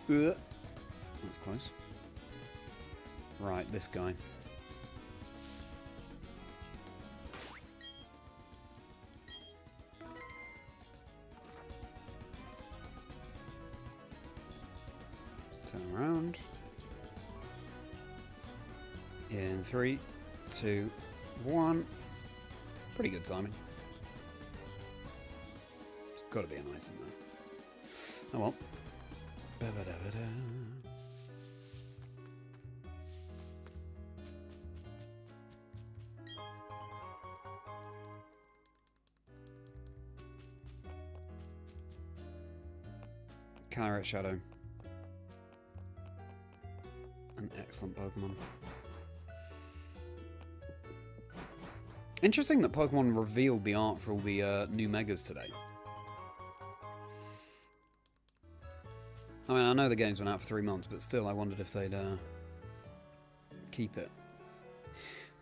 That's close. Right, this guy. Turn around. In 3, 2, 1. Pretty good timing. There's got to be a nice in there. Oh well. Ba-ba-da-ba-da. Carrot Shadow. An excellent Pokemon. Interesting that Pokemon revealed the art for all the new Megas today. I mean, I know the game's been out for 3 months, but still, I wondered if they'd keep it.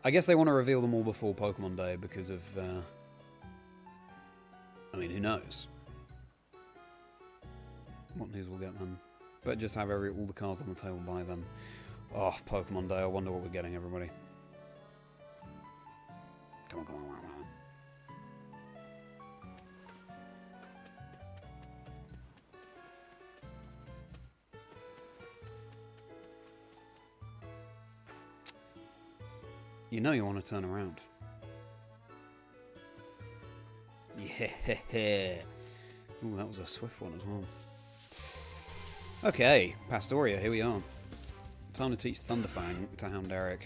I guess they want to reveal them all before Pokemon Day because of... I mean, who knows? What news we'll get then? But just have all the cards on the table by then. Oh, Pokemon Day, I wonder what we're getting, everybody. Come on, come on, come on, come on. You know you want to turn around. Yeah. Ooh, that was a swift one as well. Okay, Pastoria, here we are. Time to teach Thunderfang to Houndoom.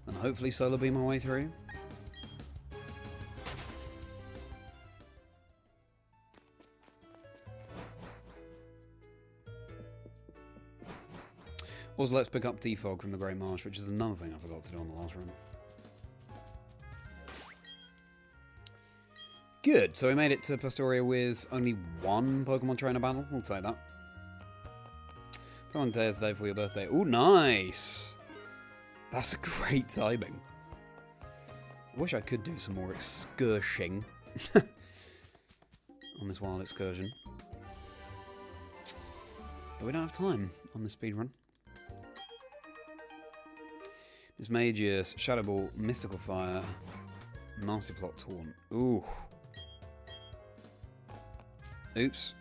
And hopefully Solar Beam my way through. Also, let's pick up Defog from the Great Marsh, which is another thing I forgot to do on the last run. Good, so we made it to Pastoria with only one Pokemon Trainer battle. We'll take that. Pokemon Day is today for your birthday. Ooh, nice! That's a great timing. I wish I could do some more excursioning on this wild excursion. But we don't have time on this speedrun. Mismagius, Shadow Ball, Mystical Fire, Nasty Plot, Taunt. Ooh. Oops.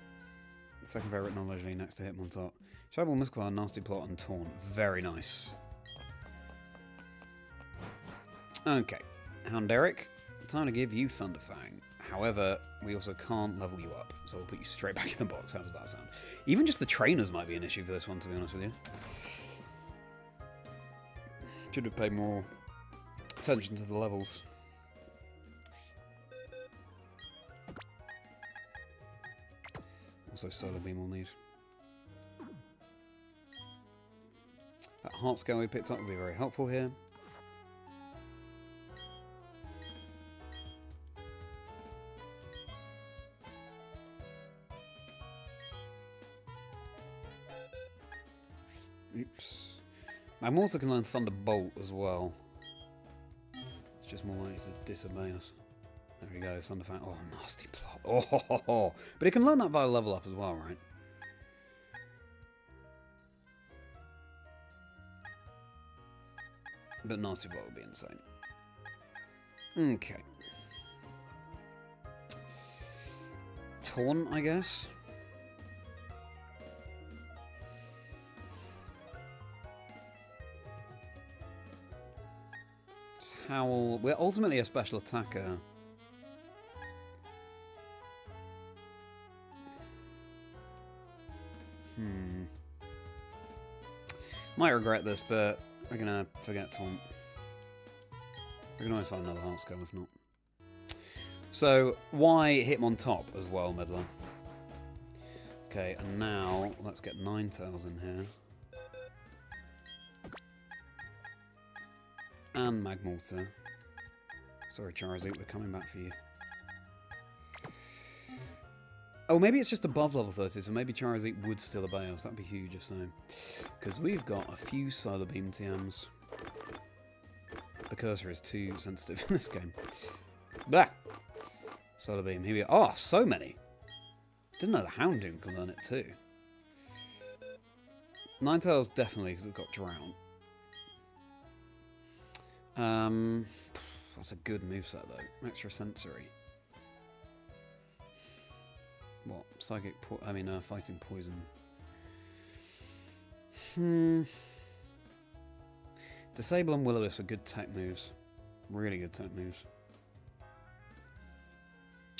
Second favourite non-legendary next to Hitmontop. Shadow Ball, Mystical Fire, Nasty Plot, and Taunt. Very nice. Okay. Houndoom, time to give you Thunderfang. However, we also can't level you up, so we'll put you straight back in the box. How does that sound? Even just the trainers might be an issue for this one, to be honest with you. Should have paid more attention to the levels. Also, Solar Beam will need. That Heart Scale we picked up will be very helpful here. Oops. Magmortar can learn Thunderbolt as well. It's just more likely to disobey us. There we go, Thunderfang. Oh, nasty plot. Oh, ho, ho, ho. But it can learn that via level up as well, right? But nasty plot would be insane. Okay. Taunt, I guess. Howl. We're ultimately a special attacker. Might regret this, but we're gonna forget Taunt. We can always find another Heart Scale if not. So, why Hitmontop as well, Meddler? Okay, and now let's get Ninetales in here. And Magmortar. Sorry, Charizard, we're coming back for you. Oh, maybe it's just above level 30, so maybe Charizard would still obey us. That'd be huge if so. Because we've got a few Solar Beam TMs. The cursor is too sensitive in this game. Bah! Solar Beam, here we go. Oh, so many! Didn't know the Houndoom can learn it too. Ninetales definitely, because it's got Drown. That's a good moveset though. Extra sensory. What? Psychic fighting poison. Disable and Will-O-Wisp are good tech moves. Really good tech moves.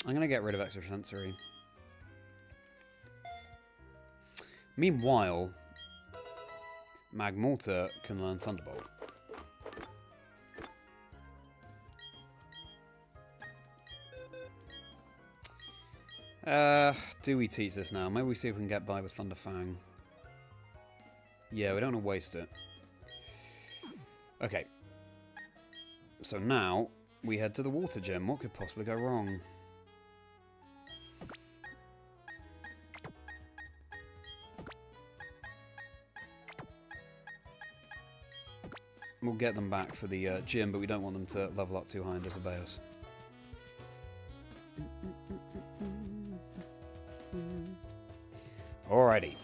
I'm going to get rid of extra sensory. Meanwhile, Magmortar can learn Thunderbolt. Do we teach this now? Maybe we see if we can get by with Thunderfang. Yeah, we don't want to waste it. Okay. So now, we head to the Water Gym. What could possibly go wrong? We'll get them back for the gym, but we don't want them to level up too high and disobey us. Alrighty.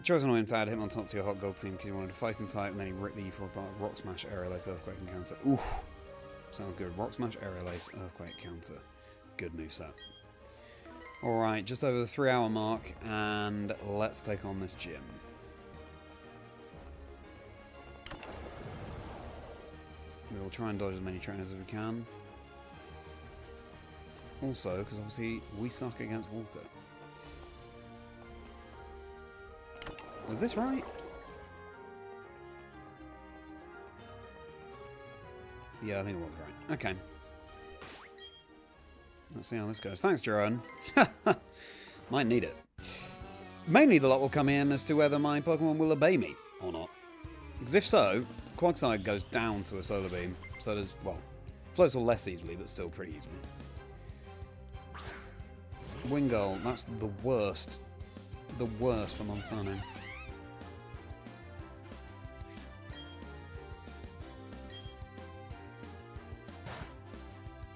Chosen on him to add him on top to your hot gold team because you wanted a fighting type, and then he ripped the for Rock Smash, Aerial Ace, Earthquake, and Counter. Oof. Sounds good. Rock Smash, Aerial Ace, Earthquake, Counter. Good moveset. Alright, just over the 3-hour mark, and let's take on this gym. We'll try and dodge as many trainers as we can. Also, because obviously we suck against water. Was this right? Yeah, I think it was right. Okay. Let's see how this goes. Thanks, Jerome. Might need it. Mainly the lot will come in as to whether my Pokemon will obey me or not. Because if so, Quagside goes down to a Solar Beam. So does, well, floats all less easily, but still pretty easily. Wingull, that's the worst. The worst for Monferno.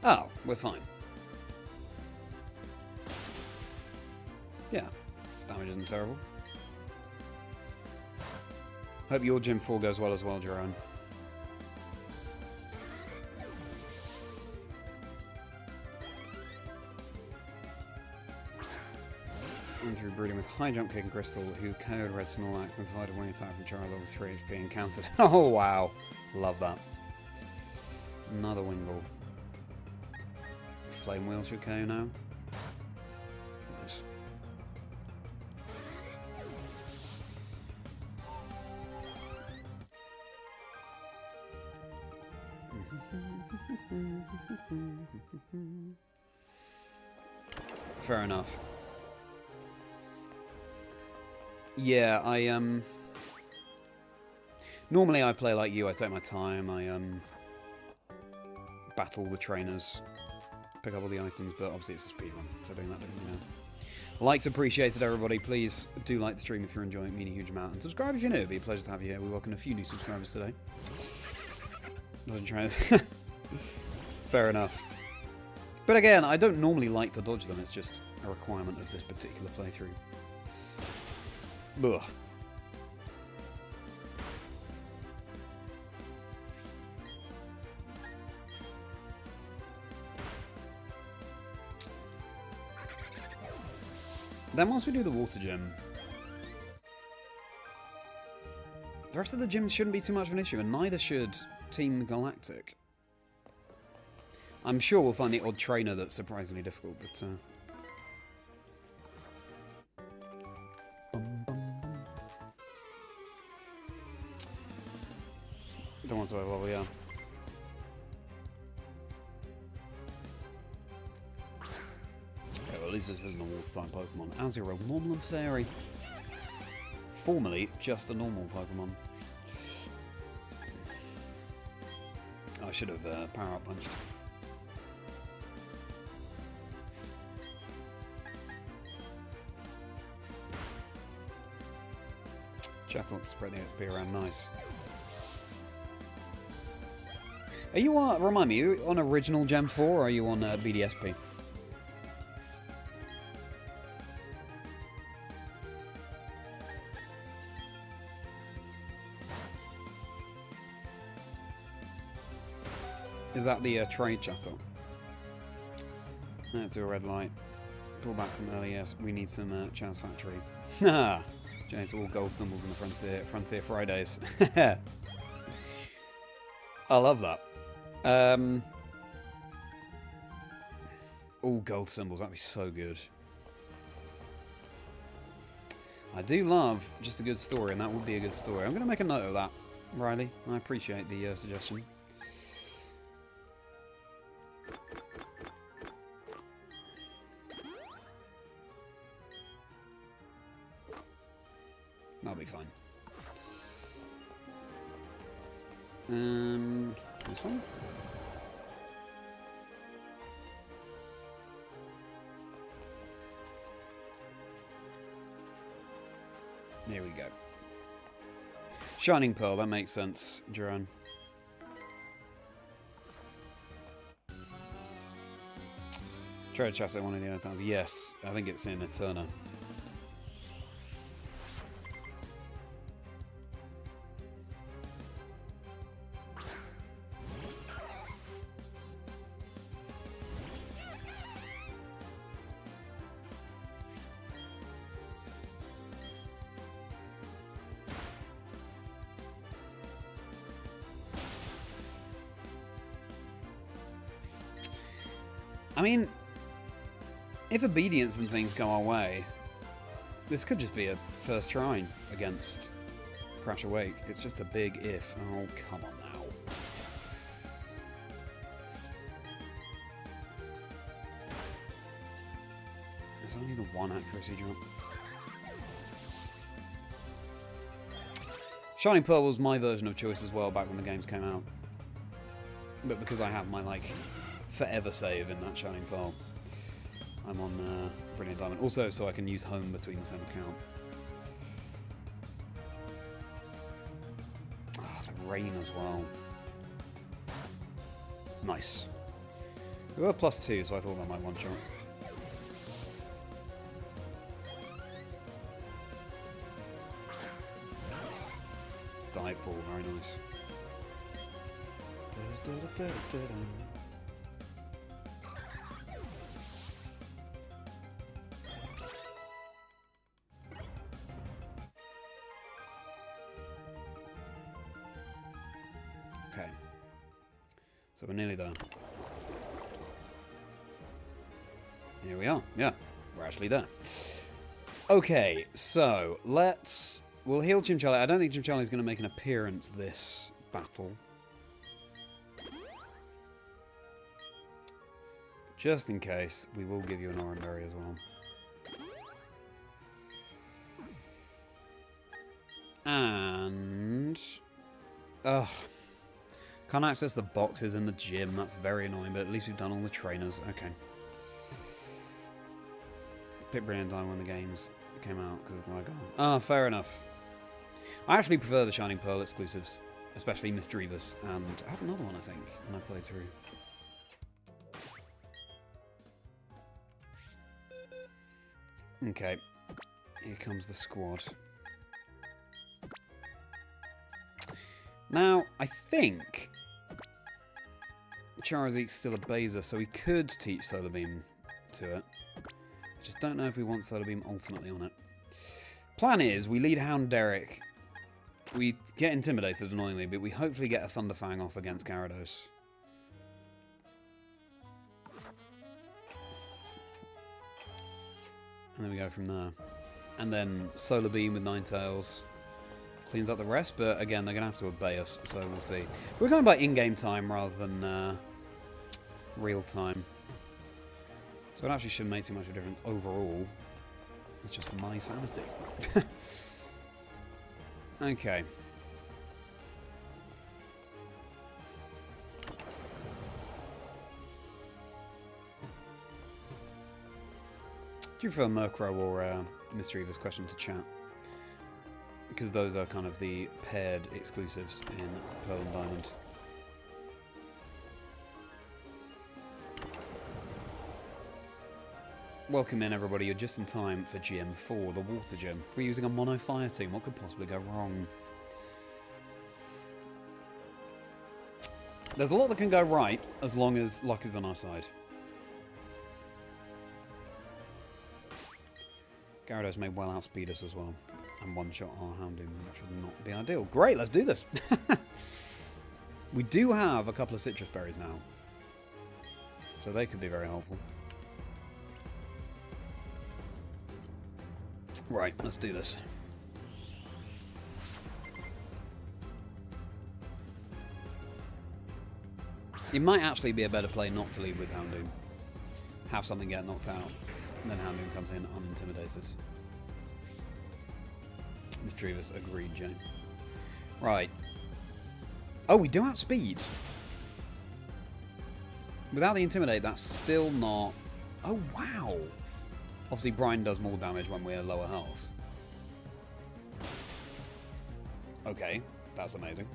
Oh, we're fine. Yeah. Damage isn't terrible. Hope your Gym 4 goes well as well, Jerome. Went through breeding with high jump kick and crystal, who KO'd Red Snorlax and survived a wing attack from Charizard with 3 HP and countered. Oh wow, love that. Another wing ball. Flame Wheel should KO now. Nice. Fair enough. Yeah, normally I play like you, I take my time, I battle the trainers, pick up all the items, but obviously it's a speedrun, so doing that doesn't, you know. Likes appreciated, everybody. Please do like the stream if you're enjoying it, mean a huge amount. And subscribe if you're new, it'd be a pleasure to have you here. We welcome a few new subscribers today. Fair enough. But again, I don't normally like to dodge them, it's just a requirement of this particular playthrough. Ugh. Then once we do the water gym, the rest of the gyms shouldn't be too much of an issue, and neither should Team Galactic. I'm sure we'll find the odd trainer that's surprisingly difficult, but don't want to overlevel, yeah. Okay, well, at least this isn't a water-type Pokemon. Azuro, normal and fairy. Formerly, just a normal Pokemon. I should have power-up punched. Chat wants to spread the XP around, nice. Are you on, remind me, are you on original Gen 4 or are you on BDSP? Is that the trade chatter? That's a red light. Pull back from early, yes. We need some Chaz Factory. Haha! James, all gold symbols in the Frontier Fridays. I love that. All gold symbols, that'd be so good. I do love just a good story, and that would be a good story. I'm going to make a note of that, Riley. I appreciate the suggestion. That'll be fine. This one? There we go. Shining Pearl, that makes sense, Duran. Treasure chest at one of the other times. Yes, I think it's in Eterna. I mean, if obedience and things go our way, this could just be a first try against Crash Awake. It's just a big if. Oh, come on now. There's only the one accuracy jump. Shining Pearl was my version of choice as well back when the games came out. But because I have my, like, forever save in that Shining Pearl, I'm on Brilliant Diamond. Also, so I can use home between the same account. Ah, the rain as well. Nice. We were +2, so I thought that might one-shot. Light Ball, very nice. Okay. So we're nearly there. Here we are. Yeah, we're actually there. Okay, so we'll heal Chimchali. I don't think Chimchali is going to make an appearance this battle. Just in case, we will give you an Oran Berry as well. And... ugh. Can't access the boxes in the gym. That's very annoying, but at least we've done all the trainers. Okay. Pick Brilliant Diamond when the games came out because of my god. Ah, fair enough. I actually prefer the Shining Pearl exclusives, especially Misdreavus, and I have another one, I think, when I play through. Okay, here comes the squad. Now, I think Charizard's still a Baser, so we could teach Solar Beam to it. I just don't know if we want Solar Beam ultimately on it. Plan is, we lead Houndoom. We get intimidated annoyingly, but we hopefully get a Thunder Fang off against Gyarados. And then we go from there. And then Solar Beam with Ninetales cleans up the rest, but again, they're going to have to obey us, so we'll see. We're going by in-game time rather than real time. So it actually shouldn't make too much of a difference overall. It's just for my sanity. Okay. Do you prefer Murkrow or Misdreavus? Question to chat. Because those are kind of the paired exclusives in Pearl and Diamond. Welcome in, everybody. You're just in time for Gym 4, the Water Gym. We're using a mono fire team. What could possibly go wrong? There's a lot that can go right, as long as luck is on our side. Gyarados may well outspeed us as well. And one-shot our Houndoom, which would not be ideal. Great, let's do this! We do have a couple of citrus berries now. So they could be very helpful. Right, let's do this. It might actually be a better play not to lead with Houndoom. Have something get knocked out, and then Houndoom comes in unintimidated. Misdreavus, agreed, Jane. Right. Oh, we do outspeed. Without the Intimidate, that's still not... Oh, wow! Obviously, Brine does more damage when we're lower health. Okay, that's amazing.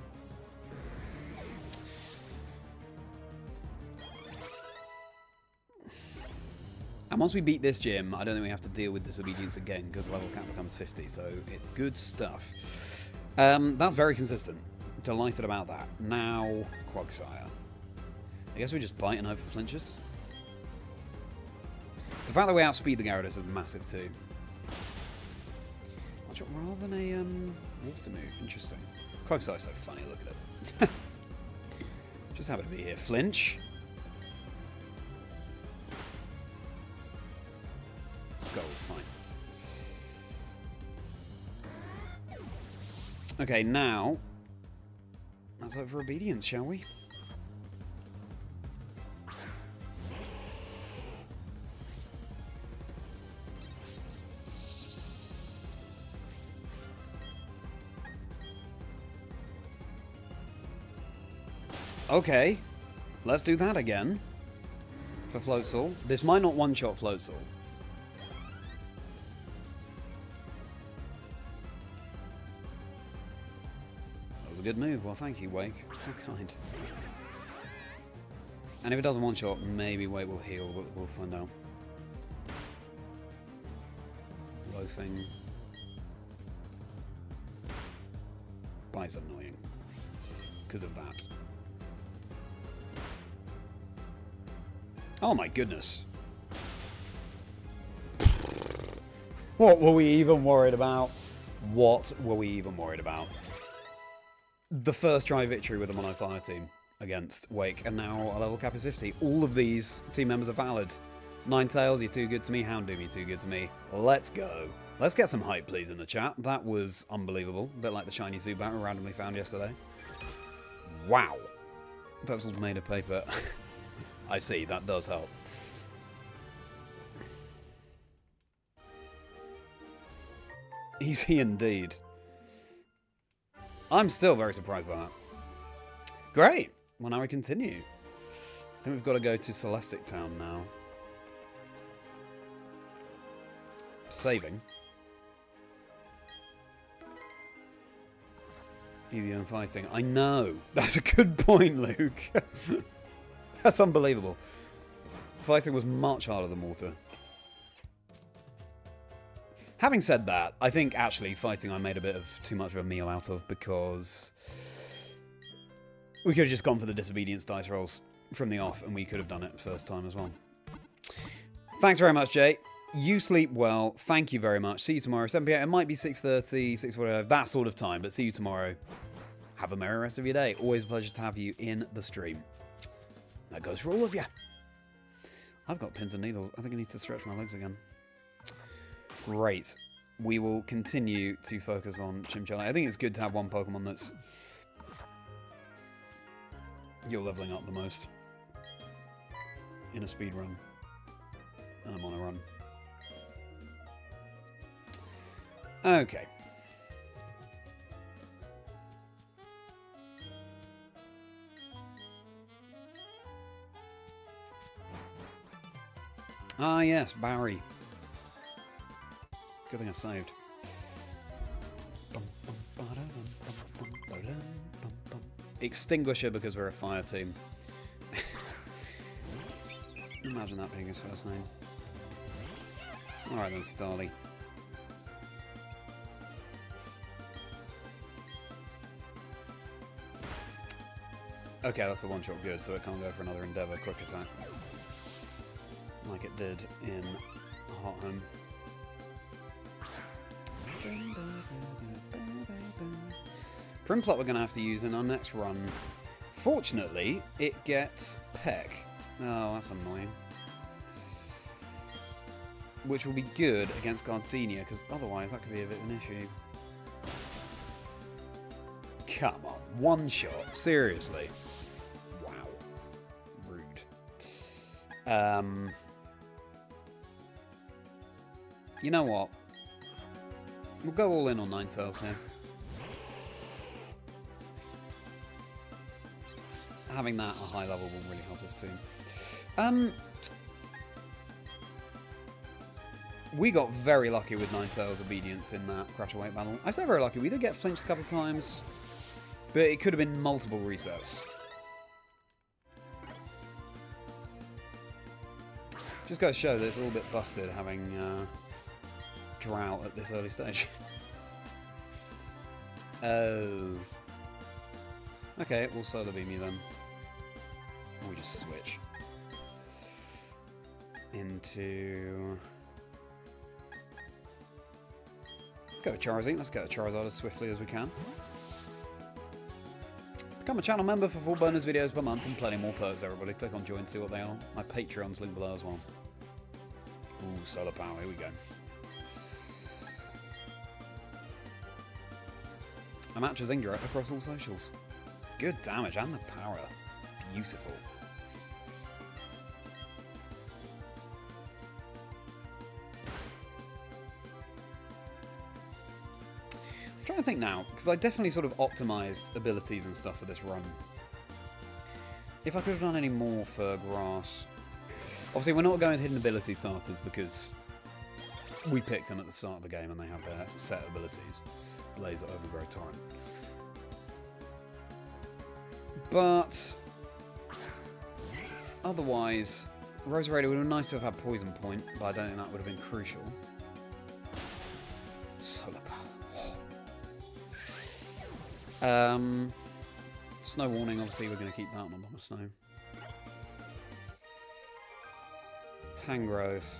And once we beat this gym, I don't think we have to deal with Disobedience again, because level cap becomes 50, so it's good stuff. That's very consistent. Delighted about that. Now, Quagsire. I guess we just bite and hope for flinches. The fact that we outspeed the Gyarados is massive too. Rather than a water move. Interesting. Quagsire's so funny, look at it. Just happy to be here. Flinch. Skull, fine. Okay, now let's hope for obedience, shall we? Okay, let's do that again for Floatzel. This might not one-shot Floatzel. That was a good move. Well, thank you, Wake. How kind. And if it doesn't one-shot, maybe Wake will heal, but we'll find out. Loafing. Bite's annoying. because of that. Oh my goodness. What were we even worried about? What were we even worried about? The first try victory with the Mono Fire team against Wake, and now our level cap is 50. All of these team members are valid. Ninetales, you're too good to me. Houndoom, you're too good to me. Let's go. Let's get some hype, please, in the chat. That was unbelievable. A bit like the shiny Zubat we randomly found yesterday. Wow. That was made of paper. I see, that does help. Easy indeed. I'm still very surprised by that. Great. Well, now we continue. I think we've got to go to Celestic Town now. Saving. Easier than fighting. I know. That's a good point, Luke. That's unbelievable. Fighting was much harder than water. Having said that, I think actually fighting I made a bit of too much of a meal out of, because we could have just gone for the disobedience dice rolls from the off, and we could have done it first time as well. Thanks very much, Jay. You sleep well. Thank you very much. See you tomorrow, 7 p.m. It might be 6:30, 6:45, that sort of time, but see you tomorrow. Have a merry rest of your day. Always a pleasure to have you in the stream. That goes for all of you. I've got pins and needles. I think I need to stretch my legs again. Great. We will continue to focus on Chimchar. I think it's good to have one Pokemon that's you're leveling up the most in a speed run and a mono run. Okay. Ah yes, Barry. Good thing I saved. Extinguisher because we're a fire team. Imagine that being his first name. Alright then, Starly. Okay, that's the one-shot good, so it can't go for another Endeavour quick attack. Like it did in Hot Home. Primplot we're going to have to use in our next run. Fortunately, it gets Peck. Oh, that's annoying. Which will be good against Gardenia, because otherwise that could be a bit of an issue. Come on, one shot? Seriously? Wow. Rude. You know what? We'll go all in on Ninetales here. Having that at a high level will really help us too. We got very lucky with Ninetales' obedience in that Crash Awake battle. I say very lucky. We did get flinched a couple of times, but it could have been multiple resets. Just goes to show that it's a little bit busted having Drought at this early stage. Oh. Okay, we'll Solar Beam you then. Or we just switch into... Go Charizard. Let's get a Charizard as swiftly as we can. Become a channel member for full bonus videos per month and plenty more perks, everybody. Click on join, see what they are. My Patreon's linked below as well. Ooh, solar power. Here we go. I'm at Chazingdra across all socials. Good damage and the power. Beautiful. I'm trying to think now, because I definitely sort of optimised abilities and stuff for this run. If I could have done any more for grass. Obviously, we're not going with hidden ability starters because we picked them at the start of the game and they have their set abilities. Laser, Overgrow, Torrent. But otherwise, Roserade would have been nice to have had Poison Point, but I don't think that would have been crucial. Solar Power. Snow warning, obviously we're going to keep that on the snow. Tangrowth.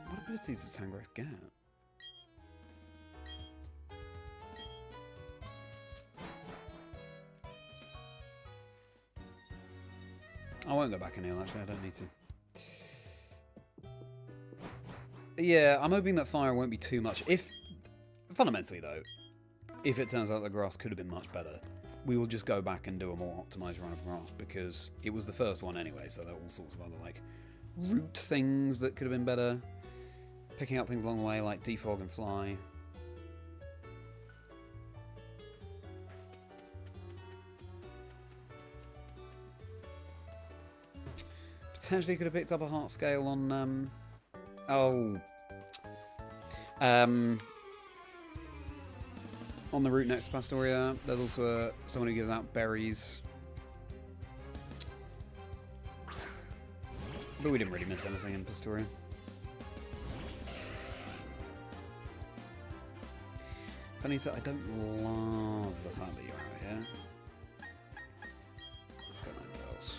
What abilities does Tangrowth get? I won't go back and heal, actually, I don't need to. Yeah, I'm hoping that fire won't be too much. Fundamentally, though, if it turns out that grass could have been much better, we will just go back and do a more optimized run of grass, because it was the first one anyway, so there are all sorts of other, like, root things that could have been better. Picking up things along the way, like defog and fly. Potentially could have picked up a heart scale on, on the route next to Pastoria. There's also someone who gives out berries. But we didn't really miss anything in Pastoria. Funny, so I don't love the fact that you're out here. Let's go Ninetales.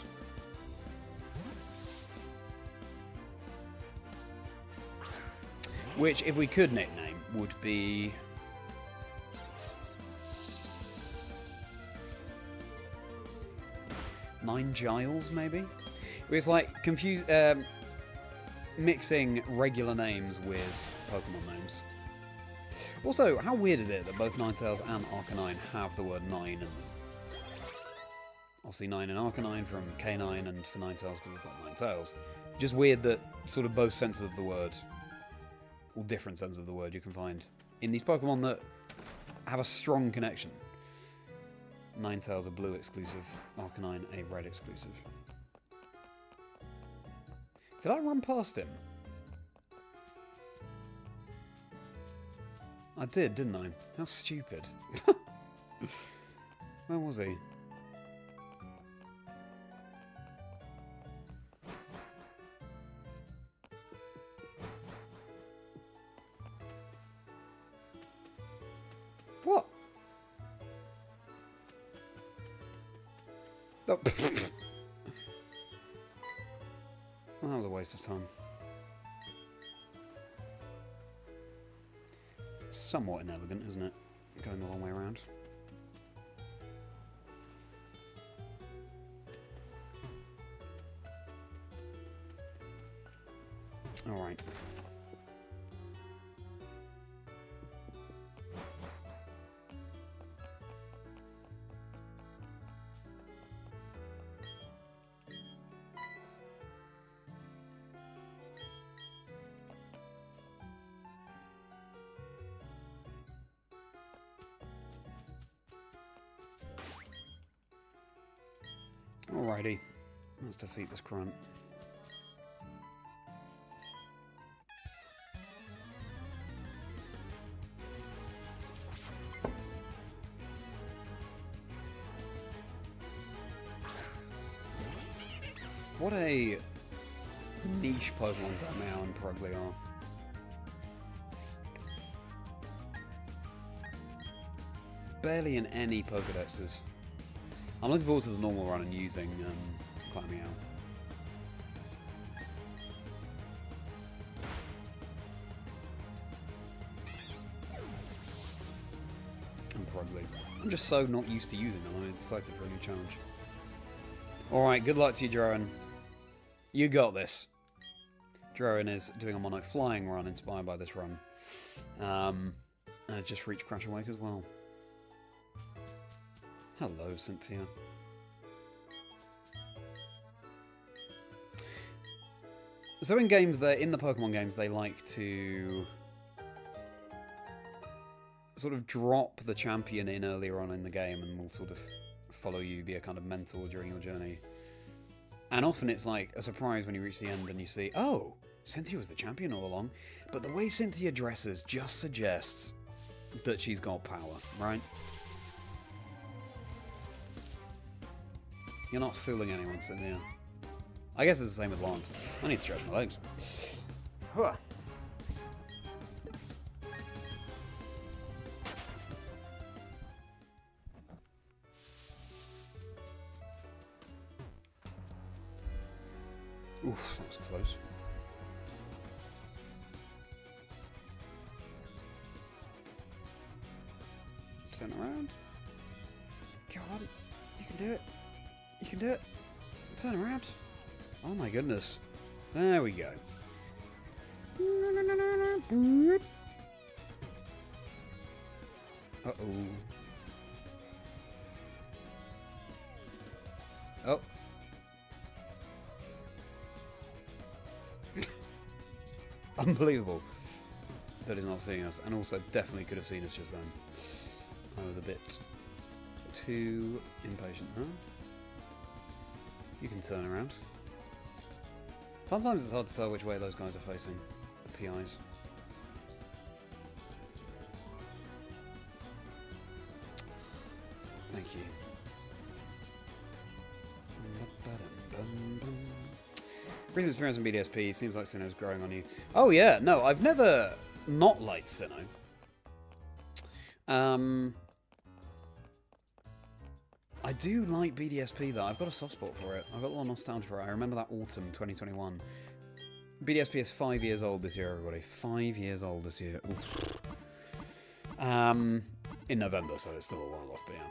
Which, if we could nickname, would be... Giles, maybe? It's like mixing regular names with Pokemon names. Also, how weird is it that both Ninetales and Arcanine have the word 9 in them? Obviously 9 in Arcanine from K9 and for Ninetales because it's got 9 tails. Just weird that sort of both senses of the word, or different senses of the word, you can find in these Pokemon that have a strong connection. Ninetales a blue exclusive, Arcanine a red exclusive. Did I run past him? I did, didn't I? How stupid. Where was he? What? Oh. That was a waste of time. Somewhat inelegant, isn't it? Going the long way around. Alright. Alrighty, let's defeat this grunt. What a niche Pokemon Damao and Purugly are. Barely in any Pokedexes. I'm looking forward to the normal run and using climbing out. And probably. I'm just so not used to using them. I'm excited for a new challenge. Alright, good luck to you, Drowan. You got this. Drowan is doing a mono flying run inspired by this run. And I just reached Crash Awake as well. Hello, Cynthia. So in games, in the Pokemon games, they like to sort of drop the champion in earlier on in the game and will sort of follow you, be a kind of mentor during your journey. And often it's like a surprise when you reach the end and you see, oh, Cynthia was the champion all along. But the way Cynthia dresses just suggests that she's got power, right? You're not fooling anyone, Cynthia. I guess it's the same with Lance. I need to stretch my legs. Huh. Oof, that was close. Turn around. Come on. You can do it. You can do it. Turn around. Oh my goodness. There we go. Uh-oh. Oh. Unbelievable that he's not seeing us, and also definitely could have seen us just then. I was a bit too impatient, huh? You can turn around. Sometimes it's hard to tell which way those guys are facing, the PIs. Thank you. Recent experience in BDSP, seems like Sinnoh's growing on you. Oh yeah, no, I've never not liked Sinnoh. I do like BDSP though, I've got a soft spot for it. I've got a lot of nostalgia for it. I remember that autumn 2021. BDSP is 5 years old this year, everybody. 5 years old this year. Oof. In November, so it's still a while off, but yeah.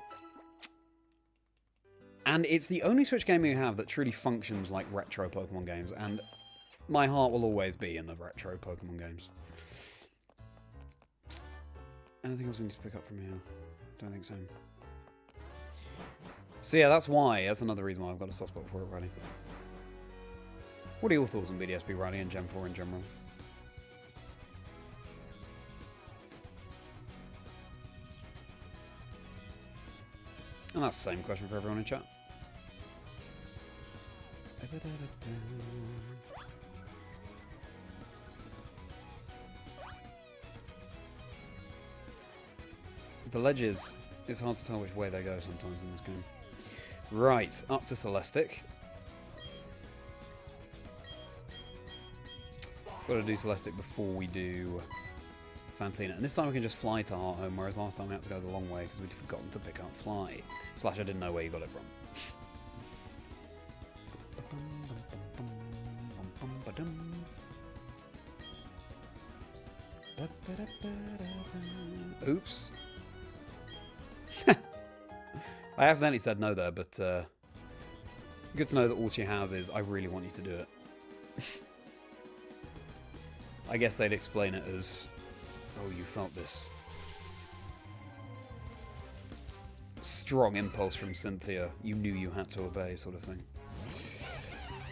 And it's the only Switch game we have that truly functions like retro Pokemon games, and my heart will always be in the retro Pokemon games. Anything else we need to pick up from here? Don't think so. So yeah, that's another reason why I've got a soft spot for it, Riley. What are your thoughts on BDSP, Riley, and Gen 4 in general? And that's the same question for everyone in chat. The ledges, it's hard to tell which way they go sometimes in this game. Right, up to Celestic. Got to do Celestic before we do Fantina. And this time we can just fly to Hearthome, whereas last time we had to go the long way because we'd forgotten to pick up Fly. Slash, I didn't know where you got it from. Oops. I accidentally said no there, but good to know that all she has is, I really want you to do it. I guess they'd explain it as, oh, you felt this strong impulse from Cynthia. You knew you had to obey, sort of thing.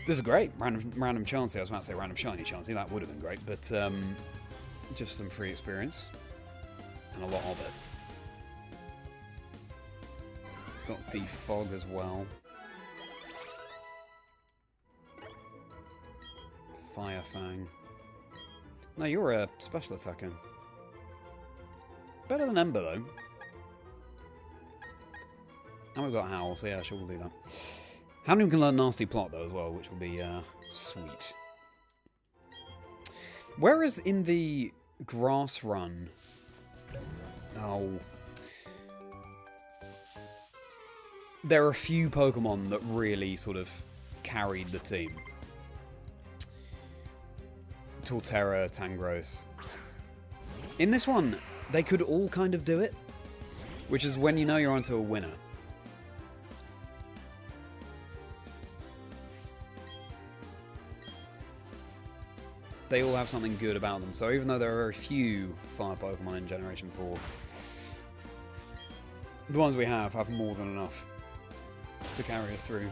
This is great. Random Chansey. I was about to say random shiny Chansey. That would have been great, but just some free experience. And a lot of it. Got Defog as well. Fire Fang. No, you're a special attacker. Better than Ember, though. And we've got Howl, so yeah, sure, we'll do that. Houndoom can learn Nasty Plot, though, as well, which will be sweet. Whereas in the Grass Run... Oh... There are a few Pokemon that really sort of carried the team. Torterra, Tangrowth. In this one, they could all kind of do it, which is when you know you're onto a winner. They all have something good about them, so even though there are very few fire Pokemon in Generation 4, the ones we have more than enough to carry us through.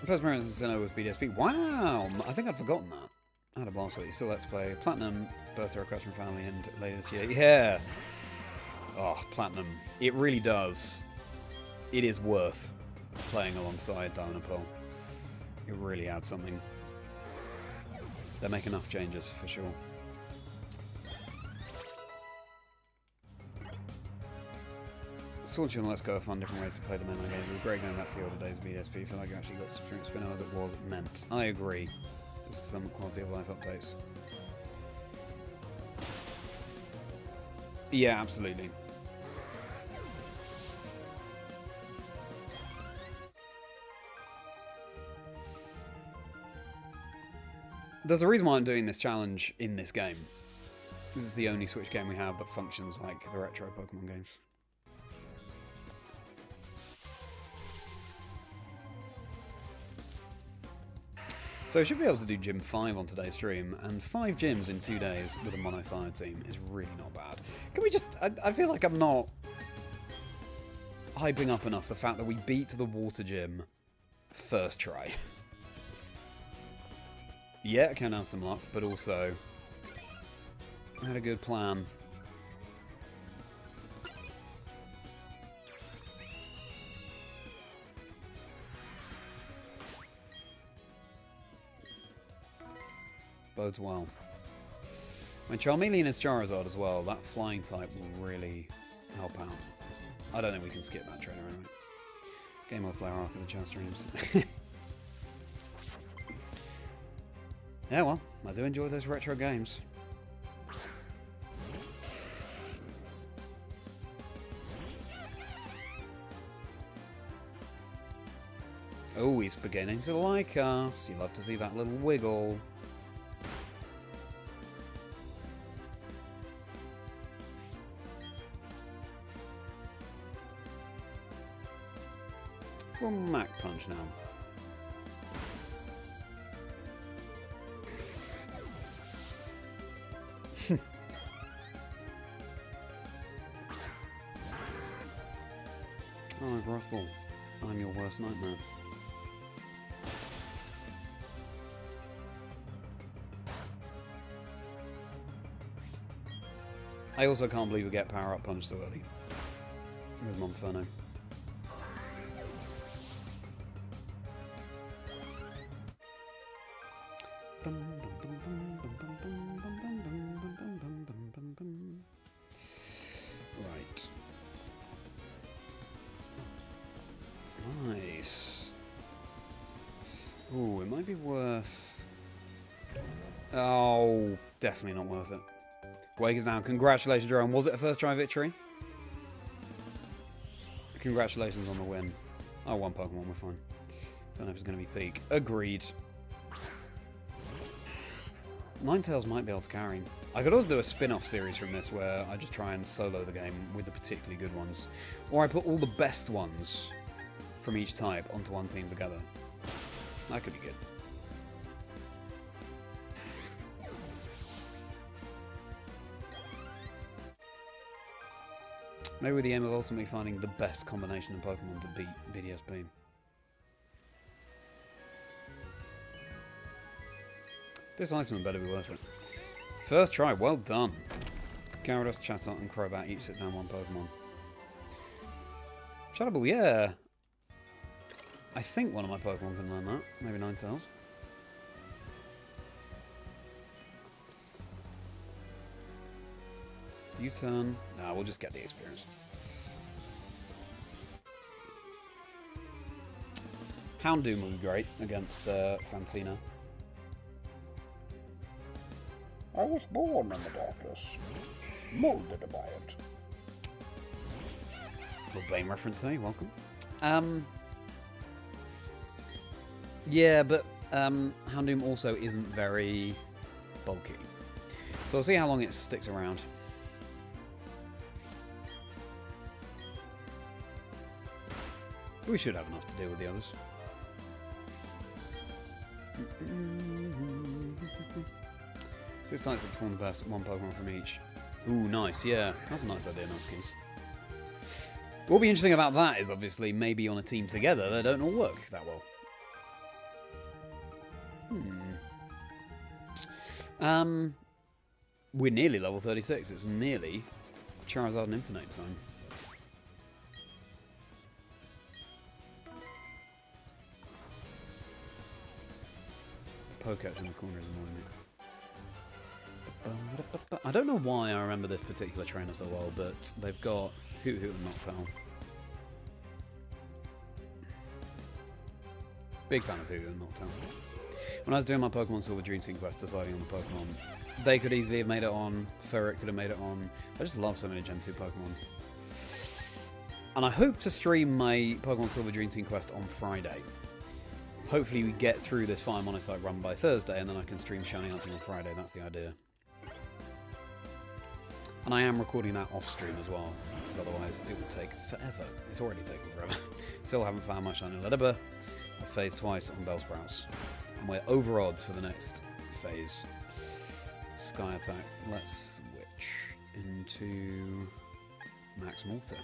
First appearance in Sinnoh with BDSP. Wow! I think I'd forgotten that. I had a blast with it. Still Let's Play. Platinum, birthday request from family, and later this year. Yeah! Oh, Platinum. It really does. It is worth playing alongside Diamond and Pearl. It really adds something. They make enough changes, for sure. Sword and Let's Go are fun, different ways to play the main game. It was great going back to the older days of BDSP. I feel like you actually got to experience Spinner as it was meant. I agree. There's some quality of life updates. Yeah, absolutely. There's a reason why I'm doing this challenge in this game. This is the only Switch game we have that functions like the retro Pokemon games. So we should be able to do Gym 5 on today's stream, and 5 gyms in 2 days with a mono fire team is really not bad. Can we just... I feel like I'm not hyping up enough the fact that we beat the water gym first try. Yeah, it can have some luck, but also I had a good plan. Bodes well. When Charmeleon is Charizard as well, that flying type will really help out. I don't think we can skip that trainer anyway. Game of player arc in the chat streams. Yeah, well, I do enjoy those retro games. Oh, he's beginning to like us. You love to see that little wiggle. We'll Mach Punch now. Oh, Ruffle, I'm your worst nightmare. I also can't believe we get Power Up Punch so early with Monferno. Right. Nice. Ooh, it might be worth... Oh, definitely not worth it. Wake is down. Congratulations, Jerome. Was it a first try victory? Congratulations on the win. Oh, one Pokemon, we're fine. Infernape is going to be peak. Agreed. Ninetales might be able to carry. I could also do a spin-off series from this where I just try and solo the game with the particularly good ones. Or I put all the best ones from each type onto one team together. That could be good. Maybe with the aim of ultimately finding the best combination of Pokemon to beat BDSP. This item better be worth it. First try, well done. Gyarados, Chatot, and Crobat each sit down one Pokemon. Shadowball, yeah. I think one of my Pokemon can learn that. Maybe Ninetales. U-turn. Nah, we'll just get the experience. Houndoom will be great against Fantina. I was born in the darkness, molded by it. Little Bane reference there, welcome. Yeah, but Houndoom also isn't very bulky. So we'll see how long it sticks around. We should have enough to deal with the others. So it's nice to perform the best one Pokemon from each. Ooh, nice, yeah. That's a nice idea, nice keys. What will be interesting about that is obviously maybe on a team together they don't all work that well. We're nearly level 36. It's nearly Charizard and Infernape time. Pokecatch in the corner is annoying me. I don't know why I remember this particular trainer so well, but they've got Hoot Hoot and Noctowl. Big fan of Hoot Hoot and Noctowl. When I was doing my Pokemon Silver Dream Team quest, deciding on the Pokemon, they could easily have made it on. Ferret could have made it on. I just love so many Gen 2 Pokemon. And I hope to stream my Pokemon Silver Dream Team quest on Friday. hopefully we get through this Fire Monotype run by Thursday, and then I can stream Shiny Hunting on Friday. That's the idea. And I am recording that off stream as well, because otherwise it would take forever. It's already taken forever. Still haven't found my Shiny Ledibur. I've phased twice on Bellsprouts. And we're over odds for the next phase. Sky Attack. Let's switch into Magmortar.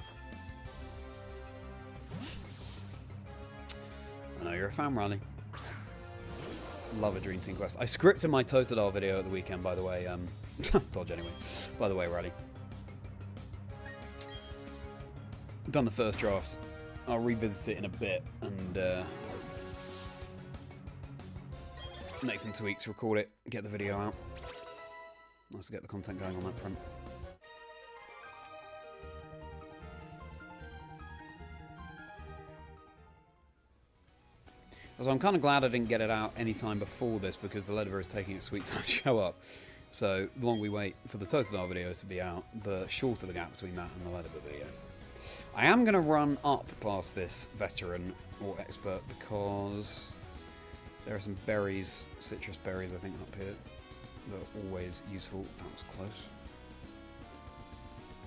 I know you're a fan, Riley. Love a Dream Team quest. I scripted my Totodile video at the weekend, by the way. Dodge anyway. By the way, Riley. Done the first draft. I'll revisit it in a bit and make some tweaks, record it, get the video out. Nice to get the content going on that front. So I'm kind of glad I didn't get it out any time before this, because the Ledibur is taking its sweet time to show up. So the longer we wait for the Totodile video to be out, the shorter the gap between that and the Ledibur video. I am going to run up past this veteran or expert because there are some berries, citrus berries I think up here, that are always useful. That was close.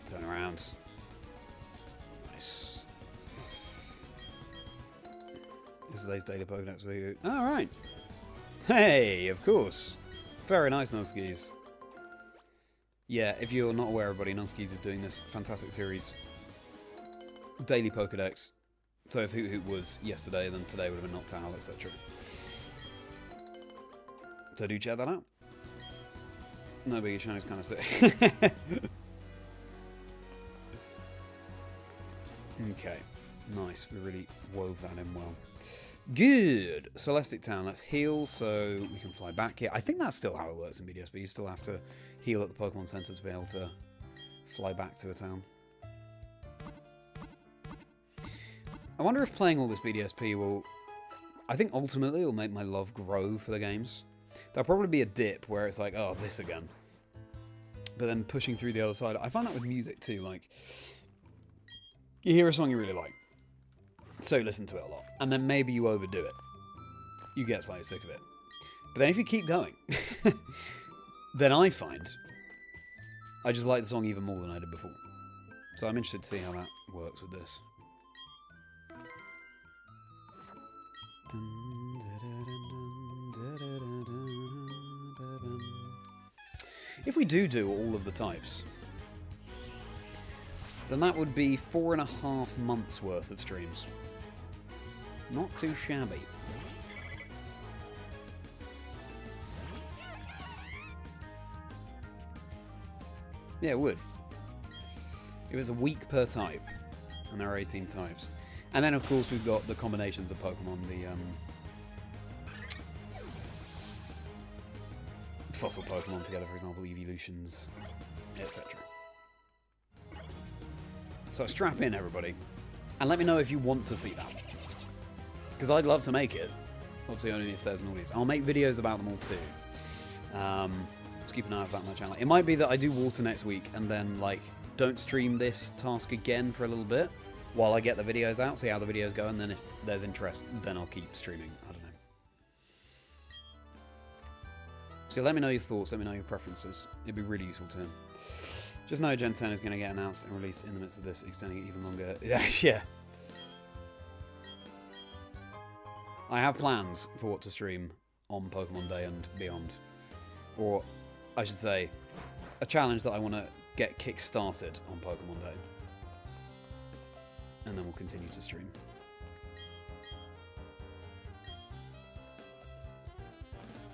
Turn around. Nice. This is today's daily Pokédex video. Alright. Hey, of course. Very nice, Nunskis. Yeah, if you're not aware, everybody, Nunskis is doing this fantastic series. Daily Pokédex. So if Hoot Hoot was yesterday, then today would have been Noctowl, etc. So do check that out. No biggie, Shini's kind of sick. Okay. Nice. We really wove that in well. Good. Celestic Town. Let's heal so we can fly back here. I think that's still how it works in BDSP. You still have to heal at the Pokemon Center to be able to fly back to a town. I wonder if playing all this BDSP will... I think ultimately it will make my love grow for the games. There'll probably be a dip where it's like, oh, this again. But then pushing through the other side. I find that with music too. Like, you hear a song you really like. So you listen to it a lot. And then maybe you overdo it. You get slightly sick of it. But then if you keep going, then I find I just like the song even more than I did before. So I'm interested to see how that works with this. If we do all of the types, then that would be 4.5 months worth of streams. Not too shabby. Yeah, it would. It was a week per type, and there are 18 types. And then, of course, we've got the combinations of Pokemon, the fossil Pokemon together, for example, evolutions, etc. So strap in, everybody, and let me know if you want to see that. Because I'd love to make it. Obviously, only if there's an audience. I'll make videos about them all too. Just keep an eye out for that on my channel. It might be that I do water next week and then, like, don't stream this task again for a little bit while I get the videos out, see how the videos go, and then if there's interest, then I'll keep streaming. I don't know. So let me know your thoughts, let me know your preferences. It'd be really useful to him. Just know Gen 10 is going to get announced and released in the midst of this, extending it even longer. Yeah. I have plans for what to stream on Pokemon Day and beyond. Or, I should say, a challenge that I want to get kick-started on Pokemon Day. And then we'll continue to stream.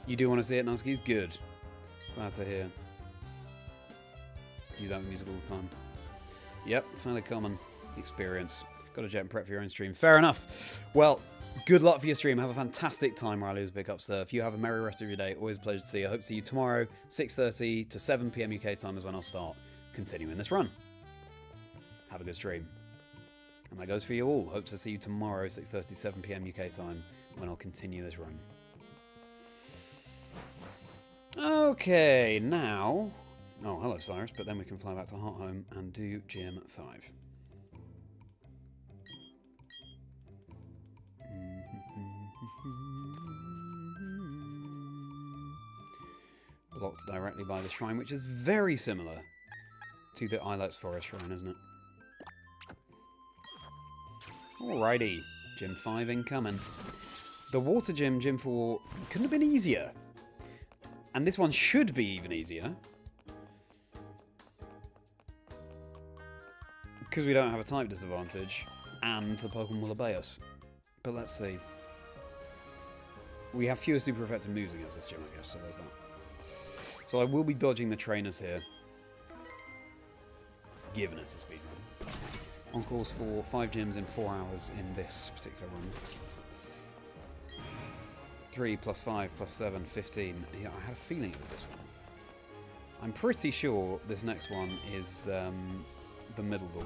You do want to see it, Nunskis? Good. Glad to hear. Do that with music all the time. Yep, fairly common experience. Got to jet and prep for your own stream. Fair enough. Well, good luck for your stream. Have a fantastic time, Riley, as a big up, sir. If you have a merry rest of your day, always a pleasure to see you. I hope to see you tomorrow, 6:30 to 7 PM UK time is when I'll start continuing this run. Have a good stream. And that goes for you all. Hope to see you tomorrow, 6:30 7 PM UK time, when I'll continue this run. Okay, now... Oh, hello, Cyrus. But then we can fly back to Heart Home and do Gym 5. Blocked directly by the shrine, which is very similar to the Ilex Forest shrine, isn't it? Alrighty. Gym 5 incoming. The Water Gym, Gym 4, couldn't have been easier. And this one should be even easier. Because we don't have a type disadvantage. And the Pokemon will obey us. But let's see. We have fewer super effective moves against this gym, I guess, so there's that. So I will be dodging the trainers here. Given it's a speedrun. On course for 5 gyms in 4 hours in this particular run. 3 plus 5 plus 7, 15. Yeah, I had a feeling it was this one. I'm pretty sure this next one is the middle door.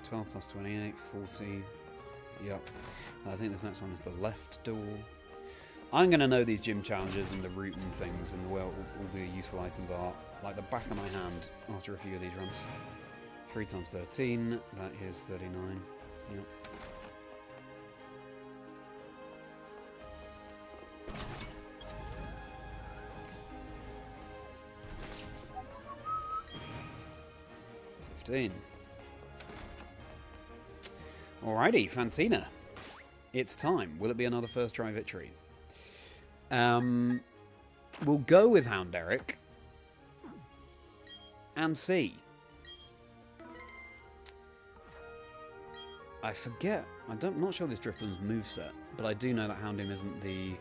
12 plus 28, 40. Yep. I think this next one is the left door. I'm going to know these gym challenges and the route and things and where all the useful items are like the back of my hand after a few of these runs. 3 times 13, that is 39. Yep. Alrighty, Fantina. It's time. Will it be another first try victory? We'll go with Houndoom and see. I forget. I'm not sure this Dripplin's moveset, but I do know that Houndoom isn't the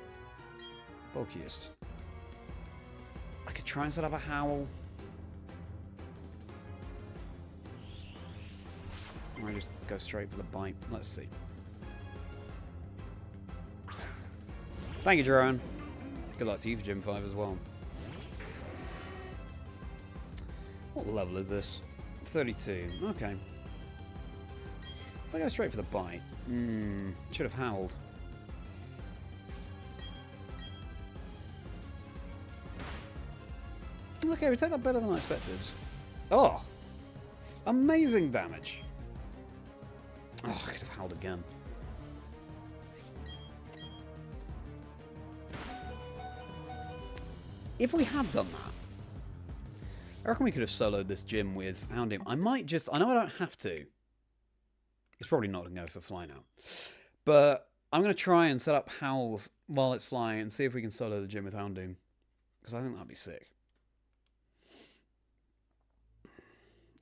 bulkiest. I could try and set up a Howl. Or I just go straight for the bite. Let's see. Thank you, Jerome. Good luck to you for Gym 5 as well. What level is this? 32. Okay. I go straight for the bite. Should have howled. Okay, we take that better than I expected. Oh! Amazing damage! Oh, I could have howled again. If we had done that, I reckon we could have soloed this gym with Houndoom. I might just... I know I don't have to. It's probably not going to go for fly now. But I'm going to try and set up howls while it's flying and see if we can solo the gym with Houndoom. Because I think that'd be sick.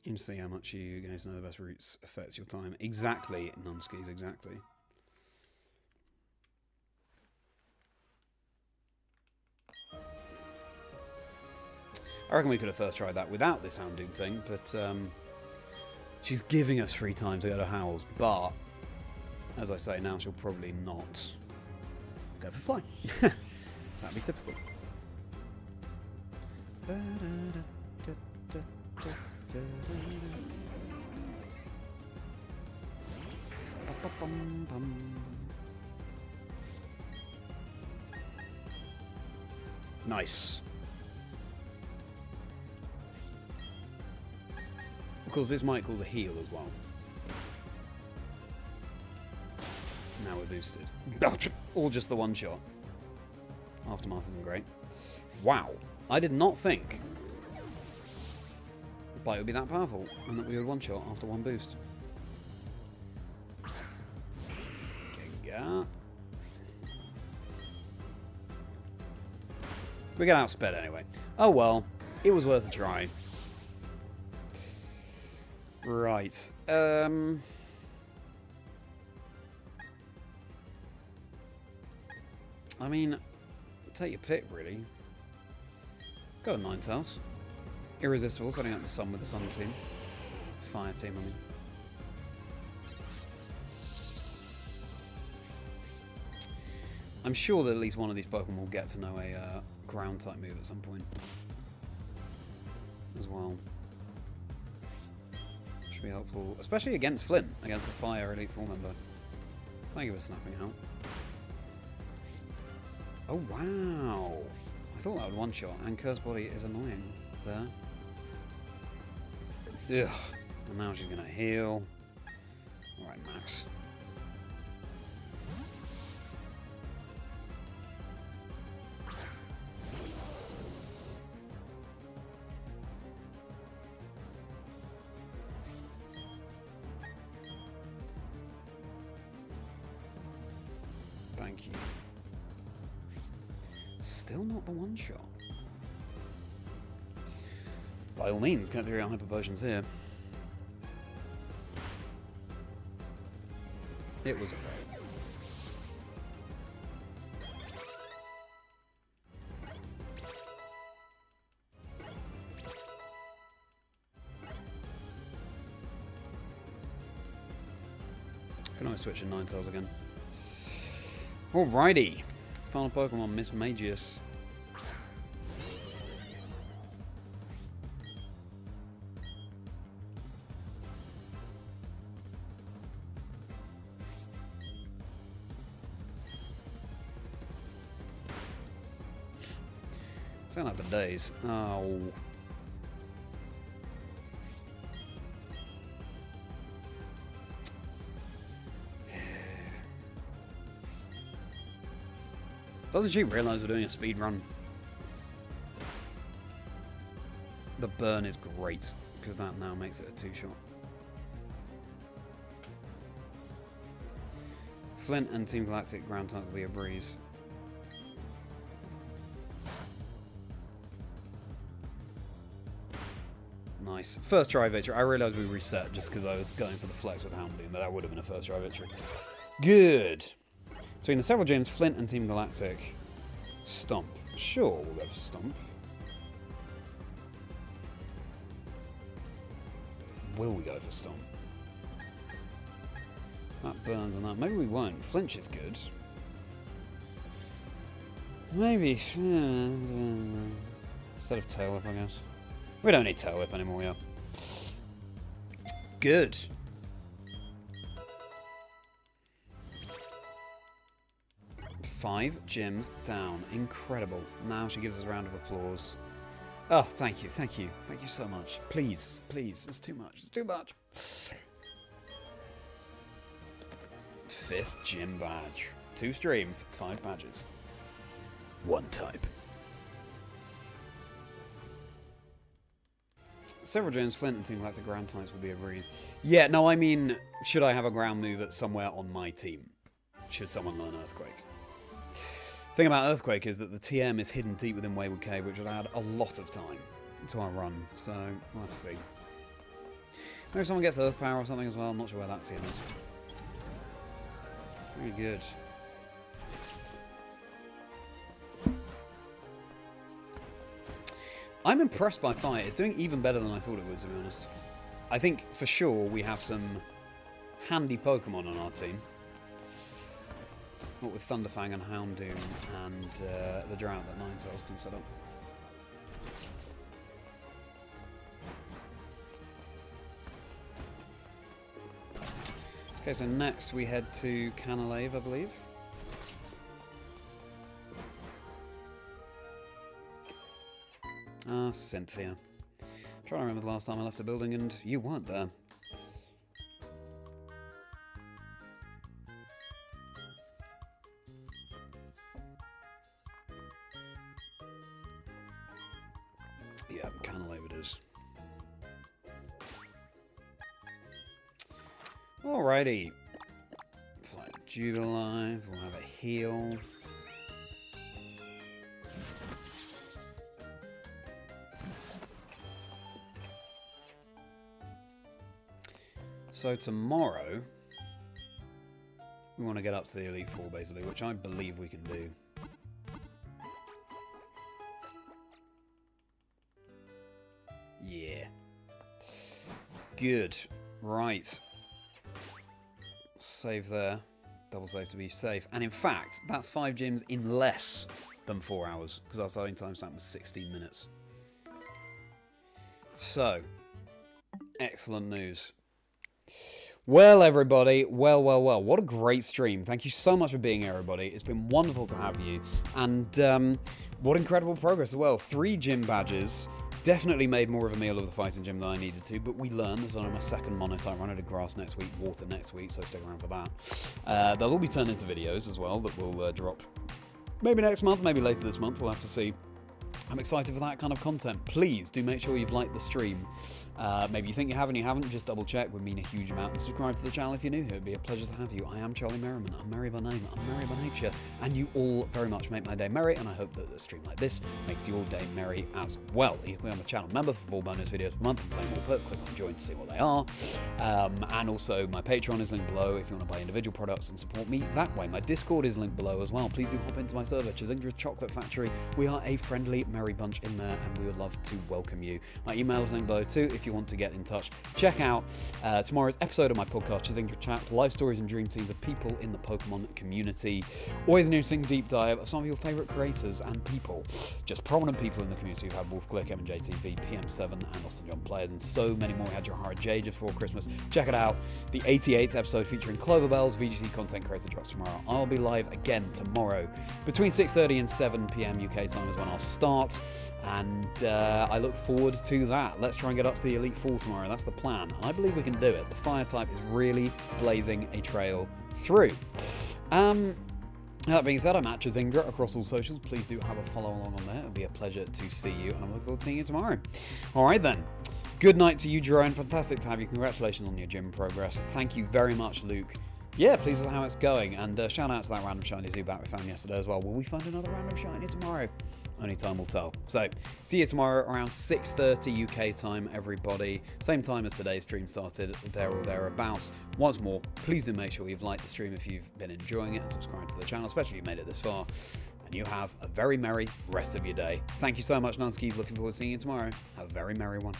You can see how much you guys know the best routes affects your time. Exactly, Nunskis, exactly. I reckon we could have first tried that without this Houndoom thing, but she's giving us 3 times to go to Howls, but as I say, now she'll probably not go for fly. That'd be typical. Nice. Of course, this might cause a heal as well. Now we're boosted. Or just the one shot. Aftermath isn't great. Wow. I did not think the bite would be that powerful and that we would one shot after one boost. Gengar. We get outsped anyway. Oh well. It was worth a try. Right. I mean, take your pick, really. Go to Ninetales. Irresistible, setting up the sun with the sun team. Fire team, I mean. I'm sure that at least one of these Pokemon will get to know a ground-type move at some point. As well. Be helpful, especially against Flynn, against the Fire Elite 4 member. Thank you for snapping out. Oh wow! I thought that would one shot, and Curse Body is annoying there. Ugh. And now she's going to heal. Alright, Max. Thank you. Still not the one shot. By all means, get through our hyper potions here. It was okay. Can I switch to Ninetales again? Alrighty. Final Pokemon, Miss Magius. Turn out the days. Oh. Doesn't she realise we're doing a speed run? The burn is great, because that now makes it a two-shot. Flint and Team Galactic ground type will be a breeze. Nice. First try victory. I realised we reset just because I was going for the flex with Houndoom, but that would have been a first try victory. Good. Between the several gyms, Flint and Team Galactic. Stomp. Sure, we'll go for Stomp. Will we go for Stomp? That burns on that. Maybe we won't. Flinch is good. Maybe. Instead of Tail Whip, I guess. We don't need Tail Whip anymore, yeah. Good. Five gyms down. Incredible. Now she gives us a round of applause. Oh, thank you, thank you. Thank you so much. Please, please. It's too much. It's too much. Fifth gym badge. 2 streams, 5 badges. 1 type. Several gyms, Flint and Team Galactic ground types will be a breeze. Yeah, no, I mean, should I have a ground move at somewhere on my team? Should someone learn Earthquake? The thing about Earthquake is that the TM is hidden deep within Wayward Cave, which would add a lot of time to our run, so we'll have to see. Maybe someone gets Earth Power or something as well, I'm not sure where that TM is. Very good. I'm impressed by Fire. It's doing even better than I thought it would, to be honest. I think, for sure, we have some handy Pokemon on our team. What with Thunderfang and Houndoom and the drought that Ninetales can set up. Okay, so next we head to Canalave, I believe. Ah, Cynthia. I'm trying to remember the last time I left a building and you weren't there. Yeah, Canalave it is. Alrighty. Flight Jubilife, we'll have a heal. So tomorrow, we want to get up to the Elite Four, basically, which I believe we can do. Yeah. Good. Right. Save there. Double save to be safe. And in fact, that's 5 gyms in less than 4 hours, because our starting timestamp was 16 minutes. So, excellent news. Well, everybody, well, what a great stream. Thank you so much for being here, everybody. It's been wonderful to have you. And what incredible progress as well. 3 gym badges, Definitely made more of a meal of the fighting gym than I needed to, but we learned. There's only my second monotype run. I did grass next week, water next week, so stick around for that. They'll all be turned into videos as well that will drop maybe next month, maybe later this month. We'll have to see. I'm excited for that kind of content. Please do make sure you've liked the stream. Maybe you think you have and you haven't, just double check. Would mean a huge amount. And subscribe to the channel if you're new here. It'd be a pleasure to have you. I am Charlie Merriman. I'm Merri by name. I'm Merri by nature. And you all very much make my day merry. And I hope that a stream like this makes your day merry as well. You can become a channel member for 4 bonus videos per month and play more perks. Click on join to see what they are. And also my Patreon is linked below if you want to buy individual products and support me that way. My Discord is linked below as well. Please do hop into my server, Chazingdra Chocolate Factory. We are a friendly, merry bunch in there, and we would love to welcome you. My email is linked below too if you want to get in touch. Check out tomorrow's episode of my podcast, Chazingdra Chats, live stories and dream teams of people in the Pokemon community. Always an interesting deep dive of some of your favourite creators and people, just prominent people in the community. We've had Wolf Glick, MJTV, PM7, and Austin John Players, and so many more. We had Johara J just before Christmas. Check it out. The 88th episode featuring Cloverbell's VGC content creator drops tomorrow. I'll be live again tomorrow between 6:30 and 7 PM UK time is when I'll start, and I look forward to that. Let's try and get up to the Elite Four tomorrow. That's the plan, and I believe we can do it. The fire type is really blazing a trail through. That being said, I'm at Chazingdra across all socials. Please do have a follow along on there. It'll be a pleasure to see you, and I'm looking forward to seeing you tomorrow. All right then. Good night to you, Jerome. Fantastic to have you. Congratulations on your gym progress. Thank you very much, Luke. Yeah, pleased with how it's going. And shout out to that random shiny Zubat we found yesterday as well. Will we find another random shiny tomorrow? Only time will tell. So, see you tomorrow around 6:30 UK time, everybody. Same time as today's stream started, there or thereabouts. Once more, please do make sure you've liked the stream if you've been enjoying it, and subscribe to the channel, especially if you made it this far. And you have a very merry rest of your day. Thank you so much, Nunskis. Looking forward to seeing you tomorrow. Have a very merry one.